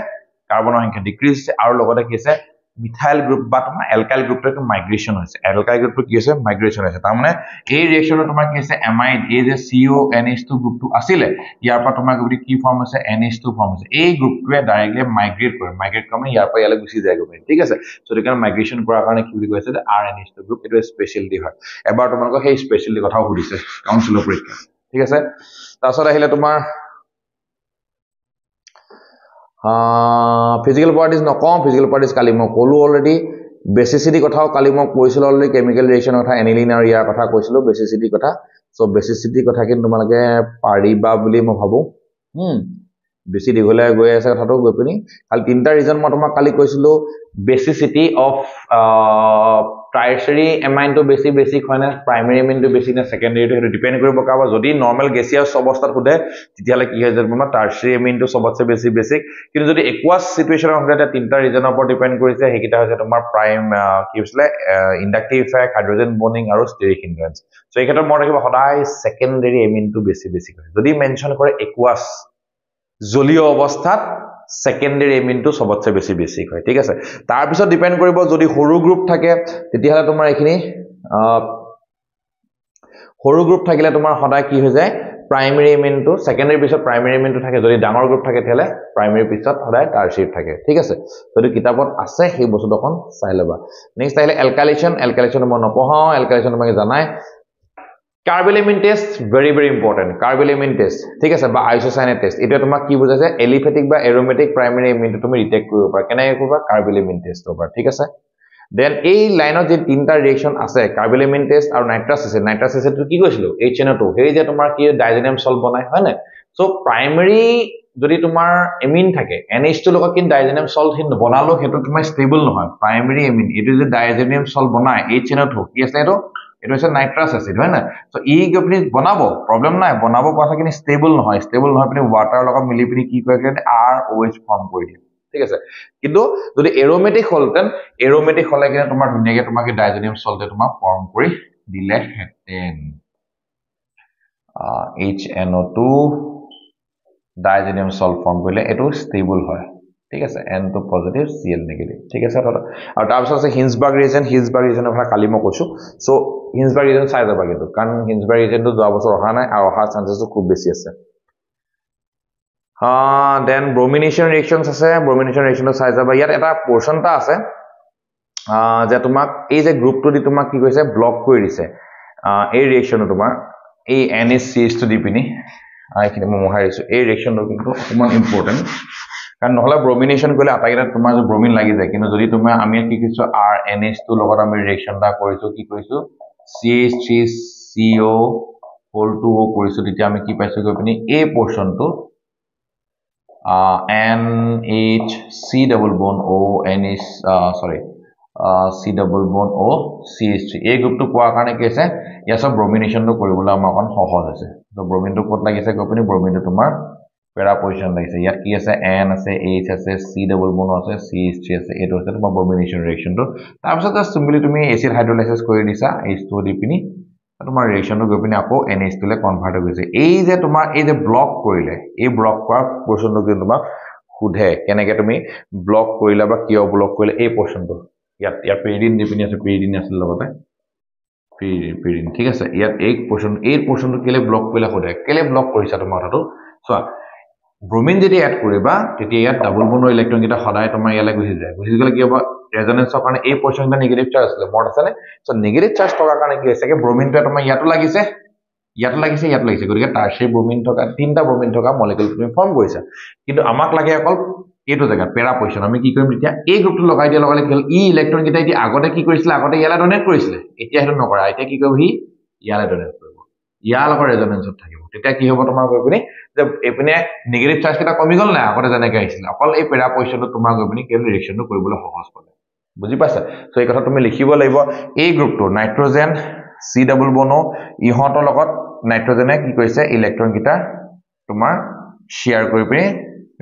কাৰ্বনৰ সংখ্যা ডিক্ৰিজ হৈছে আৰু লগতে কি হৈছে মিথাইল গ্ৰুপ বা তোমাৰ এলকাইল গ্ৰুপটো মাইগ্ৰেশন হৈছে এলকাইল গ্ৰুপটো কি হৈছে মাইগ্ৰেশন হৈছে তাৰ মানে এই ৰিঅ্যাকচনত তোমাৰ কি হৈছে এমাইড এই যে CONH2 গ্ৰুপটো আছিল ইয়াৰ পৰা তোমাৰ কি ফৰ্ম হৈছে NH2 ফৰ্ম হৈছে এই গ্ৰুপটোৱে ডাইৰেক্টলি মাইগ্ৰেট কৰে মানে ইয়াৰ পৰা ইয়ালৈ গুচি যায় গৈ ঠিক আছে সো এই কাৰণে মাইগ্ৰেশন কৰাৰ কাৰণে কি বুলি কৈছে যে RNH2 গ্ৰুপ এটো স্পেশালিটি হয় এবাৰ তোমালোকক সেই স্পেশালিটি কথাও সুধিছে কাউন্সিলৰ পৰীক্ষা ঠিক আছে তাৰছত আহিলে তোমাৰ physical properties নকম physical properties কালি মই কলো অলৰেডি বেসিসিটি কথাও কালি মই কৈছিল অলৰেডি কেমিক্যাল ৰিঅ্যাকচন কথা এনিলিন আৰু ইয়াৰ কথা কৈছিলো বেসিসিটি কথা সো বেসিসিটি কথা কিন্তু তোমালোকে পাৰিবা বুলি মই ভাবো বেছি দীঘলে গৈ আছে কথাটো গৈ পিনি খালি তিনটা ৰিজন মই তোমাক কালি কৈছিলো বেসিসিটি অফ ট্ৰাইচাৰি এমাইন তো বেছি বেসিক হয় না প্ৰাইমাৰী এমাইন তো বেছি না সেকেন্ডাৰী তো হেতু ডিপেন্ড কৰিব কাবা যদি নৰমাল গেসিয়াস অৱস্থাত খুদে তেতিয়ালে কি হয় জানো টাৰ্চিয়াৰি এমাইন তো সবতছে বেছি বেসিক কিন্তু যদি একুৱাস সিচুৱেচনৰ হতে তিনটা ৰিজনৰ ওপৰত ডিপেন্ড কৰিছে হেকিটা হৈছে তোমাৰ প্ৰাইম কি হৈছিলে ইন্ডাকটিভ ইফেক্ট হাইড্ৰোজেন বন্ডিং আৰু ষ্টেৰিক হিন্ড্ৰেন্স সো এই ক্ষেত্ৰত মই ৰাখিব সদায় সেকেন্ডাৰী এমাইন তো বেছি বেসিক হয় যদি মেনশন কৰে একুৱাস জলীয় অৱস্থাত সেকেন্ডাৰী এমিন তো সবতছে বেছি বেসিক হয় ঠিক আছে তাৰ পিছত ডিপেন্ড কৰিব যদি সৰু গ্ৰুপ থাকে তেতিয়ালে তোমাৰ এখিনি সৰু গ্ৰুপ থাকিলে তোমাৰ সদায় কি হৈ যায় প্ৰাইমাৰী এমিন তো সেকেন্ডাৰী পিছত প্ৰাইমাৰী এমিন তো থাকে যদি ডাঙৰ গ্ৰুপ থাকে তেলে প্ৰাইমাৰী পিছত সদায় টাৰচিয়াৰি থাকে ঠিক আছে যদি কিতাপত আছে সেই বস্তুটো অকন চাই লবা নেক্সট আহিলে এলকাইলেশন মই নপঢ়াও এলকাইলেশন তোমাক জানাই Carbylamine test very very important Carbylamine test ঠিক আছে বা isocyanate test এটা তোমাক কি বুজাইছে এলিফেটিক বা এৰোমেটিক প্ৰাইমাৰী এমিন তুমি ৰিটেক্ট কৰিব পাৰা কেনেকৈ কৰিবা Carbylamine test over ঠিক আছে দেন এই লাইনত যে তিনটা ৰিঅ্যাকচন আছে Carbylamine test আৰু নাইট্ৰাছ এসিড কি কৈছিলো HNO2 হেই যে তোমাৰ কি ডাইজেনিয়াম সল্ট বনাই হয় না সো প্ৰাইমাৰী যদি তোমাৰ এমিন থাকে NH2 লগত কি ডাইজেনিয়াম সল্ট হিন বনালো হেতু তোমাৰ ষ্টেবল নহয় প্ৰাইমাৰী এমিন এটো যে ডাইজেনিয়াম সল্ট বনাই HNO2 কি আছে এটো এটো হৈছে নাইট্ৰাছ এসিড হয় না সো ই গপনি বনাবো প্ৰবলেম নাই বনাবো কথা কিনি ষ্টেবল নহয় পিনি ওয়াটাৰ লগত মিলি পিনি কি কৰে ROH ফৰ্ম কৰি দিয়ে ঠিক আছে কিন্তু যদি এৰোমেটিক হলতেন এৰোমেটিক হলে কিনে তোমাৰ ধুনিয়াকে তোমাকে ডাইজেনিয়াম সল্টে তোমাক ফৰ্ম কৰি দিলে হেতেন HNO2 ডাইজেনিয়াম সল্ট ফৰ্ম কৰিলে এটো ষ্টেবল হয় ঠিক আছে N2 পজিটিভ Cl নেগেটিভ ঠিক আছে আৰু তাৰ পিছত আছে হিন্সবাৰ্গ ৰিজন কথা কালি মই কৈছো সো হিন্সবাৰ্গ ৰিজন চাই যাবা কিন্তু কাৰণ হিন্সবাৰ্গ ৰিজনটো যোৱা বছৰ অহা নাই আৰু অহা চান্সেস খুব বেছি আছে দেন ব্ৰোমিনেশন ৰিঅ্যাকচনস আছে ব্ৰোমিনেশন ৰিঅ্যাকচনটো চাই যাবা ইয়াত এটা পোৰশনটা আছে যে তোমাক এই যে গ্ৰুপটো দি তোমাক কি কৈছে ব্লক কৰি দিছে এই ৰিঅ্যাকচনটো তোমাৰ এই NHCH2 দি পিনি আইখিনি মই মহাইছো এই ৰিঅ্যাকচনটো কিন্তু অকমান ইম্পৰ্টেন্ট কাৰণ নহলে ব্ৰোমিনেশন কৰিলে আটাইটা তোমাৰ যে ব্ৰোমিন লাগি যায় কিন্তু যদি তুমি আমি কি কৈছো RNH2 লগত আমি ৰিঅ্যাকচনটা কৰিছো কি কৈছো CH3CO hold2O কৰিছো তেতিয়া আমি কি পাইছো গৈ পিনি এই পোৰশনটো NHC double bond O NH C double bond O CH3 এই গ্ৰুপটো পোৱাৰ কাৰণে কি আছে ইয়া সব ব্ৰোমিনেশনটো কৰিবলৈ আমাৰ অকন সহজ হৈছে তো ব্ৰোমিনটো ক'ত লাগিছে গৈ পিনি ব্ৰোমিনটো তোমাৰ পেৰা পজিশন লাগিছে ইয়াত কি আছে N আছে H আছে C double bond আছে CH3 আছে এটো আছে তোমাৰ ব্ৰোমিনেশন ৰিঅ্যাকচনটো তাৰ পিছত জাস্ট সিম্পলি তুমি এসিড হাইড্ৰোলাইসিস কৰি দিছা H2 দি পিনি তোমাৰ ৰিঅ্যাকচনটো গৈ পিনি আকৌ NH2 লে কনভাৰ্ট হৈ গৈছে এই যে তোমাৰ এই যে ব্লক কৰিলে এই ব্লক কৰা পোৰশনটো কিন্তু তোমাক খুধে কেনেকে তুমি ব্লক কৰিলা বা কিয় ব্লক কৰিলে এই পোৰশনটো ইয়াত পেৰিডিন দি পিনি আছে পেৰিডিন আছিল লগতে পেৰিডিন ঠিক আছে ইয়াত এই পোৰশনটো কেলে ব্লক কৰিলা খুধে কেলে ব্লক কৰিছা তোমাৰ কথাটো সো ব্ৰোমিন যদি এড কৰিবা তেতিয়া ইয়াত ডাবল বন্ডৰ ইলেক্ট্ৰন কিটা সদায় তোমাৰ ইয়ালে গুচি গলে কি হ'ব ৰেজোনেন্সৰ কাৰণে এই পোৰশনটা নেগেটিভ চাৰ্জ আছে মত আছে নে সো নেগেটিভ চাৰ্জ থকা কাৰণে কি হৈছে ব্ৰোমিনটো তোমাৰ ইয়াতো লাগিছে গতিকে টাৰচিয়াৰি ব্ৰোমিন থকা তিনটা ব্ৰোমিন থকা মলিকিউল তুমি ফৰ্ম কৰিছা কিন্তু আমাক লাগে অকল এইটো জায়গা পেৰা পজিশন আমি কি কৰিম এতিয়া এই গ্ৰুপটো লগাই দিয়া লগালে কি হল ই ইলেক্ট্ৰন কিটা এতিয়া আগতে কি কৰিছিল আগতে ইয়ালে ডোনেট কৰিছিল এতিয়া হেতু নকৰা এতিয়া কি কৰিব হি ইয়ালে ডোনেট কৰিব ইয়াৰ লগত ৰেজোনেন্সত থাকিব তেতিয়া কি হ'ব তোমাৰ গৈ পিনি যে এপিনে নেগেটিভ চাৰ্জ কিটা কমি গল না আগতে যেনেকৈ আহিছিল অকল এই পেৰা পজিশনটো তোমাৰ গৈ পিনি কেলে ৰিঅ্যাকচনটো কৰিবলৈ সহজ পালে বুজি পাইছা সো এই কথা তুমি লিখিব লাগিব এই গ্ৰুপটো নাইট্ৰজেন C ডাবল বন্ড ইহতৰ লগত নাইট্ৰজেনে কি কৈছে ইলেক্ট্ৰন কিটা তোমাৰ শেয়াৰ কৰি পিনি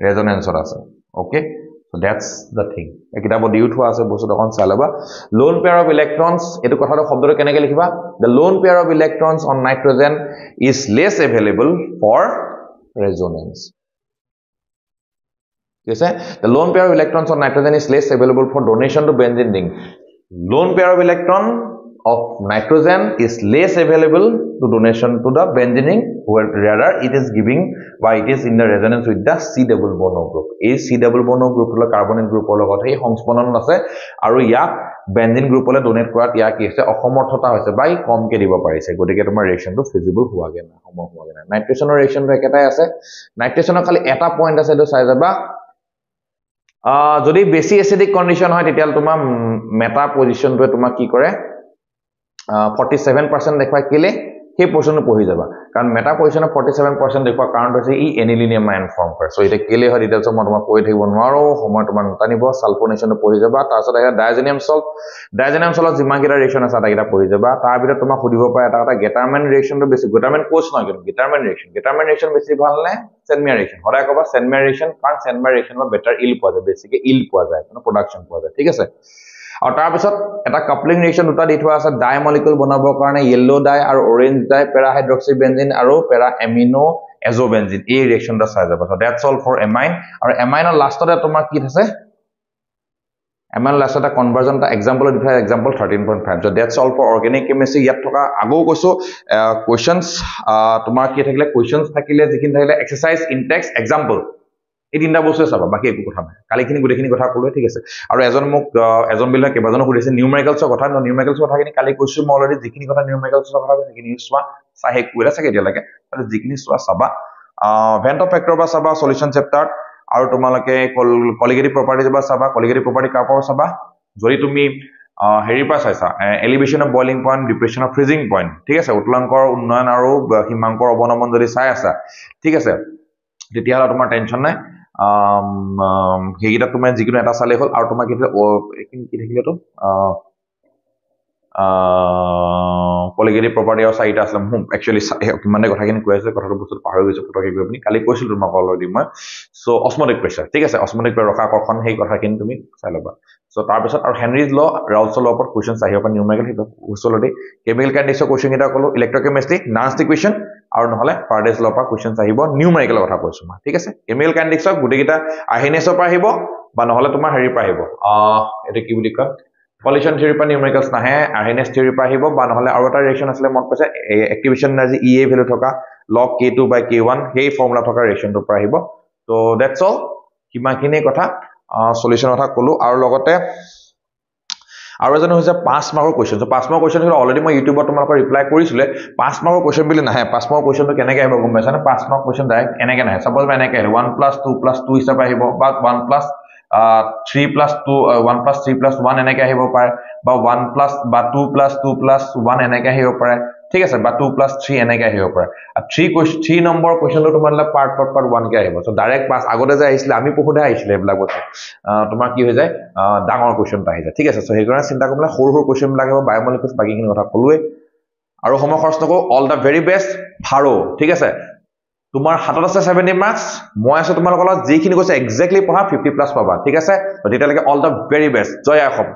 ৰেজোনেন্সত আছে okay so that's the thing কিতাবত দি উঠোৱা আছে বস্তু তখন চাই লবা lone pair of electrons এটো কথাটো শব্দটো কেনেকৈ লিখিবা the lone pair of electrons on nitrogen is less available for resonance yes the lone pair of electrons on nitrogen is less available for donation to benzene ring lone pair of electron of nitrogen is less available to donation to the benzene ring where rather it is giving by it is in the resonance with the C double bond group a C double bond group hall carbonic গ্ৰুপৰ লগত এই সংস্পন্দন আছে আৰু ইয়াক benzene গ্ৰুপলৈ donate কৰাত ইয়াক কি আছে অসমৰ্থতা হৈছে বাই কমকে দিব পাৰিছে গতিকে তোমাৰ ৰিঅ্যাকশনটো ফিজিবল হোৱাগে না সম্ভৱ হোৱাগে না নাইট্ৰেছনৰ ৰিঅ্যাকশনটো একেটাই আছে নাইট্ৰেছনৰ খালি এটা পইণ্ট আছে এটো চাই যাবা যদি বেছি এসিডিক কন্ডিশন হয় তেতিয়া তোমাৰ মেটা পজিশনটোৱে তোমাৰ কি কৰে 47% দেখুৱাই কেলে সেই পজিশনটো পঢ়ি যাবা কাৰণ মেটা পজিশনত 47% দেখুৱা কাৰণ হৈছে ই এনিলিনিয়াম আয়ন ফৰ্ম কৰে সো এটা কেলে হয় ডিটেইলছ মই তোমাক কৈ থাকিব নোৱাৰো সময় তোমাৰ নাটানিব সালফোনেশনটো পঢ়ি যাবা তাৰ পিছত এটা ডাইজেনিয়াম সল্ট যিমান কেইটা ৰিঅ্যাকশন আছে এটা পঢ়ি যাবা তাৰ ভিতৰত তোমাক সুধিব পাৰে এটা গেটাৰমেন ৰিঅ্যাকশনটো বেছি গেটাৰমেন কোচ নহয় কিন্তু গেটাৰমেন ৰিঅ্যাকশন বেছি ভাল নে সেনমিয়া ৰিঅ্যাকশন সদায় কবা সেনমিয়া ৰিঅ্যাকশন কাৰণ সেনমিয়া ৰিঅ্যাকশন বা বেটাৰ ইল পোৱা যায় বেছিকে ইল পোৱা যায় মানে প্ৰডাকশন পোৱা যায় ঠিক আছে আৰু তাৰ পিছত এটা কাপলিং ৰিঅ্যাকশন দুটা দি থোৱা আছে ডাই মলিকিউল বনাবৰ কাৰণে ইয়েলো ডাই আৰু orange dye para hydroxy benzene আৰু পেৰা এমিনো এজোবেনজিন এই ৰিঅ্যাকশনটা চাই যাবা so that's all for amine আৰু এমাইনৰ লাষ্টতে তোমাৰ কি আছে এমাইন লাষ্টতে কনভাৰ্জন এটা এক্সাম্পল দি থোৱা example 13.5 so that's all for organic chemistry ইয়াত থকা আগৌ কৈছো কোৱেশ্চনছ তোমাৰ কি থাকিলে কোৱেশ্চনছ থাকিলে যিখিনি থাকিলে এক্সাৰসাইজ ইনটেক্স এক্সাম্পল এই তিনটা বস্তু চাবা বাকি একো কথা নাই কালিখিনি গুটেখিনি কথা কলো ঠিক আছে আৰু এজন বিলা কেবাজনো কৰিছে নিউমেৰিকেলছৰ কথা নিউমেৰিকেলছৰ কথাখিনি কালি কৈছো মই অলৰেডি যিখিনি কথা নিউমেৰিকেলছৰ কথা কৈছে সেইখিনি চোৱা চাহে কুইলা চাগে এতিয়া লাগে আৰু যিখিনি চোৱা চাবা ভেন্ট অফ ফেক্টৰ বা চাবা সলিউশন চেপ্টাৰ আৰু তোমালকে কলিগেটিভ প্ৰপাৰ্টিজ বা চাবা কলিগেটিভ প্ৰপাৰ্টি কাপৰ চাবা যদি তুমি হেৰি পা চাইছা elevation of boiling point depression of freezing point ঠিক আছে উৎলাংকৰ উন্নয়ন আৰু হিমাংকৰ অৱনমন যদি চাই আছা ঠিক আছে তেতিয়াহলে তোমাৰ টেনচন নাই হেগিটা তুমি যিকোনো এটা চালে হল আৰু তোমাক কি থাকিলে তো কলিগেটিভ প্ৰপাৰ্টি আৰু চাইটা আছে একচুয়ালি মানে কথাখিনি কৈ আছে কথাটো বস্তু পাহৰি গৈছো ফটোকে গৈ আপুনি কালি কৈছিল তোমাক অলৰেডি মই সো অসমোটিক প্ৰেছাৰ ঠিক আছে অসমোটিক প্ৰেছাৰ ৰখা আকৰ্ষণ সেই কথাখিনি তুমি চাই লবা সো তাৰ পিছত আৰু হেনৰিজ ল ৰাউলছ ল ওপৰত কোৱেশ্চনছ আহিব পাৰে নিউমেৰিকেল হিটো অলৰেডি কেমিকেল কাইনেটিক্সৰ কোৱেশ্চন এটা কলো ইলেক্ট্ৰোকেমিষ্ট্ৰি নানষ্টিক ইকুৱেশ্যন আৰু নহলে ফাৰ্ডেজ ল পৰা কোৱেশ্চনছ আহিব নিউমেৰিকেলৰ কথা কৈছো মই ঠিক আছে কেমিকেল কাইনেটিক্সৰ গুটেকিটা আহিনেছৰ পৰা আহিব বা নহলে তোমাৰ হেৰি পৰা আহিব এটা কি বুলি কয় Collision theory pa numericals nahe Arrhenius theory pa ahibo ba নহলে আৰু এটা ৰিঅ্যাকশন আছে মত কৈছে activation energy EA value থকা log K2 by K1 সেই ফৰ্মুলা থকা ৰিঅ্যাকশন টো পৰা আহিব so that's all কিমাখিনি কথা সলিউশন কথা কলো আৰু লগতে আৰু এজন হৈছে 5 মাৰ্কৰ কোৱেশ্চন so 5 মাৰ্কৰ কোৱেশ্চন অলৰেডি মই ইউটিউবত তোমালোকৰ ৰিপ্লাই কৰিছিলে 5 মাৰ্কৰ কোৱেশ্চন বুলি নাহে 5 মাৰ্কৰ কোৱেশ্চনটো কেনেকৈ আহিব গম পাইছানে 5 মাৰ্কৰ কোৱেশ্চন ডাইৰেক্ট এনেকৈ নাহে সাপোজ এনেকৈ আহিব 1+2+2 হিচাপে আহিব বা 1+3+2 1+3+1 এনেকৈ আহিব পাৰে বা 1+ বা 2+2+1 এনেকৈ আহিব পাৰে ঠিক আছে বা 2+3 এনেকৈ আহিব পাৰে 3 নম্বৰ কোৱেশ্চনটো তোমাৰলে পাৰ্ট 1 কে আহিব সো ডাইৰেক্ট পাস আগতে যে আহিছিলে আমি পঢ়োতে আহিছিলে এইবিলাক বস্তু তোমাৰ কি হৈ যায় ডাঙৰ কোৱেশ্চনটা আহি যায় ঠিক আছে সো হেইকাৰণে চিন্তা কৰিলে সৰু কোৱেশ্চন বিলাক আহিব বায়োমলিকুলছ বাকিখিনি কথা কলোৱে আৰু সময় খৰচ নকৰো অল দা ভেৰি বেষ্ট ভাৰো ঠিক আছে তোমাৰ হাতত আছে 70 মাৰ্কস মই আছে তোমালোকৰ লগত যিখিনি কৈছে এক্স্যাক্টলি পঢ়া 50+ পাবা ঠিক আছে তো তেতিয়ালৈকে অল দা ভেৰি বেষ্ট জয় অসম